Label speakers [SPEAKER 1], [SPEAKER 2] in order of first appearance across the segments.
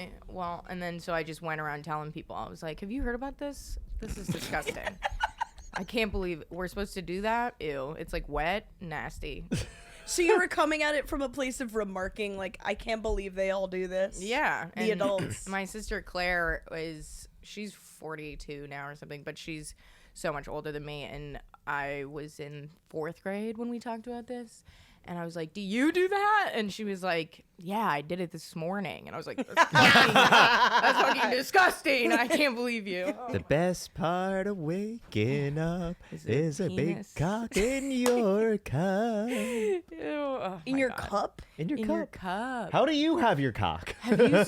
[SPEAKER 1] Okay, well, and then so I just went around telling people. I was like, have you heard about this? This is disgusting. I can't believe we're supposed to do that. Ew, it's like wet, nasty.
[SPEAKER 2] So you were coming at it from a place of remarking, like, I can't believe they all do this.
[SPEAKER 1] Yeah.
[SPEAKER 2] The adults.
[SPEAKER 1] My sister Claire she's 42 now or something, but she's so much older than me. And I was in 4th grade when we talked about this. And I was like, do you do that? And she was like, yeah, I did it this morning. And I was like, that's fucking disgusting. I can't believe you.
[SPEAKER 3] The best part of waking up is a big
[SPEAKER 1] penis.
[SPEAKER 3] cock in your cup.
[SPEAKER 1] Ew. Oh,
[SPEAKER 2] In
[SPEAKER 1] my
[SPEAKER 2] your
[SPEAKER 1] God.
[SPEAKER 2] cup?
[SPEAKER 3] In your
[SPEAKER 1] In
[SPEAKER 3] cup.
[SPEAKER 1] your cup.
[SPEAKER 3] How do you have your cock?
[SPEAKER 1] Have you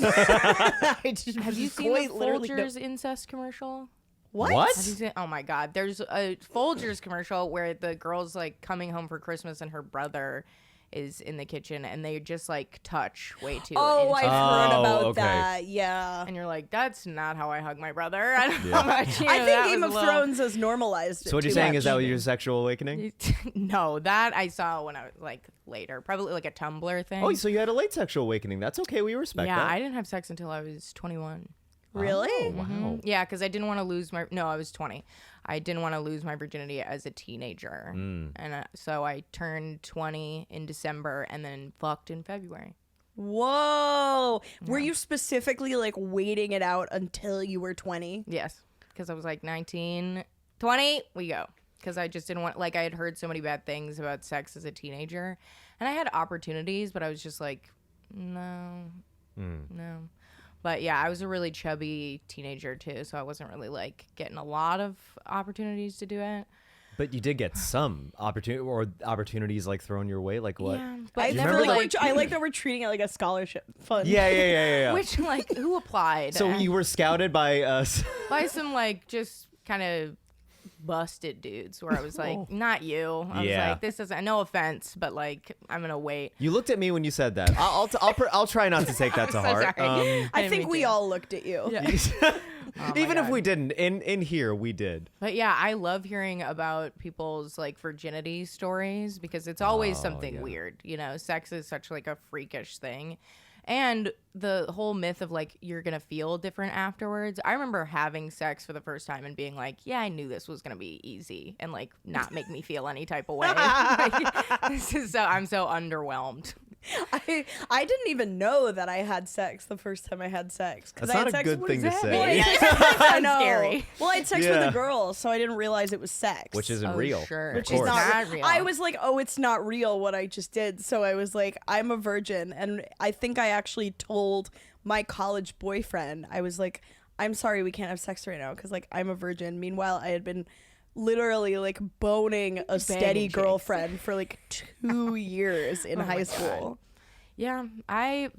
[SPEAKER 1] seen
[SPEAKER 2] Have
[SPEAKER 1] the Folgers incest commercial?
[SPEAKER 2] What?
[SPEAKER 1] Have you seen? Oh my God! There's a Folgers commercial where the girl's like coming home for Christmas and her brother is in the kitchen and they just like touch way too.
[SPEAKER 2] Oh, I've heard
[SPEAKER 3] Oh,
[SPEAKER 2] about
[SPEAKER 3] okay.
[SPEAKER 2] that. Yeah.
[SPEAKER 1] And you're like, that's not how I hug my brother. I don't know about you.
[SPEAKER 2] I think
[SPEAKER 1] That
[SPEAKER 2] Game
[SPEAKER 1] was
[SPEAKER 2] of
[SPEAKER 1] a little-
[SPEAKER 2] Thrones has normalized it
[SPEAKER 3] So what you're
[SPEAKER 2] too
[SPEAKER 3] saying
[SPEAKER 2] much.
[SPEAKER 3] is that was your sexual awakening?
[SPEAKER 1] No, that I saw when I was like later, probably like a Tumblr thing.
[SPEAKER 3] Oh, so you had a late sexual awakening. That's okay. We respect
[SPEAKER 1] yeah,
[SPEAKER 3] that.
[SPEAKER 1] I didn't have sex until I was 21.
[SPEAKER 2] Really?
[SPEAKER 3] Oh, wow.
[SPEAKER 1] Yeah, because I didn't want to lose my. No, I was 20. I didn't want to lose my virginity as a teenager, and so I turned 20 in December and then fucked in February.
[SPEAKER 2] Whoa. Were you specifically like waiting it out until you were 20?
[SPEAKER 1] Yes, because I was like 19, 20. We go. Because I just didn't want. Like I had heard so many bad things about sex as a teenager, and I had opportunities, but I was just like, no. But yeah, I was a really chubby teenager too, so I wasn't really like getting a lot of opportunities to do it.
[SPEAKER 3] But you did get some opportunities like thrown your way. Like what?
[SPEAKER 1] Yeah,
[SPEAKER 2] I
[SPEAKER 1] but
[SPEAKER 3] you
[SPEAKER 1] never
[SPEAKER 3] remember,
[SPEAKER 1] like,
[SPEAKER 2] I like that we're treating it like a scholarship fund.
[SPEAKER 3] Yeah.
[SPEAKER 1] which like who applied?
[SPEAKER 3] So you were scouted by us.
[SPEAKER 1] by some like just kind of busted dudes where I was like, not you. I was
[SPEAKER 3] Yeah.
[SPEAKER 1] like, this isn't. No offense, but like I'm gonna wait.
[SPEAKER 3] You looked at me when you said that. I'll try not to take that to
[SPEAKER 1] So
[SPEAKER 3] heart.
[SPEAKER 1] sorry.
[SPEAKER 2] I
[SPEAKER 1] didn't
[SPEAKER 2] think
[SPEAKER 1] mean
[SPEAKER 2] we
[SPEAKER 1] to.
[SPEAKER 2] all looked at you.
[SPEAKER 1] Yeah.
[SPEAKER 3] Even if
[SPEAKER 1] God.
[SPEAKER 3] we didn't, in here we did.
[SPEAKER 1] But yeah, I love hearing about people's like virginity stories because it's always
[SPEAKER 3] Oh,
[SPEAKER 1] something
[SPEAKER 3] yeah.
[SPEAKER 1] weird. You know, sex is such like a freakish thing. And the whole myth of like you're gonna feel different afterwards. I remember having sex for the first time and being like, yeah, I knew this was gonna be easy and like not make me feel any type of way. Like, this is I'm so underwhelmed.
[SPEAKER 2] I didn't even know that I had sex the first time I had sex. 'Cause
[SPEAKER 3] That's
[SPEAKER 2] I had
[SPEAKER 3] not a
[SPEAKER 2] sex,
[SPEAKER 3] good
[SPEAKER 2] what
[SPEAKER 3] thing
[SPEAKER 2] does
[SPEAKER 3] to
[SPEAKER 2] that
[SPEAKER 3] say.
[SPEAKER 2] mean? I know.
[SPEAKER 1] Scary.
[SPEAKER 2] Well, I had sex with
[SPEAKER 3] Yeah.
[SPEAKER 2] a girl, so I didn't realize it was sex.
[SPEAKER 3] Which isn't
[SPEAKER 1] Oh,
[SPEAKER 3] real.
[SPEAKER 1] sure.
[SPEAKER 3] Of
[SPEAKER 1] Which
[SPEAKER 3] course.
[SPEAKER 1] is not real.
[SPEAKER 2] I was like, oh, it's not real what I just did. So I was like, I'm a virgin. And I think I actually told my college boyfriend, I was like, I'm sorry, we can't have sex right now because like I'm a virgin. Meanwhile, I had been literally like boning a steady
[SPEAKER 1] chicks.
[SPEAKER 2] girlfriend for like 2 years in
[SPEAKER 1] Oh my
[SPEAKER 2] high
[SPEAKER 1] God.
[SPEAKER 2] school.
[SPEAKER 1] Yeah,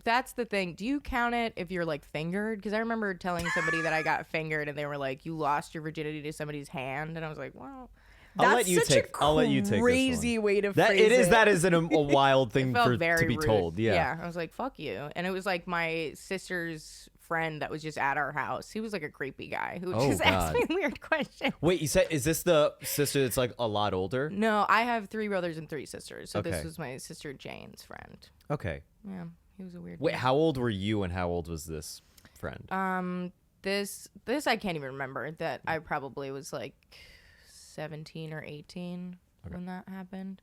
[SPEAKER 1] that's the thing. Do you count it if you're like fingered? Because I remember telling somebody that I got fingered and they were like, you lost your virginity to somebody's hand. And I was like, well,
[SPEAKER 3] I'll
[SPEAKER 2] That's
[SPEAKER 3] let you
[SPEAKER 2] such
[SPEAKER 3] take.
[SPEAKER 2] a
[SPEAKER 3] I'll let you take this
[SPEAKER 2] crazy
[SPEAKER 3] one.
[SPEAKER 2] way to
[SPEAKER 3] That
[SPEAKER 2] phrase
[SPEAKER 3] it is.
[SPEAKER 2] it.
[SPEAKER 3] That is a wild thing
[SPEAKER 1] it felt
[SPEAKER 3] to
[SPEAKER 1] very
[SPEAKER 3] be
[SPEAKER 1] rude.
[SPEAKER 3] told. Yeah.
[SPEAKER 1] I was like, fuck you. And it was like my sister's friend that was just at our house. He was like a creepy guy who
[SPEAKER 3] Oh,
[SPEAKER 1] just asked
[SPEAKER 3] God.
[SPEAKER 1] me weird questions.
[SPEAKER 3] Wait, you said is this the sister that's like a lot older?
[SPEAKER 1] No, I have 3 brothers and 3 sisters. So this
[SPEAKER 3] Okay.
[SPEAKER 1] was my sister Jane's friend.
[SPEAKER 3] Okay.
[SPEAKER 1] Yeah, he was a weird
[SPEAKER 3] Wait,
[SPEAKER 1] dude.
[SPEAKER 3] how old were you and how old was this friend?
[SPEAKER 1] This I can't even remember. That I probably was like 17 or 18 when that happened.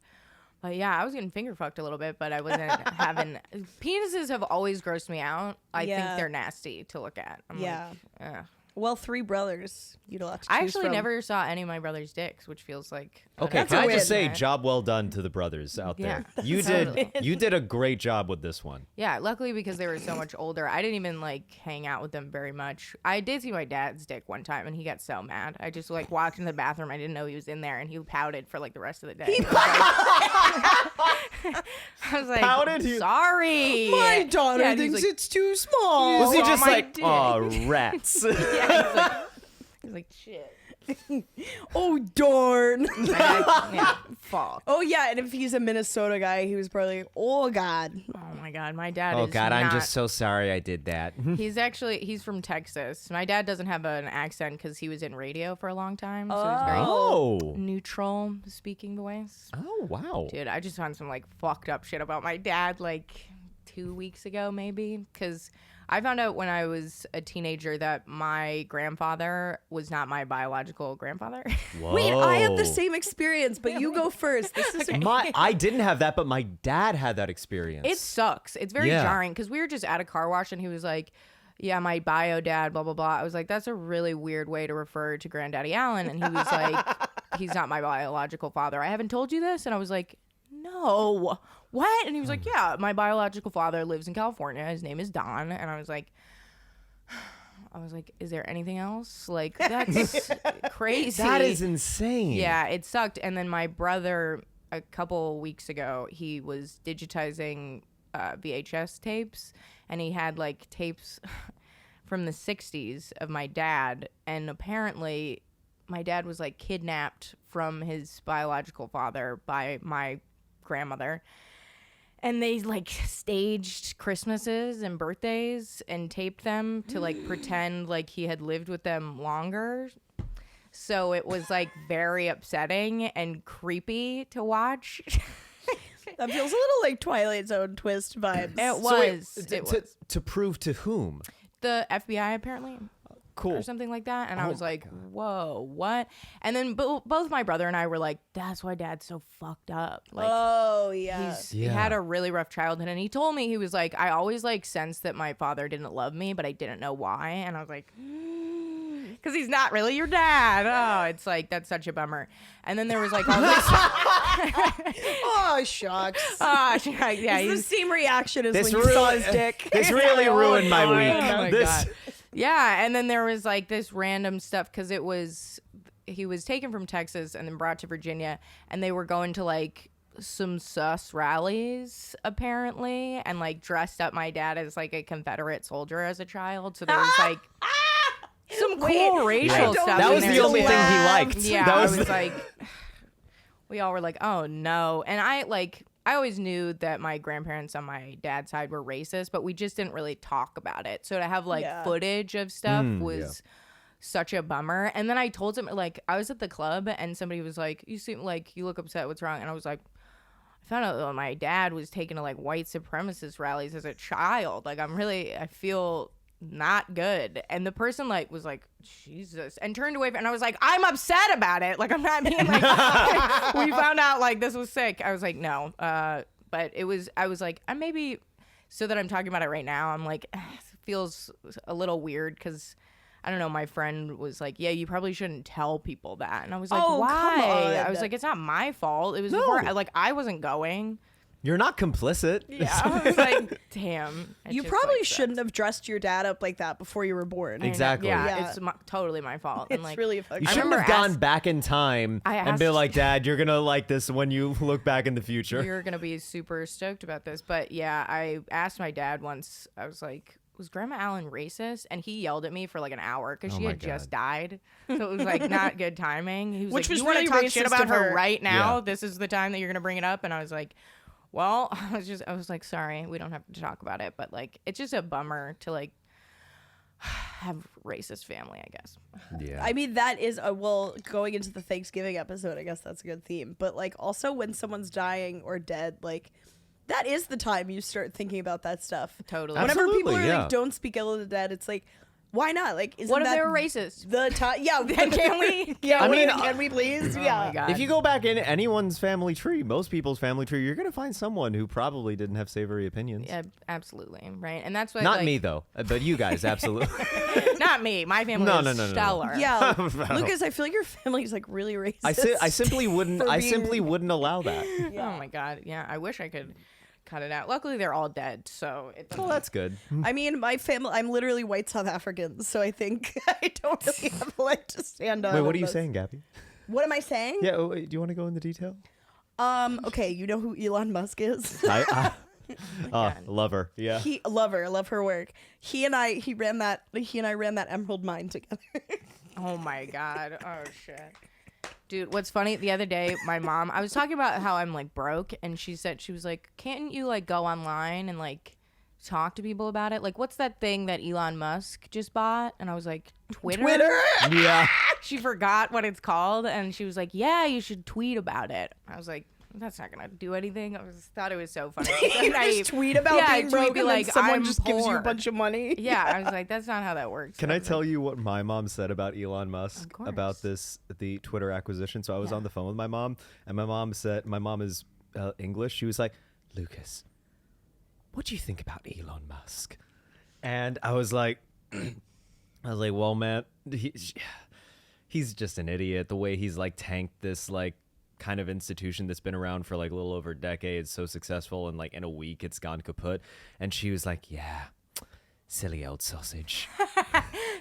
[SPEAKER 1] But yeah, I was getting finger fucked a little bit, but I wasn't having. Penises have always grossed me out. I think
[SPEAKER 2] Yeah.
[SPEAKER 1] they're nasty to look at. I'm
[SPEAKER 2] Yeah.
[SPEAKER 1] like, ugh.
[SPEAKER 2] Well, 3 brothers. You'd a lot to
[SPEAKER 1] I
[SPEAKER 2] choose
[SPEAKER 1] actually
[SPEAKER 2] from.
[SPEAKER 1] never saw any of my brother's dicks, which feels like
[SPEAKER 3] Okay,
[SPEAKER 2] That's
[SPEAKER 3] can
[SPEAKER 2] a
[SPEAKER 3] I
[SPEAKER 2] win.
[SPEAKER 3] just say,
[SPEAKER 1] Yeah.
[SPEAKER 3] job well done to the brothers out there.
[SPEAKER 1] Yeah,
[SPEAKER 3] You
[SPEAKER 1] totally.
[SPEAKER 3] did. You did a great job with this one.
[SPEAKER 1] Yeah, luckily because they were so much older, I didn't even like hang out with them very much. I did see my dad's dick one time, and he got so mad. I just like walked in the bathroom. I didn't know he was in there, and he pouted for like the rest of the day. I was like,
[SPEAKER 3] Pouted? He-
[SPEAKER 1] sorry.
[SPEAKER 2] My daughter
[SPEAKER 1] Yeah, and he's
[SPEAKER 2] thinks
[SPEAKER 1] like,
[SPEAKER 2] it's too small.
[SPEAKER 3] Was he
[SPEAKER 1] Oh,
[SPEAKER 3] just
[SPEAKER 1] my
[SPEAKER 3] like,
[SPEAKER 1] dick.
[SPEAKER 3] oh, rats?
[SPEAKER 1] Yeah, he's like, shit.
[SPEAKER 2] Oh, darn.
[SPEAKER 1] Yeah, fuck.
[SPEAKER 2] Oh, yeah, and if he's a Minnesota guy, he was probably like, oh, God.
[SPEAKER 1] Oh my god, my dad
[SPEAKER 3] Oh
[SPEAKER 1] is
[SPEAKER 3] God, I'm
[SPEAKER 1] not-
[SPEAKER 3] just so sorry I did that.
[SPEAKER 1] He's from Texas. My dad doesn't have an accent because he was in radio for a long time, so he's very
[SPEAKER 3] Oh.
[SPEAKER 1] neutral speaking voice.
[SPEAKER 3] Oh wow.
[SPEAKER 1] Dude, I just found some like fucked up shit about my dad like 2 weeks ago maybe because I found out when I was a teenager that my grandfather was not my biological grandfather.
[SPEAKER 3] Whoa.
[SPEAKER 2] Wait, I had the same experience, but you go first. This is
[SPEAKER 3] I didn't have that, but my dad had that experience.
[SPEAKER 1] It sucks. It's very jarring because we were just at a car wash and he was like, yeah, my bio dad, blah, blah, blah. I was like, that's a really weird way to refer to Granddaddy Allen. And he was like, he's not my biological father. I haven't told you this. And I was like, no. What? And he was like, yeah, my biological father lives in California. His name is Don. And I was like, is there anything else? Like, that's crazy.
[SPEAKER 3] That is insane.
[SPEAKER 1] Yeah, it sucked. And then my brother, a couple weeks ago, he was digitizing VHS tapes, and he had like tapes from the 60s of my dad. And apparently my dad was like kidnapped from his biological father by my grandmother. And they like staged Christmases and birthdays and taped them to like pretend like he had lived with them longer. So it was like very upsetting and creepy to watch.
[SPEAKER 2] That feels a little like Twilight Zone twist vibes.
[SPEAKER 1] It
[SPEAKER 3] So wait,
[SPEAKER 1] was.
[SPEAKER 3] to prove to whom?
[SPEAKER 1] The FBI apparently.
[SPEAKER 3] Cool.
[SPEAKER 1] Or something like that. And I
[SPEAKER 3] Oh
[SPEAKER 1] was
[SPEAKER 3] my
[SPEAKER 1] like,
[SPEAKER 3] God.
[SPEAKER 1] whoa, what? And then both my brother and I were like, that's why dad's so fucked up. Like,
[SPEAKER 2] Oh yeah.
[SPEAKER 1] he had a really rough childhood. And he told me, he was like, I always like sensed that my father didn't love me, but I didn't know why. And I was like, because he's not really your dad. Oh, it's like, that's such a bummer. And then there was like all this.
[SPEAKER 2] Oh shucks.
[SPEAKER 1] Yeah,
[SPEAKER 2] It's the same reaction as
[SPEAKER 3] This
[SPEAKER 2] when you saw
[SPEAKER 3] really-
[SPEAKER 2] his dick.
[SPEAKER 3] This really ruined my week.
[SPEAKER 1] Oh my
[SPEAKER 3] This-
[SPEAKER 1] God. Yeah, and then there was like this random stuff because he was taken from Texas and then brought to Virginia, and they were going to like some sus rallies apparently, and like dressed up my dad as like a Confederate soldier as a child. So there was like some cool racial stuff.
[SPEAKER 3] That
[SPEAKER 1] in
[SPEAKER 3] was
[SPEAKER 1] there
[SPEAKER 3] the only
[SPEAKER 1] too.
[SPEAKER 3] thing he liked.
[SPEAKER 1] Yeah,
[SPEAKER 3] That
[SPEAKER 1] I
[SPEAKER 3] was
[SPEAKER 1] was like, we all were like, oh no, and I always knew that my grandparents on my dad's side were racist, but we just didn't really talk about it. So to have like footage of stuff was such a bummer. And then I told him, like, I was at the club and somebody was like, you seem like you look upset. What's wrong? And I was like, I found out that my dad was taken to like white supremacist rallies as a child. Like, I feel not good. And the person like was like, Jesus, and turned away. And I was like, I'm upset about it. Like, I'm not being like, we found out like this was sick. I was like, no. But I was like, I maybe, so that I'm talking about it right now, I'm like, it feels a little weird because I don't know, my friend was like, yeah, you probably shouldn't tell people that. And I was like,
[SPEAKER 2] Oh,
[SPEAKER 1] why?
[SPEAKER 2] come on.
[SPEAKER 1] I was like, it's not my fault. It was
[SPEAKER 3] No.
[SPEAKER 1] before, like, I wasn't going.
[SPEAKER 3] You're not complicit.
[SPEAKER 1] Yeah, I was like, damn. It
[SPEAKER 2] You
[SPEAKER 1] just,
[SPEAKER 2] probably
[SPEAKER 1] like,
[SPEAKER 2] shouldn't have dressed your dad up like that before you were born.
[SPEAKER 3] Exactly.
[SPEAKER 1] Yeah,
[SPEAKER 2] Yeah.
[SPEAKER 1] it's totally my fault.
[SPEAKER 2] It's
[SPEAKER 1] And like,
[SPEAKER 2] really fucking.
[SPEAKER 3] You
[SPEAKER 1] I
[SPEAKER 3] shouldn't
[SPEAKER 1] remember
[SPEAKER 3] have gone back in time
[SPEAKER 1] I
[SPEAKER 3] and been
[SPEAKER 1] asked-
[SPEAKER 3] like, Dad, you're gonna like this when you look back in the future.
[SPEAKER 1] you're gonna be super stoked about this. But yeah, I asked my dad once. I was like, was Grandma Allen racist? And he yelled at me for like an hour because
[SPEAKER 3] Oh
[SPEAKER 1] she
[SPEAKER 3] my
[SPEAKER 1] had just
[SPEAKER 3] God.
[SPEAKER 1] died. So it was like not good timing. He was
[SPEAKER 2] Which
[SPEAKER 1] like,
[SPEAKER 2] was
[SPEAKER 1] you want
[SPEAKER 2] really
[SPEAKER 1] to talk shit
[SPEAKER 2] racist
[SPEAKER 1] about
[SPEAKER 2] of
[SPEAKER 1] her
[SPEAKER 2] her.
[SPEAKER 1] right now?
[SPEAKER 3] Yeah.
[SPEAKER 1] This is the time that you're gonna bring it up. And I was like, well, I was like, sorry, we don't have to talk about it. But like, it's just a bummer to like have racist family, I guess.
[SPEAKER 3] Yeah.
[SPEAKER 2] I mean, that is going into the Thanksgiving episode, I guess that's a good theme. But like, also when someone's dying or dead, like, that is the time you start thinking about that stuff.
[SPEAKER 1] Totally.
[SPEAKER 2] Whenever people
[SPEAKER 3] Absolutely,
[SPEAKER 2] are
[SPEAKER 3] yeah.
[SPEAKER 2] like, don't speak ill of the dead, it's like, why not? Like, isn't
[SPEAKER 1] What if
[SPEAKER 2] that
[SPEAKER 1] they were racist?
[SPEAKER 2] the time? Yeah,
[SPEAKER 1] Can we?
[SPEAKER 2] Yeah,
[SPEAKER 3] I mean,
[SPEAKER 2] can we please?
[SPEAKER 1] Oh
[SPEAKER 2] Yeah.
[SPEAKER 1] my God.
[SPEAKER 3] If you go back in anyone's family tree, most people's family tree, you're gonna find someone who probably didn't have savory opinions.
[SPEAKER 1] Yeah, absolutely. Right. And that's why
[SPEAKER 3] Not
[SPEAKER 1] like,
[SPEAKER 3] me though, but you guys absolutely.
[SPEAKER 1] Not me. My family
[SPEAKER 3] No,
[SPEAKER 1] is
[SPEAKER 3] no, no, no, no.
[SPEAKER 1] stellar.
[SPEAKER 2] Yeah, Lucas, I feel like your family's like really racist.
[SPEAKER 3] I simply wouldn't.
[SPEAKER 2] For
[SPEAKER 3] I
[SPEAKER 2] being-
[SPEAKER 3] simply wouldn't allow that.
[SPEAKER 1] Oh my God. Yeah. I wish I could cut it out. Luckily, they're all dead. So it
[SPEAKER 3] Well, that's good.
[SPEAKER 2] I mean, my family, I'm literally white South African, so I think I don't really have a leg to stand on.
[SPEAKER 3] Wait, what
[SPEAKER 2] on
[SPEAKER 3] are you
[SPEAKER 2] this.
[SPEAKER 3] saying, Gabby?
[SPEAKER 2] What am I saying?
[SPEAKER 3] Yeah. Oh, wait, do you want to go into detail?
[SPEAKER 2] Okay, you know who Elon Musk is?
[SPEAKER 3] Love her. Yeah.
[SPEAKER 2] Love her work. He and I ran that emerald mine together.
[SPEAKER 1] Oh my God. Oh shit. Dude, what's funny, the other day, my mom, I was talking about how I'm like broke, and she was like, can't you like go online and like talk to people about it? Like, what's that thing that Elon Musk just bought? And I was like, Twitter?
[SPEAKER 3] Yeah.
[SPEAKER 1] She forgot what it's called, and she was like, yeah, you should tweet about it. I was like, that's not gonna do anything. I thought it was so funny.
[SPEAKER 2] You just tweet about being broke
[SPEAKER 1] be
[SPEAKER 2] and
[SPEAKER 1] like,
[SPEAKER 2] then someone
[SPEAKER 1] I'm
[SPEAKER 2] just gives you a
[SPEAKER 1] poor.
[SPEAKER 2] bunch of money.
[SPEAKER 1] Yeah, I was like, that's not how that works.
[SPEAKER 3] Can I tell you what my mom said about Elon Musk
[SPEAKER 1] course.
[SPEAKER 3] about the Twitter acquisition? So I was
[SPEAKER 1] Yeah.
[SPEAKER 3] on the phone with my mom, and my mom is English. She was like, Lucas, what do you think about Elon Musk? And I was like, well, man, he's just an idiot. The way he's like tanked this like kind of institution that's been around for like a little over a decade, so successful, and like in a week it's gone kaput. And she was like, yeah, silly old sausage.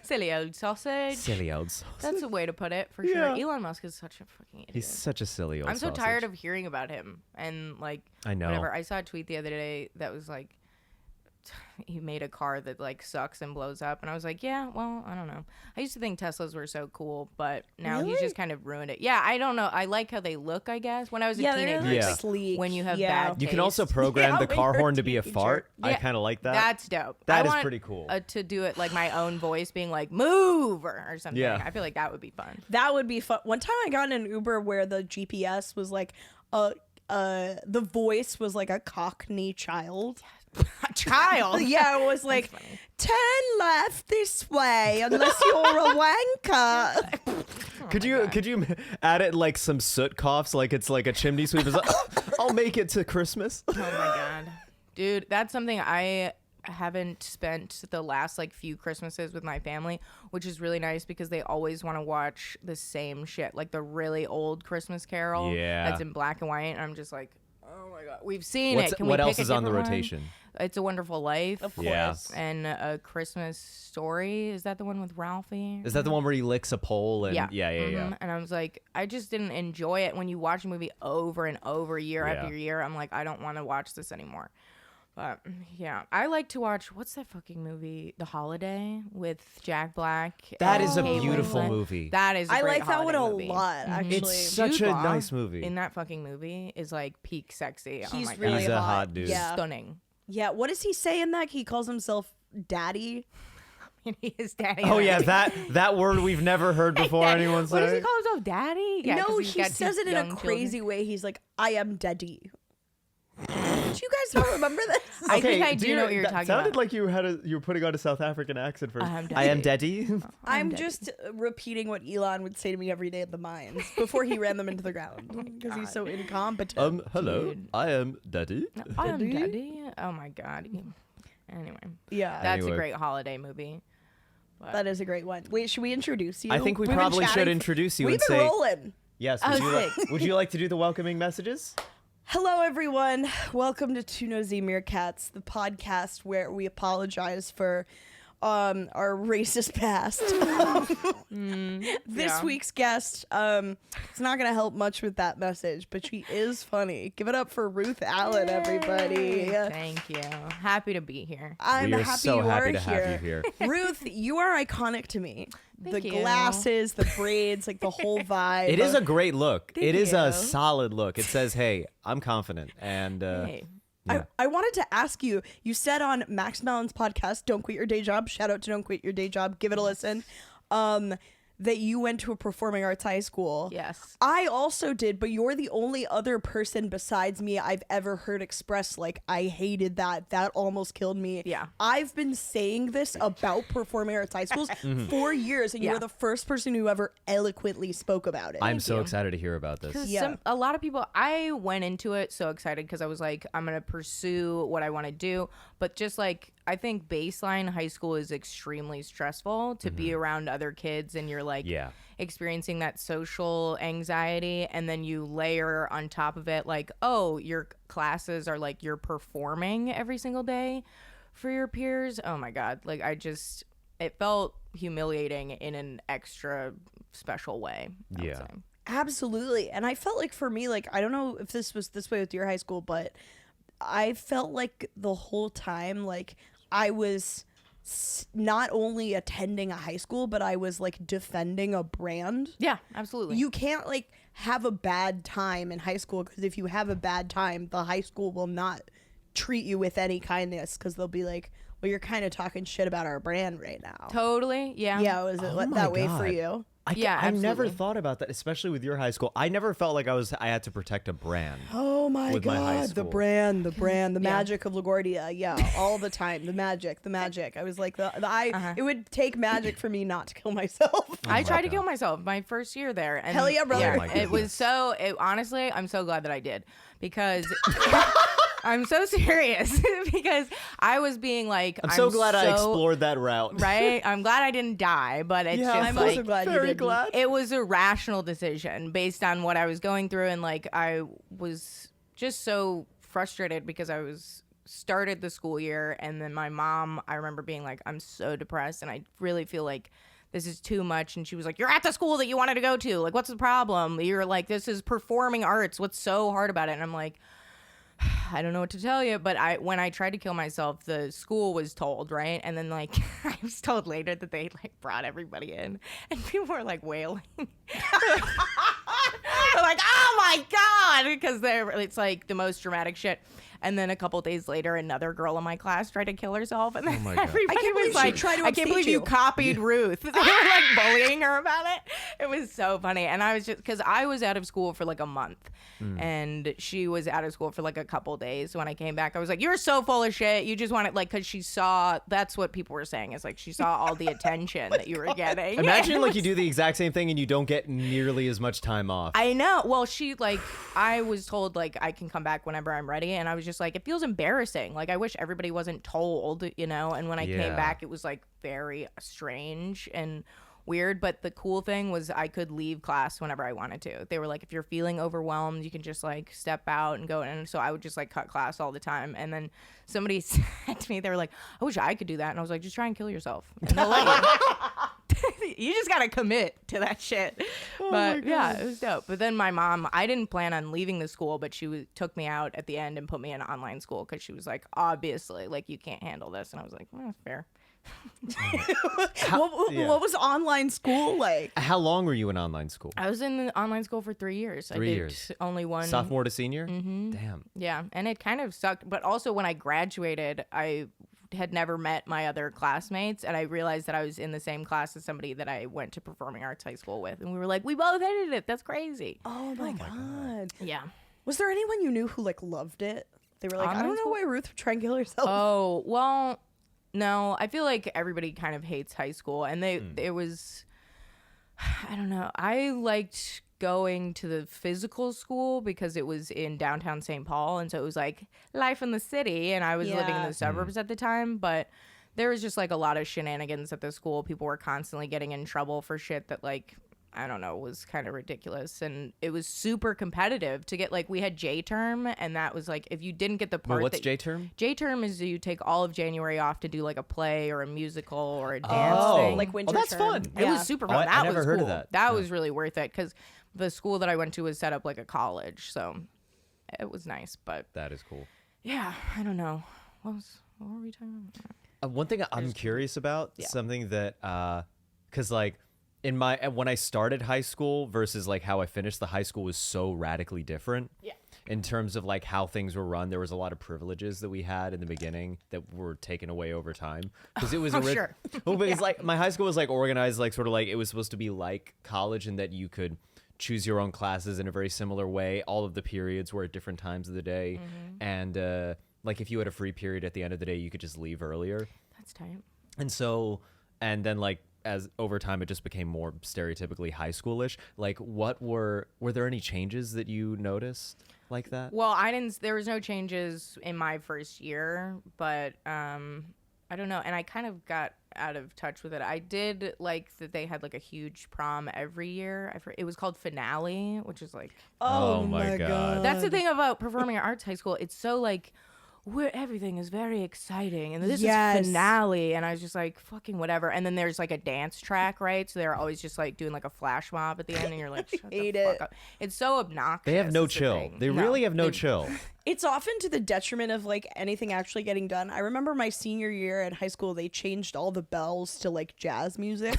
[SPEAKER 1] Silly old sausage.
[SPEAKER 3] Silly old sausage.
[SPEAKER 1] That's a way to put it, for sure.
[SPEAKER 3] Yeah.
[SPEAKER 1] Elon Musk is such a fucking idiot.
[SPEAKER 3] He's such a silly old
[SPEAKER 1] I'm so
[SPEAKER 3] sausage.
[SPEAKER 1] tired of hearing about him. And, like,
[SPEAKER 3] I know.
[SPEAKER 1] whatever. I saw a tweet the other day that was, like, he made a car that, like, sucks and blows up. And I was like, yeah, well, I don't know. I used to think Teslas were so cool, but now he's
[SPEAKER 2] Really?
[SPEAKER 1] just kind of ruined it. Yeah, I don't know. I like how they look, I guess. When I was a
[SPEAKER 2] Yeah, they're
[SPEAKER 1] teenager,
[SPEAKER 2] like
[SPEAKER 3] Yeah.
[SPEAKER 2] sleek.
[SPEAKER 1] when you have
[SPEAKER 2] yeah.
[SPEAKER 1] bad
[SPEAKER 3] You can also
[SPEAKER 1] taste.
[SPEAKER 3] program
[SPEAKER 2] Yeah,
[SPEAKER 3] the
[SPEAKER 2] when
[SPEAKER 3] car
[SPEAKER 2] you're a
[SPEAKER 3] horn to be a
[SPEAKER 2] teenager.
[SPEAKER 3] fart. I
[SPEAKER 1] Yeah,
[SPEAKER 3] kind of like that.
[SPEAKER 1] That's dope.
[SPEAKER 3] That
[SPEAKER 1] I
[SPEAKER 3] is
[SPEAKER 1] want,
[SPEAKER 3] pretty cool.
[SPEAKER 1] to do it like my own voice being like, move or something.
[SPEAKER 3] Yeah.
[SPEAKER 1] I feel like that would be fun.
[SPEAKER 2] That would be fun. One time I got in an Uber where the GPS was like the voice was like a Cockney child.
[SPEAKER 1] A child.
[SPEAKER 2] Yeah, it was like
[SPEAKER 1] funny.
[SPEAKER 2] 10 left this way unless you're a wanker.
[SPEAKER 3] Could you add it like some soot coughs, like it's like a chimney sweep? It's like, I'll make it to Christmas.
[SPEAKER 1] Oh my god, dude, that's something I haven't spent the last like few Christmases with my family, which is really nice because they always want to watch the same shit, like the really old Christmas Carol.
[SPEAKER 3] Yeah.
[SPEAKER 1] That's in black and white, and I'm just like, oh my god, we've seen
[SPEAKER 3] What's,
[SPEAKER 1] it. Can
[SPEAKER 3] what
[SPEAKER 1] we
[SPEAKER 3] else
[SPEAKER 1] pick a
[SPEAKER 3] is on the
[SPEAKER 1] different one?
[SPEAKER 3] rotation?
[SPEAKER 1] It's a Wonderful Life.
[SPEAKER 2] Of course.
[SPEAKER 3] Yeah.
[SPEAKER 1] And A Christmas Story. Is that the one with Ralphie?
[SPEAKER 3] Is that the one where he licks a pole? And
[SPEAKER 1] Yeah.
[SPEAKER 3] yeah.
[SPEAKER 1] Mhm. And I was like, I just didn't enjoy it. When you watch a movie over and over, year
[SPEAKER 3] Yeah.
[SPEAKER 1] after year, I'm like, I don't want to watch this anymore. But yeah, I like to watch, what's that fucking movie? The Holiday with Jack Black.
[SPEAKER 3] That
[SPEAKER 1] and
[SPEAKER 3] is a
[SPEAKER 1] Kate
[SPEAKER 3] beautiful
[SPEAKER 1] Winslet.
[SPEAKER 3] movie.
[SPEAKER 1] That is a
[SPEAKER 2] I
[SPEAKER 1] great
[SPEAKER 2] like that one a
[SPEAKER 1] holiday movie.
[SPEAKER 2] lot,
[SPEAKER 1] Mhm.
[SPEAKER 2] actually.
[SPEAKER 3] It's such
[SPEAKER 1] Jude
[SPEAKER 3] a
[SPEAKER 1] Law
[SPEAKER 3] nice movie.
[SPEAKER 1] in that fucking movie is like peak sexy. Oh
[SPEAKER 2] He's
[SPEAKER 1] my God.
[SPEAKER 2] really
[SPEAKER 3] He's a hot dude.
[SPEAKER 2] Yeah.
[SPEAKER 1] Stunning.
[SPEAKER 2] Yeah, what does he say in that? He calls himself daddy.
[SPEAKER 1] He is daddy.
[SPEAKER 3] Oh yeah, that word we've never heard before anyone
[SPEAKER 1] What does he
[SPEAKER 3] say.
[SPEAKER 1] call himself? Daddy? Yeah, 'cause
[SPEAKER 2] No,
[SPEAKER 1] he's
[SPEAKER 2] he
[SPEAKER 1] got two
[SPEAKER 2] says it in
[SPEAKER 1] young
[SPEAKER 2] a
[SPEAKER 1] children.
[SPEAKER 2] crazy way. He's like, I am daddy. Do you guys not remember this?
[SPEAKER 1] I think I do know what you're
[SPEAKER 3] that
[SPEAKER 1] talking
[SPEAKER 3] sounded
[SPEAKER 1] about.
[SPEAKER 3] like you were putting on a South African accent first.
[SPEAKER 1] I am
[SPEAKER 3] I am
[SPEAKER 1] daddy.
[SPEAKER 3] daddy.
[SPEAKER 2] I'm
[SPEAKER 1] daddy.
[SPEAKER 2] just repeating what Elon would say to me every day at the mines before he ran them into the ground because he's so incompetent.
[SPEAKER 3] Hello,
[SPEAKER 1] Dude.
[SPEAKER 3] I am daddy.
[SPEAKER 1] I am
[SPEAKER 2] Daddy?
[SPEAKER 1] daddy. Oh my god. Anyway,
[SPEAKER 2] Yeah,
[SPEAKER 1] that's
[SPEAKER 3] Anyway.
[SPEAKER 1] a great holiday movie. But
[SPEAKER 2] that is a great one. Wait, should we introduce you?
[SPEAKER 3] I think we
[SPEAKER 2] We've been
[SPEAKER 3] probably should
[SPEAKER 2] chatting-
[SPEAKER 3] introduce you
[SPEAKER 2] We've
[SPEAKER 3] and
[SPEAKER 2] been
[SPEAKER 3] say
[SPEAKER 2] rolling.
[SPEAKER 3] yes.
[SPEAKER 1] Oh,
[SPEAKER 3] Would you like to do the welcoming messages?
[SPEAKER 2] Hello, everyone. Welcome to Two Nosy Meerkats, the podcast where we apologize for our racist past. This
[SPEAKER 1] yeah.
[SPEAKER 2] week's guest, it's not going to help much with that message, but she is funny. Give it up for Ruth Allen, everybody.
[SPEAKER 1] Thank you. Happy to be here.
[SPEAKER 2] I'm
[SPEAKER 3] we are
[SPEAKER 2] happy
[SPEAKER 3] so
[SPEAKER 2] you
[SPEAKER 3] happy
[SPEAKER 2] are
[SPEAKER 3] to
[SPEAKER 2] here.
[SPEAKER 3] have you here.
[SPEAKER 2] Ruth, you are iconic to me.
[SPEAKER 1] Thank
[SPEAKER 2] the
[SPEAKER 1] you.
[SPEAKER 2] glasses, the braids, like the whole vibe.
[SPEAKER 3] It is a great look.
[SPEAKER 1] Thank
[SPEAKER 3] It is a
[SPEAKER 1] you.
[SPEAKER 3] solid look. It says, "Hey, I'm confident." And
[SPEAKER 1] Hey.
[SPEAKER 3] yeah.
[SPEAKER 2] I wanted to ask you, you said on Max Mellon's podcast, Don't Quit Your Day Job, shout out to Don't Quit Your Day Job, give it a listen, that you went to a performing arts high school.
[SPEAKER 1] Yes.
[SPEAKER 2] I also did, but you're the only other person besides me I've ever heard express, like, I hated that. That almost killed me.
[SPEAKER 1] Yeah.
[SPEAKER 2] I've been saying this about performing arts high schools for years, and you
[SPEAKER 1] Yeah.
[SPEAKER 2] were the first person who ever eloquently spoke about it.
[SPEAKER 3] I'm so
[SPEAKER 1] you.
[SPEAKER 3] excited to hear about this.
[SPEAKER 1] Because
[SPEAKER 2] Yeah.
[SPEAKER 1] a lot of people, I went into it so excited because I was like, I'm going to pursue what I want to do. But just like, I think baseline high school is extremely stressful to be around other kids, and you're like
[SPEAKER 3] Yeah.
[SPEAKER 1] experiencing that social anxiety. And then you layer on top of it, like, oh, your classes are like you're performing every single day for your peers. Oh my God. Like, it felt humiliating in an extra special way. I would
[SPEAKER 3] Yeah.
[SPEAKER 1] say.
[SPEAKER 2] Absolutely. And I felt like for me, like, I don't know if this was this way with your high school, but I felt like the whole time, like, I was not only attending a high school, but I was like defending a brand.
[SPEAKER 1] Yeah, absolutely.
[SPEAKER 2] You can't like have a bad time in high school, because if you have a bad time, the high school will not treat you with any kindness, because they'll be like, well, you're kind of talking shit about our brand right now.
[SPEAKER 1] Totally. Yeah.
[SPEAKER 2] Yeah, was it
[SPEAKER 3] Oh my
[SPEAKER 2] that way for
[SPEAKER 3] God.
[SPEAKER 2] you?
[SPEAKER 3] I never
[SPEAKER 1] absolutely.
[SPEAKER 3] thought about that, especially with your high school. I never felt like I had to protect a brand.
[SPEAKER 2] Oh my
[SPEAKER 3] With my high
[SPEAKER 2] God, the
[SPEAKER 3] school.
[SPEAKER 2] brand, the magic of LaGuardia. Yeah, all the time. The magic. I was like, it would take magic for me not to kill myself.
[SPEAKER 1] I tried to kill myself my first year there. And
[SPEAKER 2] Hell yeah, brother.
[SPEAKER 3] Oh my
[SPEAKER 1] it was so, honestly, I'm so glad that I did because I'm so serious because I was being like,
[SPEAKER 3] I'm so glad I explored that route.
[SPEAKER 1] Right? I'm glad I didn't die, but it's
[SPEAKER 3] Yeah,
[SPEAKER 1] just
[SPEAKER 2] I'm
[SPEAKER 1] like,
[SPEAKER 2] also glad you
[SPEAKER 3] very
[SPEAKER 2] did.
[SPEAKER 3] glad.
[SPEAKER 1] it was a rational decision based on what I was going through. And like, I was just so frustrated because I was started the school year. And then my mom, I remember being like, I'm so depressed. And I really feel like this is too much. And she was like, you're at the school that you wanted to go to. Like, what's the problem? You're like, this is performing arts. What's so hard about it? And I'm like, I don't know what to tell you, but when I tried to kill myself, the school was told, right? And then like I was told later that they like brought everybody in, and people were like wailing. They're like, "Oh my God!" Because it's like the most dramatic shit. And then a couple days later, another girl in my class tried to kill herself, and then
[SPEAKER 3] my God.
[SPEAKER 1] everybody
[SPEAKER 2] I can't
[SPEAKER 1] was
[SPEAKER 2] believe she
[SPEAKER 1] like,
[SPEAKER 2] tried to
[SPEAKER 1] "I can't
[SPEAKER 2] upstage
[SPEAKER 1] believe you
[SPEAKER 2] you."
[SPEAKER 1] copied Ruth." They were like bullying her about it. It was so funny, and I was just because I was out of school for like a month, and she was out of school for like a couple days. When I came back, I was like, "You're so full of shit. You just want it," like, because she saw. That's what people were saying. Is like she saw all the attention that you were getting.
[SPEAKER 3] Imagine like you do the exact same thing and you don't get nearly as much time off.
[SPEAKER 1] I know. Well, she like I was told like I can come back whenever I'm ready, and I was just like, it feels embarrassing. Like I wish everybody wasn't told, you know. And when I
[SPEAKER 3] Yeah.
[SPEAKER 1] came back, it was like very strange and weird. But the cool thing was I could leave class whenever I wanted to. They were like, if you're feeling overwhelmed, you can just like step out and go. And so I would just like cut class all the time. And then somebody said to me, they were like, I wish I could do that. And I was like, just try and kill yourself. And they'll let you. You just gotta commit to that shit. But yeah, it was dope. But then my mom, I didn't plan on leaving the school, but she took me out at the end and put me in online school because she was like, obviously, like you can't handle this. And I was like, well, fair.
[SPEAKER 2] What was online school like?
[SPEAKER 3] How long were you in online school?
[SPEAKER 1] I was in the online school for 3 years.
[SPEAKER 3] 3
[SPEAKER 1] I did
[SPEAKER 3] years.
[SPEAKER 1] only one.
[SPEAKER 3] Sophomore to senior? Mm-hmm. Damn.
[SPEAKER 1] Yeah, and it kind of sucked. But also when I graduated, I had never met my other classmates, and I realized that I was in the same class as somebody that I went to performing arts high school with, and we were like, we both hated it. That's crazy.
[SPEAKER 2] Oh my God.
[SPEAKER 1] Yeah.
[SPEAKER 2] Was there anyone you knew who like loved it? They were like, I
[SPEAKER 1] Online
[SPEAKER 2] don't know
[SPEAKER 1] school?
[SPEAKER 2] why Ruth would try and kill herself.
[SPEAKER 1] Oh, well, no. I feel like everybody kind of hates high school, and it was, I don't know. I liked going to the physical school because it was in downtown St. Paul, and so it was like life in the city, and I was living in
[SPEAKER 2] Yeah.
[SPEAKER 1] the suburbs at the time, but there was just like a lot of shenanigans at the school. People were constantly getting in trouble for shit that like, I don't know, was kind of ridiculous, and it was super competitive to get like, we had J term, and that was like, if you didn't get the part
[SPEAKER 3] What's
[SPEAKER 1] that
[SPEAKER 3] J term?
[SPEAKER 1] J term is you take all of January off to do like a play or a musical or a dance thing.
[SPEAKER 2] Like winter
[SPEAKER 3] that's
[SPEAKER 2] term.
[SPEAKER 3] fun.
[SPEAKER 1] It was super fun.
[SPEAKER 3] Oh, I
[SPEAKER 1] that
[SPEAKER 3] never
[SPEAKER 1] was
[SPEAKER 3] heard of
[SPEAKER 1] cool.
[SPEAKER 3] that.
[SPEAKER 1] That
[SPEAKER 3] Yeah.
[SPEAKER 1] was really worth it because the school that I went to was set up like a college, so it was nice. But
[SPEAKER 3] That is cool.
[SPEAKER 1] yeah, I don't know. What were we talking about?
[SPEAKER 3] One thing I'm curious about,
[SPEAKER 1] Yeah.
[SPEAKER 3] something that, because like when I started high school versus like how I finished, the high school was so radically different.
[SPEAKER 1] Yeah.
[SPEAKER 3] In terms of like how things were run, there was a lot of privileges that we had in the beginning that were taken away over time because it was
[SPEAKER 1] Sure.
[SPEAKER 3] Well, because like my high school was like organized like sort of like it was supposed to be like college in that you could choose your own classes in a very similar way. All of the periods were at different times of the day, and like if you had a free period at the end of the day, you could just leave earlier.
[SPEAKER 1] That's tight.
[SPEAKER 3] And so, and then like as over time, it just became more stereotypically high schoolish. Like, were there any changes that you noticed like that?
[SPEAKER 1] Well, I didn't. There was no changes in my first year, but I don't know. And I kind of got out of touch with it. I did like that they had like a huge prom every year. It was called Finale, which is like.
[SPEAKER 3] Oh my God.
[SPEAKER 1] That's the thing about performing at arts high school. It's so like, where everything is very exciting, and this
[SPEAKER 2] Yes.
[SPEAKER 1] is Finale, and I was just like, fucking whatever. And then there's like a dance track, right? So they're always just like doing like a flash mob at the end, and you're like, shut
[SPEAKER 2] hate
[SPEAKER 1] the fuck
[SPEAKER 2] it.
[SPEAKER 1] up. It's so obnoxious.
[SPEAKER 3] They have no
[SPEAKER 1] is the
[SPEAKER 3] chill.
[SPEAKER 1] thing.
[SPEAKER 3] They really have no
[SPEAKER 1] they-
[SPEAKER 3] chill.
[SPEAKER 2] It's often to the detriment of like anything actually getting done. I remember my senior year at high school, they changed all the bells to like jazz music.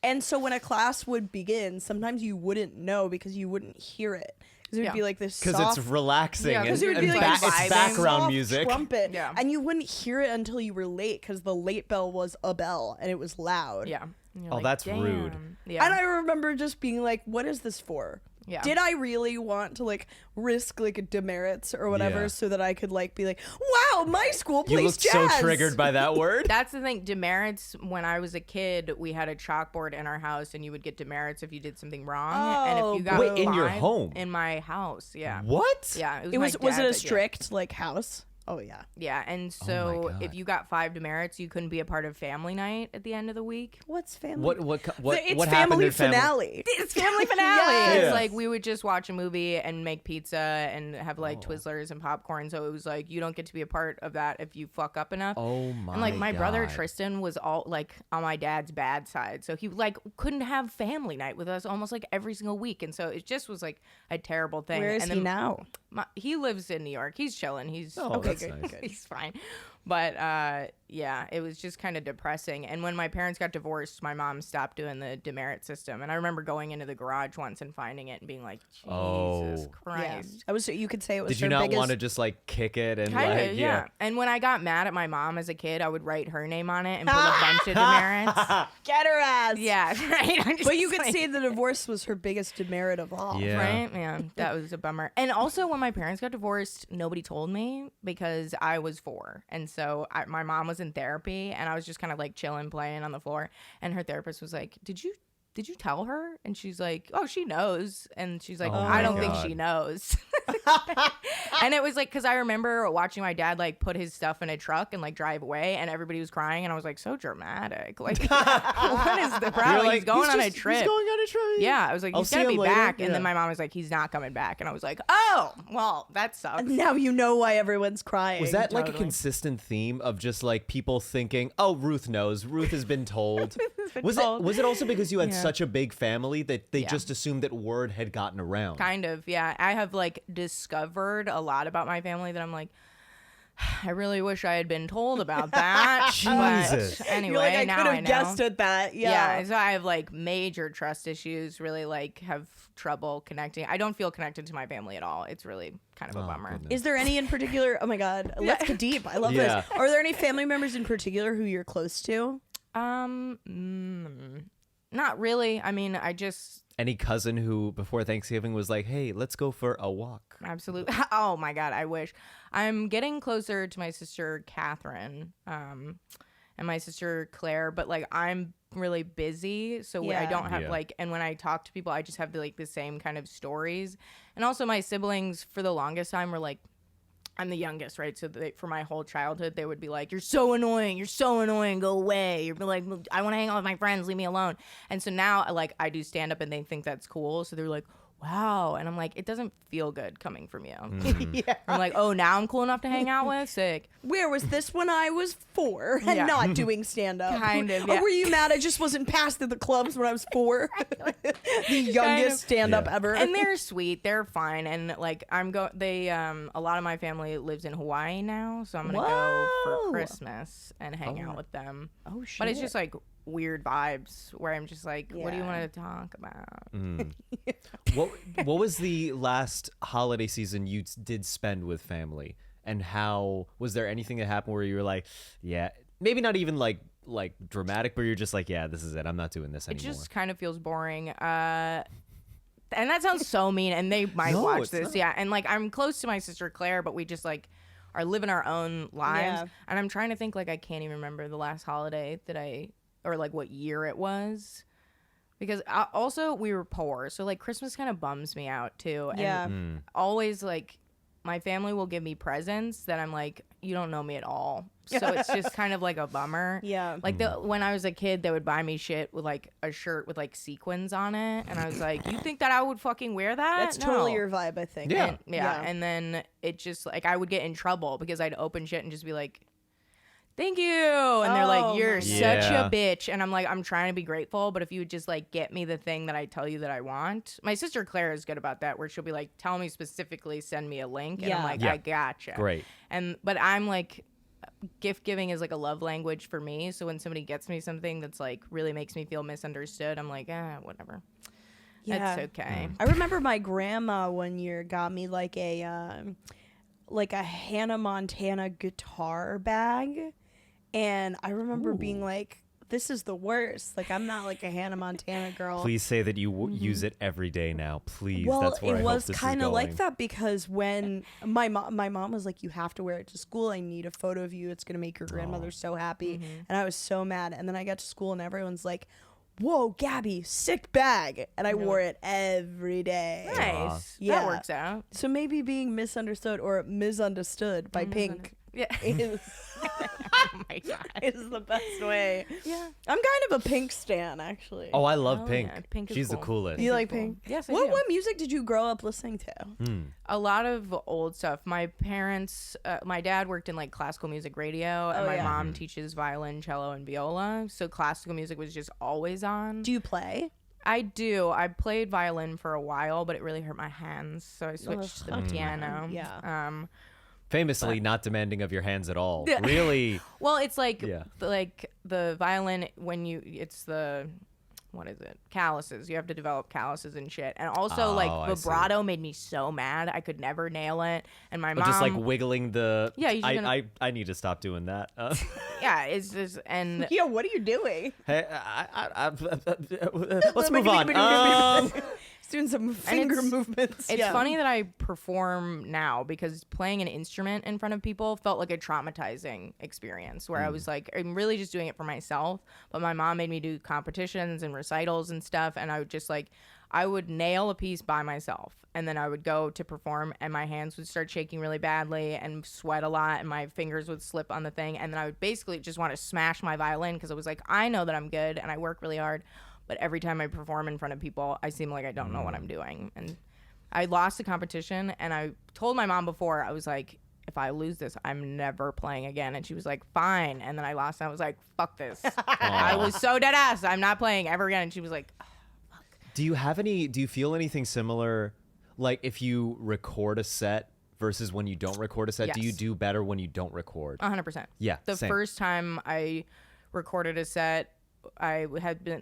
[SPEAKER 2] And so when a class would begin, sometimes you wouldn't know because you wouldn't hear it. Because it would
[SPEAKER 1] Yeah.
[SPEAKER 2] be like this
[SPEAKER 3] Because
[SPEAKER 2] soft,
[SPEAKER 3] it's relaxing
[SPEAKER 1] Yeah,
[SPEAKER 3] and,
[SPEAKER 1] 'cause it would
[SPEAKER 3] and
[SPEAKER 1] be like
[SPEAKER 3] it's
[SPEAKER 1] vibing.
[SPEAKER 3] background
[SPEAKER 2] soft
[SPEAKER 3] music.
[SPEAKER 2] trumpet.
[SPEAKER 1] Yeah.
[SPEAKER 2] And you wouldn't hear it until you were late because the late bell was a bell and it was loud.
[SPEAKER 1] Yeah. And you're
[SPEAKER 3] Oh,
[SPEAKER 1] like,
[SPEAKER 3] that's rude.
[SPEAKER 1] "Damn." Yeah.
[SPEAKER 2] And I remember just being like, what is this for?
[SPEAKER 1] Yeah.
[SPEAKER 2] Did I really want to like risk like demerits or whatever
[SPEAKER 3] Yeah.
[SPEAKER 2] so that I could like be like, wow, my school plays
[SPEAKER 3] You looked
[SPEAKER 2] jazz.
[SPEAKER 3] so triggered by that word.
[SPEAKER 1] That's the thing. Demerits, when I was a kid, we had a chalkboard in our house and you would get demerits if you did something wrong. And if you got
[SPEAKER 3] Wait, in your
[SPEAKER 1] 5
[SPEAKER 3] home?
[SPEAKER 1] In my house, yeah.
[SPEAKER 3] What?
[SPEAKER 1] Yeah.
[SPEAKER 2] It was
[SPEAKER 1] my
[SPEAKER 2] it a
[SPEAKER 1] dad's idea.
[SPEAKER 2] strict like house? Oh yeah.
[SPEAKER 1] Yeah, and
[SPEAKER 3] Oh
[SPEAKER 1] so
[SPEAKER 3] my God.
[SPEAKER 1] if you got 5 demerits, you couldn't be a part of family night at the end of the week.
[SPEAKER 2] What's family?
[SPEAKER 3] What
[SPEAKER 2] It's
[SPEAKER 3] what happened
[SPEAKER 2] family
[SPEAKER 3] in family?
[SPEAKER 2] finale.
[SPEAKER 1] It's family finale.
[SPEAKER 2] Yes.
[SPEAKER 1] It's like we would just watch a movie and make pizza and have like Twizzlers and popcorn. So it was like you don't get to be a part of that if you fuck up enough.
[SPEAKER 3] Oh my
[SPEAKER 1] And like my brother
[SPEAKER 3] God.
[SPEAKER 1] Tristan was all like on my dad's bad side, so he like couldn't have family night with us almost like every single week, and so it just was like a terrible thing.
[SPEAKER 2] Where is
[SPEAKER 1] and
[SPEAKER 2] he now?
[SPEAKER 1] He lives in New York. He's chilling. He's
[SPEAKER 3] Oh,
[SPEAKER 1] okay.
[SPEAKER 3] that's
[SPEAKER 1] Good.
[SPEAKER 3] nice.
[SPEAKER 1] He's fine. But yeah, it was just kind of depressing. And when my parents got divorced, my mom stopped doing the demerit system. And I remember going into the garage once and finding it and being like, Jesus
[SPEAKER 3] Oh.
[SPEAKER 1] Christ.
[SPEAKER 2] I was. You could say it was.
[SPEAKER 3] Did you
[SPEAKER 2] her
[SPEAKER 3] not
[SPEAKER 2] biggest,
[SPEAKER 3] want to just like kick it and
[SPEAKER 1] Kind
[SPEAKER 3] like
[SPEAKER 1] of, yeah. And when I got mad at my mom as a kid, I would write her name on it and put a bunch of demerits.
[SPEAKER 2] get her ass?
[SPEAKER 1] Yeah, right. I'm just
[SPEAKER 2] But you could
[SPEAKER 1] like-
[SPEAKER 2] say the divorce was her biggest demerit of all.
[SPEAKER 3] Yeah.
[SPEAKER 1] Right? Yeah, that was a bummer. And also, when my parents got divorced, nobody told me because I was 4. And so my mom was in therapy and I was just kind of like chilling, playing on the floor. And her therapist was like, Did you tell her? And she's like, oh, she knows. And she's like,
[SPEAKER 3] Oh
[SPEAKER 1] I
[SPEAKER 3] my
[SPEAKER 1] don't think
[SPEAKER 3] God.
[SPEAKER 1] she knows. And it was like, because I remember watching my dad like put his stuff in a truck and like drive away and everybody was crying. And I was like, so dramatic. Like, what is the problem?
[SPEAKER 3] You're like,
[SPEAKER 1] he's going on a
[SPEAKER 3] just-
[SPEAKER 1] trip.
[SPEAKER 3] He's going on a trip.
[SPEAKER 1] Yeah, I was like,
[SPEAKER 3] I'll
[SPEAKER 1] he's
[SPEAKER 3] see
[SPEAKER 1] gonna
[SPEAKER 3] him
[SPEAKER 1] be
[SPEAKER 3] later.
[SPEAKER 1] back. And
[SPEAKER 3] Yeah.
[SPEAKER 1] then my mom was like, he's not coming back. And I was like, oh, well, that sucks.
[SPEAKER 2] Now you know why everyone's crying.
[SPEAKER 3] Was that like a
[SPEAKER 1] Totally.
[SPEAKER 3] consistent theme of just like people thinking, "Oh, Ruth knows. Ruth has been told."
[SPEAKER 1] been
[SPEAKER 3] was
[SPEAKER 1] told.
[SPEAKER 3] it was it also because you had
[SPEAKER 1] Yeah.
[SPEAKER 3] such a big family that they
[SPEAKER 1] Yeah.
[SPEAKER 3] just assumed that word had gotten around?
[SPEAKER 1] Kind of, yeah. I have like discovered a lot about my family that I'm like, I really wish I had been told about that.
[SPEAKER 3] Jesus.
[SPEAKER 1] But anyway,
[SPEAKER 2] You're like, I
[SPEAKER 1] now
[SPEAKER 2] could
[SPEAKER 1] I
[SPEAKER 2] have
[SPEAKER 1] know.
[SPEAKER 2] guessed at that.
[SPEAKER 1] Yeah,
[SPEAKER 2] Yeah.
[SPEAKER 1] so I have like major trust issues, really like have trouble connecting. I don't feel connected to my family at all. It's really kind of a
[SPEAKER 3] Oh,
[SPEAKER 1] bummer.
[SPEAKER 3] goodness.
[SPEAKER 2] Is there any in particular? Oh my God, let's get deep. I love
[SPEAKER 3] Yeah.
[SPEAKER 2] this. Are there any family members in particular who you're close to?
[SPEAKER 1] Not really. I mean, I just
[SPEAKER 3] Any cousin who before Thanksgiving was like, "Hey, let's go for a walk."
[SPEAKER 1] absolutely. Oh my God, I wish. I'm getting closer to my sister Catherine, and my sister Claire, but like I'm really busy, so I
[SPEAKER 2] Yeah.
[SPEAKER 1] don't have
[SPEAKER 3] Yeah.
[SPEAKER 1] like. And when I talk to people, I just have like the same kind of stories. And also, my siblings for the longest time were like, I'm the youngest, right? So for my whole childhood, they would be like, "You're so annoying. You're so annoying. Go away." You'd be like, "I want to hang out with my friends. Leave me alone." And so now, like, I do stand up, and they think that's cool. So they're like, "Wow," and I'm like, "It doesn't feel good coming from you."
[SPEAKER 2] Yeah.
[SPEAKER 1] I'm like, "Oh, now I'm cool enough to hang out with. Sick."
[SPEAKER 2] Where was this when I was 4 and
[SPEAKER 1] Yeah.
[SPEAKER 2] not doing stand up?
[SPEAKER 1] Kind of,
[SPEAKER 2] Or
[SPEAKER 1] yeah.
[SPEAKER 2] were you mad I just wasn't passed at the clubs when I was 4? The youngest stand up
[SPEAKER 3] Yeah.
[SPEAKER 2] ever.
[SPEAKER 1] And they're sweet. They're fine. And like they a lot of my family lives in Hawaii now, so I'm gonna go
[SPEAKER 2] Whoa.
[SPEAKER 1] for Christmas and hang out with them.
[SPEAKER 2] oh shit.
[SPEAKER 1] But it's just like weird vibes where I'm just like, what do you
[SPEAKER 2] Yeah.
[SPEAKER 1] want to talk about?
[SPEAKER 3] What was the last holiday season you did spend with family, and how was there anything that happened where you were like, "Yeah, maybe not even like dramatic, but you're just like, yeah, this is it. I'm not doing this
[SPEAKER 1] It
[SPEAKER 3] anymore."
[SPEAKER 1] just kind of feels boring. And that sounds so mean, and they might
[SPEAKER 3] No,
[SPEAKER 1] watch
[SPEAKER 3] it's
[SPEAKER 1] this.
[SPEAKER 3] not.
[SPEAKER 1] Yeah. And like I'm close to my sister Claire, but we just like are living our own lives.
[SPEAKER 2] Yeah.
[SPEAKER 1] And I'm trying to think, like, I can't even remember the last holiday or like what year it was. Because also we were poor, so like Christmas kind of bums me out too. And
[SPEAKER 2] Yeah.
[SPEAKER 1] always like my family will give me presents that I'm like, you don't know me at all. So it's just kind of like a bummer.
[SPEAKER 2] Yeah.
[SPEAKER 1] Like when I was a kid, they would buy me shit with like a shirt with like sequins on it, and I was like, you think that I would fucking wear that?
[SPEAKER 2] That's totally
[SPEAKER 1] No.
[SPEAKER 2] your vibe, I think.
[SPEAKER 3] Yeah.
[SPEAKER 1] And, yeah. And then it just like I would get in trouble because I'd open shit and just be like, thank you. And they're
[SPEAKER 2] Oh,
[SPEAKER 1] like, you're
[SPEAKER 2] my
[SPEAKER 1] such
[SPEAKER 3] Yeah.
[SPEAKER 1] a bitch. And I'm like, I'm trying to be grateful, but if you would just like get me the thing that I tell you that I want. My sister Claire is good about that, where she'll be like, tell me specifically, send me a link. And I'm
[SPEAKER 2] Yeah.
[SPEAKER 1] like,
[SPEAKER 3] Yeah.
[SPEAKER 1] I gotcha.
[SPEAKER 3] Great.
[SPEAKER 1] But I'm like, gift giving is like a love language for me. So when somebody gets me something that's like really makes me feel misunderstood, I'm like, whatever.
[SPEAKER 2] Yeah.
[SPEAKER 1] It's okay.
[SPEAKER 2] I remember my grandma one year got me like a Hannah Montana guitar bag, and I remember being like this is the worst. Like, I'm not like a Hannah Montana girl.
[SPEAKER 3] Please say that you use it every day now. Please.
[SPEAKER 2] Well,
[SPEAKER 3] That's where
[SPEAKER 2] it
[SPEAKER 3] I
[SPEAKER 2] was
[SPEAKER 3] hope this
[SPEAKER 2] kind
[SPEAKER 3] is
[SPEAKER 2] of like
[SPEAKER 3] going.
[SPEAKER 2] that because when my mom was like, you have to wear it to school. I need a photo of you. It's going to make your grandmother so happy. And I was so mad. And then I got to school and everyone's like, whoa, Gabby, sick bag. And I wore it every day.
[SPEAKER 1] Nice.
[SPEAKER 2] Yeah.
[SPEAKER 1] That works out.
[SPEAKER 2] So maybe being misunderstood or misunderstood by Pink
[SPEAKER 1] Yeah.
[SPEAKER 2] is,
[SPEAKER 1] Oh my god.
[SPEAKER 2] is the best way.
[SPEAKER 1] Yeah.
[SPEAKER 2] I'm kind of a Pink stan, actually.
[SPEAKER 3] Oh, I love
[SPEAKER 1] Oh,
[SPEAKER 3] Pink.
[SPEAKER 1] yeah. Pink is
[SPEAKER 3] She's the
[SPEAKER 1] cool.
[SPEAKER 3] coolest.
[SPEAKER 2] You like
[SPEAKER 1] cool.
[SPEAKER 2] Pink?
[SPEAKER 1] Yes, I
[SPEAKER 2] What
[SPEAKER 1] do.
[SPEAKER 2] music did you grow up listening to?
[SPEAKER 1] A lot of old stuff. My parents, my dad worked in like classical music radio, and
[SPEAKER 2] Oh,
[SPEAKER 1] my
[SPEAKER 2] yeah.
[SPEAKER 1] mom teaches violin, cello, and viola. So classical music was just always on.
[SPEAKER 2] Do you play?
[SPEAKER 1] I do. I played violin for a while, but it really hurt my hands, so I switched to the piano.
[SPEAKER 2] Yeah.
[SPEAKER 3] Famously not demanding of your hands at all. Really.
[SPEAKER 1] Well, it's like
[SPEAKER 3] Yeah.
[SPEAKER 1] like the violin it's the what is it? Calluses. You have to develop calluses and shit. And also
[SPEAKER 3] Oh, I
[SPEAKER 1] like
[SPEAKER 3] see.
[SPEAKER 1] vibrato made me so mad. I could never nail it. And my mom
[SPEAKER 3] Just like wiggling the.
[SPEAKER 1] Yeah, you should
[SPEAKER 3] I need to stop doing that.
[SPEAKER 1] yeah, it's just and
[SPEAKER 2] Yeah, what are you doing?
[SPEAKER 3] Hey, let's move on.
[SPEAKER 2] He's doing some finger
[SPEAKER 1] it's-
[SPEAKER 2] movements.
[SPEAKER 1] It's
[SPEAKER 2] Yeah.
[SPEAKER 1] funny that I perform now because playing an instrument in front of people felt like a traumatizing experience where I was like, I'm really just doing it for myself. But my mom made me do competitions and recitals and stuff. And I would just like, I would nail a piece by myself. And then I would go to perform and my hands would start shaking really badly and sweat a lot and my fingers would slip on the thing. And then I would basically just want to smash my violin because I was like, I know that I'm good and I work really hard. But every time I perform in front of people, I seem like I don't know what I'm doing. And I lost the competition, and I told my mom before, I was like, if I lose this, I'm never playing again. And she was like, fine. And then I lost, and I was like, fuck this. I was so dead ass. I'm not playing ever again. And she was like,
[SPEAKER 3] Do you feel anything similar? Like if you record a set versus when you don't record a set, do you
[SPEAKER 1] Yes.
[SPEAKER 3] do better when you don't record?
[SPEAKER 1] 100%.
[SPEAKER 3] Yeah,
[SPEAKER 1] The
[SPEAKER 3] same.
[SPEAKER 1] first time I recorded a set, I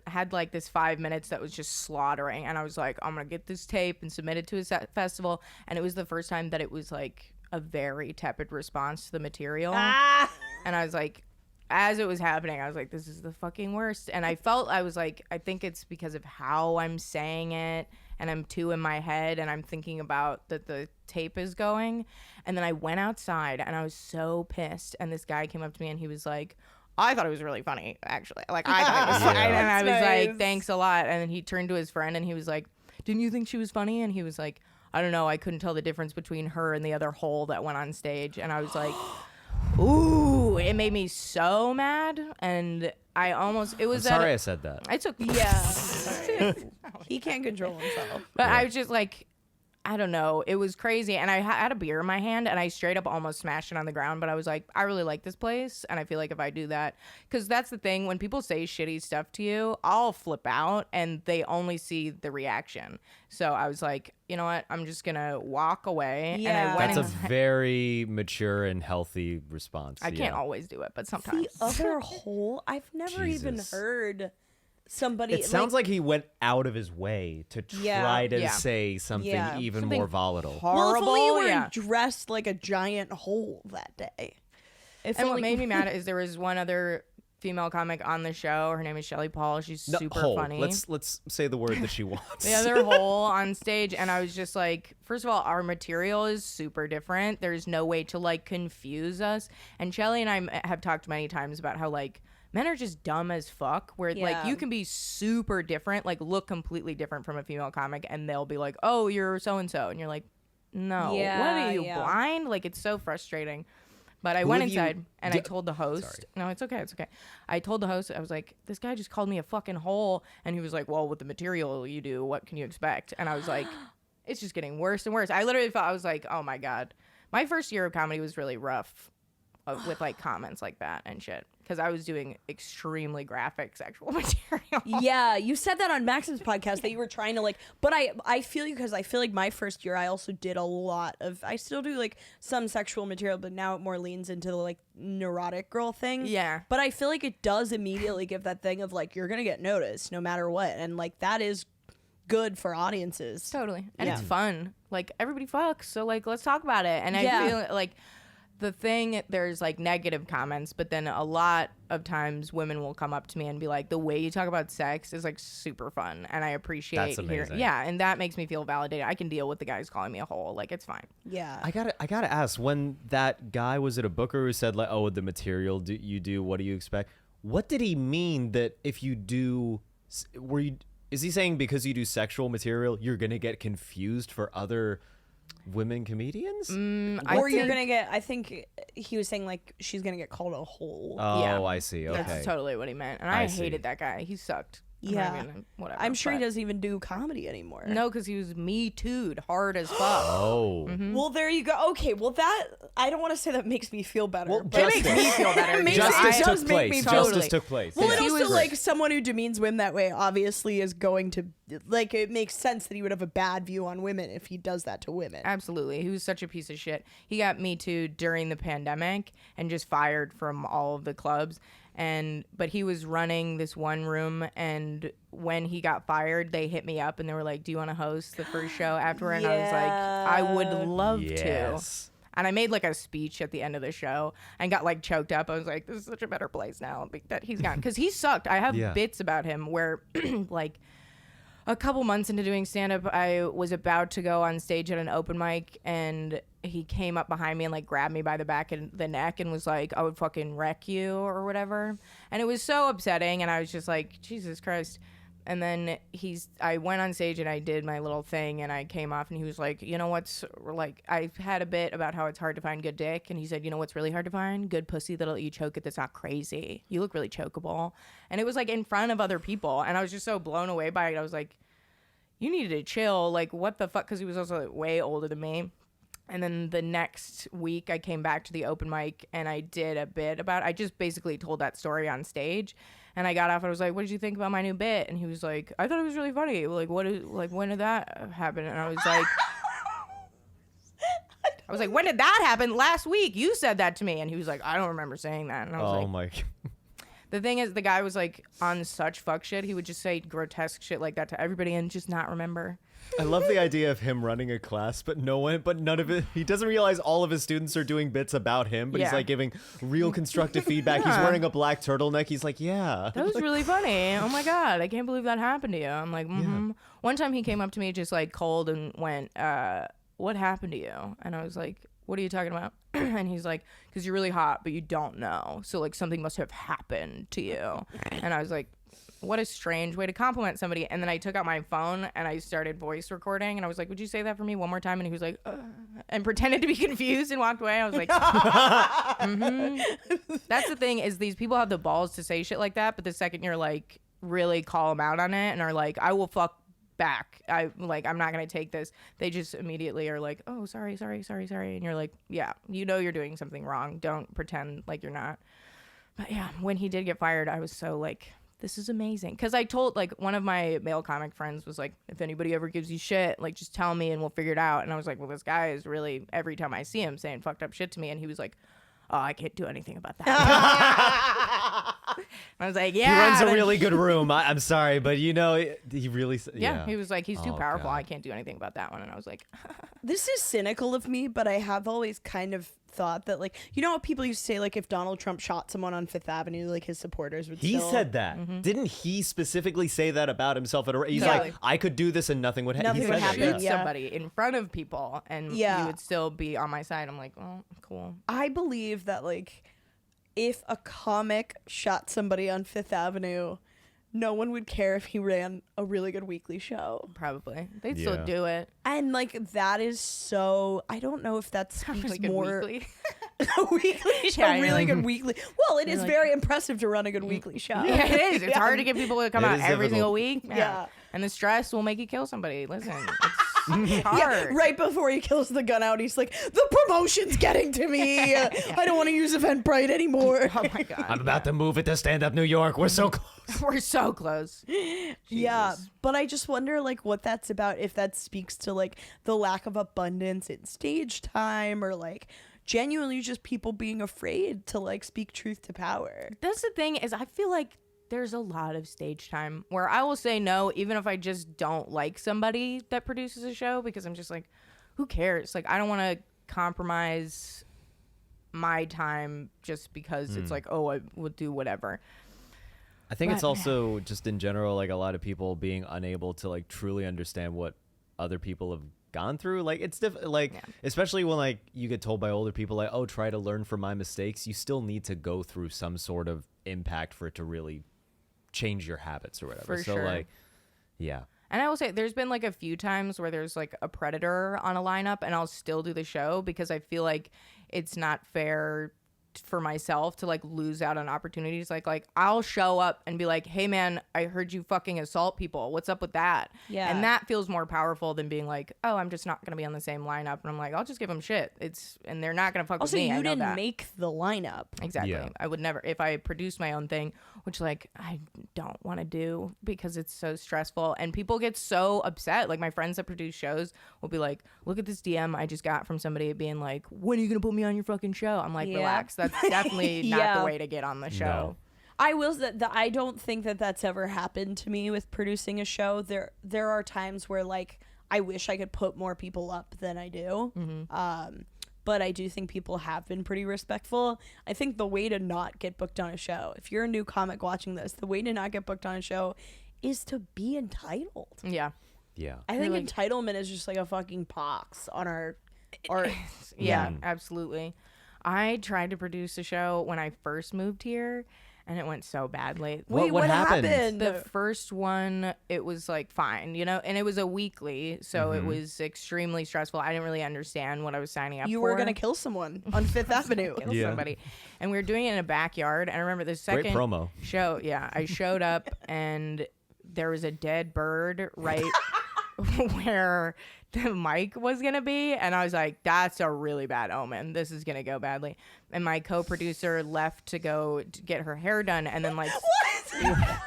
[SPEAKER 1] had like this 5 minutes that was just slaughtering, and I was like, I'm gonna get this tape and submit it to a festival. And it was the first time that it was like a very tepid response to the material. And I was like, as it was happening, I was like, this is the fucking worst. And I was like, I think it's because of how I'm saying it, and I'm too in my head, and I'm thinking about that the tape is going. And then I went outside, and I was so pissed. And this guy came up to me, and he was like, I thought it was really funny, actually. Like, I thought it was funny. And I was
[SPEAKER 2] That's
[SPEAKER 1] like, thanks a lot. And then he turned to his friend, and he was like, didn't you think she was funny? And he was like, I don't know. I couldn't tell the difference between her and the other hole that went on stage. And I was like, ooh, it made me so mad. And I almost, it was
[SPEAKER 3] I'm sorry I
[SPEAKER 1] at,
[SPEAKER 3] said that.
[SPEAKER 1] I took,
[SPEAKER 2] Yeah. He can't control himself.
[SPEAKER 1] but I was just like, I don't know. It was crazy. And I had a beer in my hand and I straight up almost smashed it on the ground. But I was like, I really like this place. And I feel like if I do that, because that's the thing. When people say shitty stuff to you, I'll flip out and they only see the reaction. So I was like, you know what? I'm just going to walk away.
[SPEAKER 2] Yeah.
[SPEAKER 1] And I went
[SPEAKER 3] That's a
[SPEAKER 1] and
[SPEAKER 3] very mature and healthy response.
[SPEAKER 1] I can't always do it, but
[SPEAKER 2] The
[SPEAKER 1] sometimes.
[SPEAKER 2] other hole, I've never even
[SPEAKER 3] Jesus.
[SPEAKER 2] heard somebody.
[SPEAKER 3] It sounds like he went out of his way to
[SPEAKER 2] Yeah.
[SPEAKER 3] try to
[SPEAKER 1] Yeah.
[SPEAKER 3] say something
[SPEAKER 2] Yeah.
[SPEAKER 3] even
[SPEAKER 1] Something
[SPEAKER 3] more volatile.
[SPEAKER 2] well, if only you
[SPEAKER 1] horrible.
[SPEAKER 2] were
[SPEAKER 1] Yeah.
[SPEAKER 2] dressed like a giant hole that day. If
[SPEAKER 1] And what
[SPEAKER 2] only-
[SPEAKER 1] made me mad is there was one other female comic on the show. Her name is Shelly Paul. She's super
[SPEAKER 3] hole.
[SPEAKER 1] funny.
[SPEAKER 3] Let's say the word that she wants.
[SPEAKER 1] The other hole on stage, and I was just like, first of all, our material is super different. There's no way to like confuse us. And Shelly and I have talked many times about how like men are just dumb as fuck, where like
[SPEAKER 2] Yeah.
[SPEAKER 1] you can be super different, like look completely different from a female comic, and they'll be like, oh, you're so and so, and you're like, no, what
[SPEAKER 2] Yeah,
[SPEAKER 1] are you,
[SPEAKER 2] yeah.
[SPEAKER 1] blind? Like, it's so frustrating. But I
[SPEAKER 3] Who
[SPEAKER 1] went
[SPEAKER 3] have you-
[SPEAKER 1] inside and I told the host.
[SPEAKER 3] Sorry.
[SPEAKER 1] No, it's okay. It's okay. I told the host, I was like, this guy just called me a fucking hole. And he was like, well, with the material you do, what can you expect? And I was like, it's just getting worse and worse. I literally felt, I was like, oh my God. My first year of comedy was really rough with like comments like that and shit. Because I was doing extremely graphic sexual material.
[SPEAKER 2] Yeah, you said that on Maxim's podcast that you were trying to like, but I feel you because I feel like my first year I also did a lot of, I still do like some sexual material, but now it more leans into the like neurotic girl thing.
[SPEAKER 1] Yeah.
[SPEAKER 2] But I feel like it does immediately give that thing of like, you're going to get noticed no matter what. And like that is good for audiences.
[SPEAKER 1] Totally. And
[SPEAKER 2] Yeah.
[SPEAKER 1] it's fun. Like, everybody fucks. So, like, let's talk about it. And
[SPEAKER 2] Yeah.
[SPEAKER 1] I feel like the thing, there's like negative comments, but then a lot of times women will come up to me and be like, the way you talk about sex is like super fun, and I appreciate
[SPEAKER 3] That's amazing.
[SPEAKER 1] yeah, and that makes me feel validated. I can deal with the guys calling me a hole, like it's fine.
[SPEAKER 2] Yeah.
[SPEAKER 3] I gotta ask, when that guy, was it a booker who said like, oh, the material you do, what do you expect? What did he mean that if you do, is he saying because you do sexual material, you're gonna get confused for other women comedians?
[SPEAKER 2] I think he was saying like she's gonna get called a hole.
[SPEAKER 3] Oh,
[SPEAKER 1] Yeah.
[SPEAKER 3] I see. Okay.
[SPEAKER 1] That's totally what he meant, and
[SPEAKER 3] I
[SPEAKER 1] I
[SPEAKER 3] see.
[SPEAKER 1] hated that guy. He sucked.
[SPEAKER 2] Yeah.
[SPEAKER 1] Whatever.
[SPEAKER 2] I'm sure he
[SPEAKER 1] but-
[SPEAKER 2] doesn't even do comedy anymore.
[SPEAKER 1] No, because he was Me Too'd hard as fuck.
[SPEAKER 3] Oh.
[SPEAKER 2] Well, there you go. Okay, well that I don't want to say that makes me feel better.
[SPEAKER 3] Well,
[SPEAKER 2] but
[SPEAKER 1] It makes me feel better.
[SPEAKER 2] It makes-
[SPEAKER 3] Justice
[SPEAKER 2] it does
[SPEAKER 3] took
[SPEAKER 2] make
[SPEAKER 3] place.
[SPEAKER 2] me
[SPEAKER 1] totally-
[SPEAKER 3] Justice took place.
[SPEAKER 2] Well,
[SPEAKER 3] Yeah.
[SPEAKER 2] and
[SPEAKER 1] He
[SPEAKER 2] also
[SPEAKER 1] was-
[SPEAKER 2] like someone who demeans women that way obviously is going to like it makes sense that he would have a bad view on women if he does that to women.
[SPEAKER 1] Absolutely. He was such a piece of shit. He got Me Too during the pandemic and just fired from all of the clubs. But he was running this one room, and when he got fired, they hit me up and they were like, do you want to host the first show afterward? And I was like, I would love to.
[SPEAKER 3] Yes.
[SPEAKER 1] And I made like a speech at the end of the show and got like choked up. I was like, this is such a better place now that he's gone. Because he sucked. I have
[SPEAKER 3] Yeah.
[SPEAKER 1] bits about him where like a couple months into doing stand-up, I was about to go on stage at an open mic, and he came up behind me and like grabbed me by the back and the neck and was like, I would fucking wreck you or whatever. And it was so upsetting, and I was just like, Jesus Christ. And then I went on stage and I did my little thing, and I came off and he was like, you know what's, like, I had a bit about how it's hard to find good dick, and he said, you know what's really hard to find? Good pussy that'll let you choke it that's not crazy. You look really chokeable. And it was like in front of other people, and I was just so blown away by it. I was like, you needed to chill. Like, what the fuck? Because he was also like, way older than me. And then the next week I came back to the open mic and I did a bit about, I just basically told that story on stage, and I got off and I was like, what did you think about my new bit? And he was like, I thought it was really funny. Like, when did that happen? And I was like, when did that happen? Last week. You said that to me. And he was like, I don't remember saying that. And I was
[SPEAKER 3] Oh
[SPEAKER 1] like,
[SPEAKER 3] my.
[SPEAKER 1] the thing is, the guy was like on such fuck shit. He would just say grotesque shit like that to everybody and just not remember.
[SPEAKER 3] I love the idea of him running a class, but none of it. He doesn't realize all of his students are doing bits about him, but he's
[SPEAKER 1] Yeah.
[SPEAKER 3] like giving real constructive feedback. He's wearing a black turtleneck. He's like, yeah.
[SPEAKER 1] That was really funny. Oh my God, I can't believe that happened to you. I'm like, mm-hmm.
[SPEAKER 3] Yeah.
[SPEAKER 1] One time he came up to me just like cold and went, what happened to you? And I was like, what are you talking about? And he's like, because you're really hot, but you don't know. So like something must have happened to you. And I was like, what a strange way to compliment somebody. And then I took out my phone and I started voice recording, and I was like, would you say that for me one more time? And he was like, and pretended to be confused and walked away. I was like, mm-hmm. That's the thing, is these people have the balls to say shit like that, but the second you're like really call them out on it and are like, I will fuck back, I'm not gonna take this, they just immediately are like, oh, sorry, and you're like, yeah, you know you're doing something wrong, don't pretend like you're not. But yeah, when he did get fired, I was so like, this is amazing. Because I told, like, one of my male comic friends was like, if anybody ever gives you shit, like, just tell me and we'll figure it out. And I was like, well, this guy is really, every time I see him, saying fucked up shit to me. And he was like, oh, I can't do anything about that. I was like, yeah.
[SPEAKER 3] He runs a really good room. I'm sorry, but you know, he really.
[SPEAKER 1] Yeah, he was like, he's too
[SPEAKER 3] Oh,
[SPEAKER 1] powerful.
[SPEAKER 3] God.
[SPEAKER 1] I can't do anything about that one. And I was like,
[SPEAKER 2] This is cynical of me, but I have always kind of thought that, like, you know what people used to say, like, if Donald Trump shot someone on Fifth Avenue, like, his supporters would
[SPEAKER 3] He
[SPEAKER 2] still...
[SPEAKER 3] said that.
[SPEAKER 1] Mm-hmm.
[SPEAKER 3] Didn't he specifically say that about himself? He's
[SPEAKER 1] Yeah.
[SPEAKER 3] like, I could do this and nothing would happen.
[SPEAKER 2] Nothing
[SPEAKER 3] He
[SPEAKER 2] would
[SPEAKER 3] said that,
[SPEAKER 2] happen,
[SPEAKER 1] shoot
[SPEAKER 2] yeah.
[SPEAKER 1] somebody in front of people and
[SPEAKER 2] Yeah.
[SPEAKER 1] you would still be on my side. I'm like, oh, cool.
[SPEAKER 2] I believe that, like, if a comic shot somebody on Fifth Avenue, no one would care if he ran a really good weekly show.
[SPEAKER 1] Probably. They'd
[SPEAKER 3] Yeah.
[SPEAKER 1] still do it.
[SPEAKER 2] And, like, that is so... I don't know if that speaks
[SPEAKER 1] Really good
[SPEAKER 2] more...
[SPEAKER 1] weekly.
[SPEAKER 2] A weekly show,
[SPEAKER 1] Yeah,
[SPEAKER 2] really
[SPEAKER 1] yeah.
[SPEAKER 2] good weekly. Well, it is
[SPEAKER 1] like-
[SPEAKER 2] very impressive to run a good weekly show.
[SPEAKER 1] Yeah, it is. It's hard to get people to come
[SPEAKER 3] It
[SPEAKER 1] out
[SPEAKER 3] is
[SPEAKER 1] every single
[SPEAKER 3] difficult.
[SPEAKER 1] week.
[SPEAKER 2] Yeah.
[SPEAKER 1] And the stress will make you kill somebody. Listen, it's
[SPEAKER 2] Yeah,
[SPEAKER 1] hard.
[SPEAKER 2] right before he kills the gun out, he's like, the promotion's getting to me. I don't want to use Eventbrite anymore.
[SPEAKER 1] Oh my God.
[SPEAKER 3] I'm about to move it to Stand Up New York. We're so close.
[SPEAKER 1] We're so close.
[SPEAKER 2] Yeah,
[SPEAKER 1] Jesus.
[SPEAKER 2] but I just wonder, like, what that's about, if that speaks to, like, the lack of abundance in stage time, or, like, genuinely just people being afraid to, like, speak truth to power.
[SPEAKER 1] That's the thing, is I feel like there's a lot of stage time where I will say no, even if I just don't like somebody that produces a show, because I'm just like, who cares? Like, I don't want to compromise my time just because it's like, oh, I would do whatever.
[SPEAKER 3] I think it's also just in general, like a lot of people being unable to like truly understand what other people have gone through. Like it's especially when like you get told by older people like, oh, try to learn from my mistakes. You still need to go through some sort of impact for it to really change your habits or whatever.
[SPEAKER 1] For
[SPEAKER 3] so
[SPEAKER 1] sure.
[SPEAKER 3] like, yeah.
[SPEAKER 1] And I will say there's been like a few times where there's like a predator on a lineup and I'll still do the show because I feel like it's not fair for myself to like lose out on opportunities. Like I'll show up and be like, hey man, I heard you fucking assault people. What's up with that?
[SPEAKER 2] Yeah.
[SPEAKER 1] And that feels more powerful than being like, oh, I'm just not going to be on the same lineup. And I'm like, I'll just give them shit. And they're not going to fuck
[SPEAKER 2] Also,
[SPEAKER 1] with me.
[SPEAKER 2] you
[SPEAKER 1] I know
[SPEAKER 2] didn't
[SPEAKER 1] that.
[SPEAKER 2] make the lineup.
[SPEAKER 1] Exactly.
[SPEAKER 3] Yeah.
[SPEAKER 1] I would never, if I produced my own thing, which like I don't want to do because it's so stressful and people get so upset. Like my friends that produce shows will be like, look at this DM I just got from somebody being like, when are you going to put me on your fucking show? I'm like,
[SPEAKER 2] Yeah.
[SPEAKER 1] relax. That's definitely not
[SPEAKER 2] Yeah.
[SPEAKER 1] the way to get on the show.
[SPEAKER 3] No.
[SPEAKER 2] I will say that I don't think that that's ever happened to me with producing a show. There are times where like I wish I could put more people up than I do. But I do think people have been pretty respectful. I think the way to not get booked on a show, if you're a new comic watching this, the way to not get booked on a show is to be entitled.
[SPEAKER 1] Yeah.
[SPEAKER 3] Yeah.
[SPEAKER 2] I think
[SPEAKER 1] Like-
[SPEAKER 2] entitlement is just like a fucking pox on our
[SPEAKER 1] Yeah, absolutely. I tried to produce a show when I first moved here and it went so badly.
[SPEAKER 3] What happened?
[SPEAKER 1] The first one, it was like fine, you know, and it was a weekly, so it was extremely stressful. I didn't really understand what I was signing up for.
[SPEAKER 2] You were gonna kill someone on Fifth Avenue.
[SPEAKER 1] Kill
[SPEAKER 3] Yeah.
[SPEAKER 1] somebody. And we were doing it in a backyard. And I remember the second
[SPEAKER 3] Great promo.
[SPEAKER 1] show, I showed up and there was a dead bird right where the mic was gonna be, and I was like, that's a really bad omen. This is gonna go badly. And my co-producer left to go to get her hair done, and then like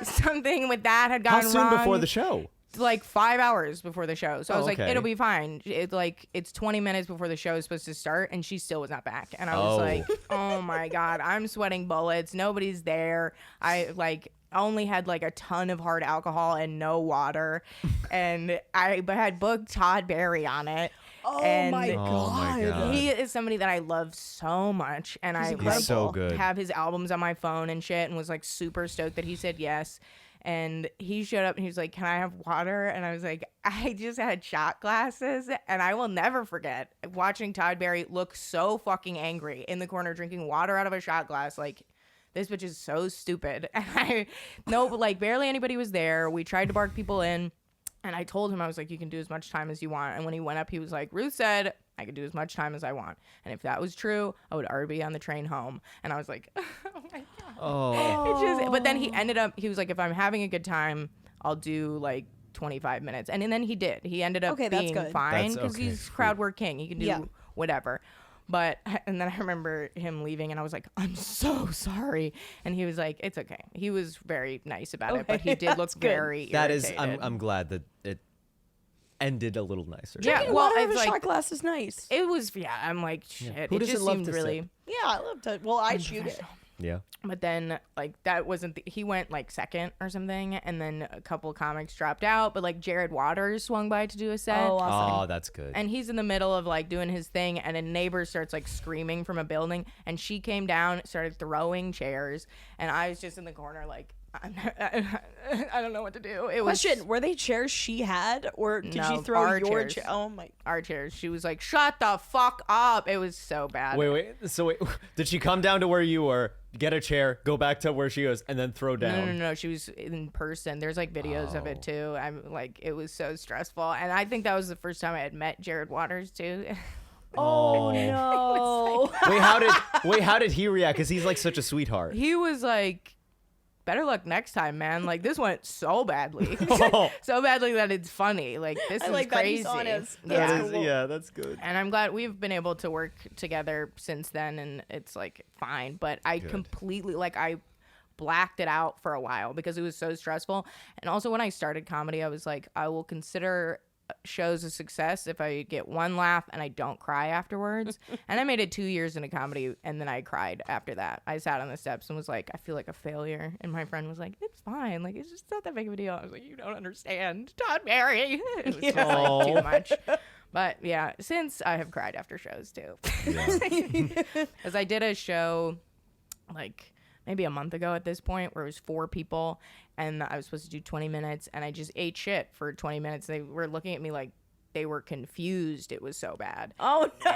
[SPEAKER 1] something with that had
[SPEAKER 3] How
[SPEAKER 1] gone
[SPEAKER 3] soon
[SPEAKER 1] wrong.
[SPEAKER 3] before the show?
[SPEAKER 1] Like 5 hours before the show. So I
[SPEAKER 3] Oh,
[SPEAKER 1] was like,
[SPEAKER 3] okay.
[SPEAKER 1] it'll be fine. It's 20 minutes before the show is supposed to start, and she still was not back. And I was
[SPEAKER 3] Oh.
[SPEAKER 1] like, oh my God, I'm sweating bullets. Nobody's there. I like only had like a ton of hard alcohol and no water. And I had booked Todd Barry on it.
[SPEAKER 2] Oh
[SPEAKER 1] And
[SPEAKER 2] my
[SPEAKER 3] Oh my
[SPEAKER 2] god.
[SPEAKER 3] God.
[SPEAKER 1] he is somebody that I love so much. And I
[SPEAKER 2] incredible.
[SPEAKER 3] He's so good.
[SPEAKER 1] have his albums on my phone and shit, and was like super stoked that he said yes. And he showed up and he was like, can I have water? And I was like, I just had shot glasses. And I will never forget watching Todd Barry look so fucking angry in the corner drinking water out of a shot glass. Like, this bitch is so stupid. And like barely anybody was there. We tried to bark people in. And I told him, I was like, you can do as much time as you want. And when he went up, he was like, Ruth said I could do as much time as I want. And if that was true, I would already be on the train home. And I was like, oh my God.
[SPEAKER 3] Oh.
[SPEAKER 1] But then he was like, if I'm having a good time, I'll do like 25 minutes. And then he did. He ended up
[SPEAKER 2] Okay, that's
[SPEAKER 1] being
[SPEAKER 2] good.
[SPEAKER 1] fine
[SPEAKER 3] That's
[SPEAKER 1] because
[SPEAKER 3] okay.
[SPEAKER 1] he's crowd work king. He can do
[SPEAKER 2] Yeah.
[SPEAKER 1] whatever. And then I remember him leaving and I was like, I'm so sorry. And he was like, it's okay. He was very nice about it, but he did look
[SPEAKER 2] that's good.
[SPEAKER 1] very
[SPEAKER 3] That is,
[SPEAKER 1] irritated.
[SPEAKER 3] I'm glad that it ended a little nicer.
[SPEAKER 1] Yeah.
[SPEAKER 2] Drinking
[SPEAKER 1] well,
[SPEAKER 2] water out of
[SPEAKER 1] it's
[SPEAKER 2] a
[SPEAKER 1] like-
[SPEAKER 2] shot glass is nice.
[SPEAKER 1] It was, I'm like, shit.
[SPEAKER 3] Who
[SPEAKER 1] it
[SPEAKER 3] doesn't
[SPEAKER 1] just
[SPEAKER 3] love
[SPEAKER 1] seemed
[SPEAKER 3] to
[SPEAKER 1] really.
[SPEAKER 3] sip?
[SPEAKER 2] Yeah, I love to. Well, I shoot it.
[SPEAKER 3] Yeah.
[SPEAKER 1] But then, like, that wasn't. He went like second or something, and then a couple comics dropped out. But like Jared Waters swung by to do a set.
[SPEAKER 2] Oh, awesome.
[SPEAKER 3] Oh, that's good.
[SPEAKER 1] And he's in the middle of like doing his thing, and a neighbor starts like screaming from a building, and she came down, started throwing chairs, and I was just in the corner like, I don't know what to do. It was
[SPEAKER 2] Question: were they chairs she had, or did
[SPEAKER 1] No,
[SPEAKER 2] she throw
[SPEAKER 1] our
[SPEAKER 2] your
[SPEAKER 1] chairs.
[SPEAKER 2] chair? Oh my!
[SPEAKER 1] our chairs. She was like, "Shut the fuck up!" It was so bad.
[SPEAKER 3] Wait. So wait, did she come down to where you were, get a chair, go back to where she was, and then throw down?
[SPEAKER 1] No. She was in person. There's like videos of
[SPEAKER 3] Oh.
[SPEAKER 1] it too. I'm like, it was so stressful, and I think that was the first time I had met Jared Waters too.
[SPEAKER 2] Oh no!
[SPEAKER 3] How did he react? Because he's like such a sweetheart.
[SPEAKER 1] He was like, better luck next time, man. Like, this went so badly.
[SPEAKER 3] Oh.
[SPEAKER 1] So badly that it's funny. Like, this
[SPEAKER 2] I
[SPEAKER 1] is
[SPEAKER 2] like that
[SPEAKER 1] crazy.
[SPEAKER 2] he's honest.
[SPEAKER 1] Yeah.
[SPEAKER 2] That's cool.
[SPEAKER 3] Yeah, that's good.
[SPEAKER 1] And I'm glad we've been able to work together since then, and it's like fine. But I completely, like, I blacked it out for a while because it was so stressful. And also, when I started comedy, I was like, I will consider shows a success if I get one laugh and I don't cry afterwards. And I made it 2 years into comedy, and then I cried after that. I sat on the steps and was like, I feel like a failure. And my friend was like, it's fine, like, it's just not that big of a deal. I was like, you don't understand, Todd Barry. It was just like too much. But yeah, since I have cried after shows too.
[SPEAKER 3] Yeah.
[SPEAKER 1] Because I did a show like maybe a month ago at this point where it was 4 people and I was supposed to do 20 minutes and I just ate shit for 20 minutes. They were looking at me like they were confused. It was so bad.
[SPEAKER 2] Oh no.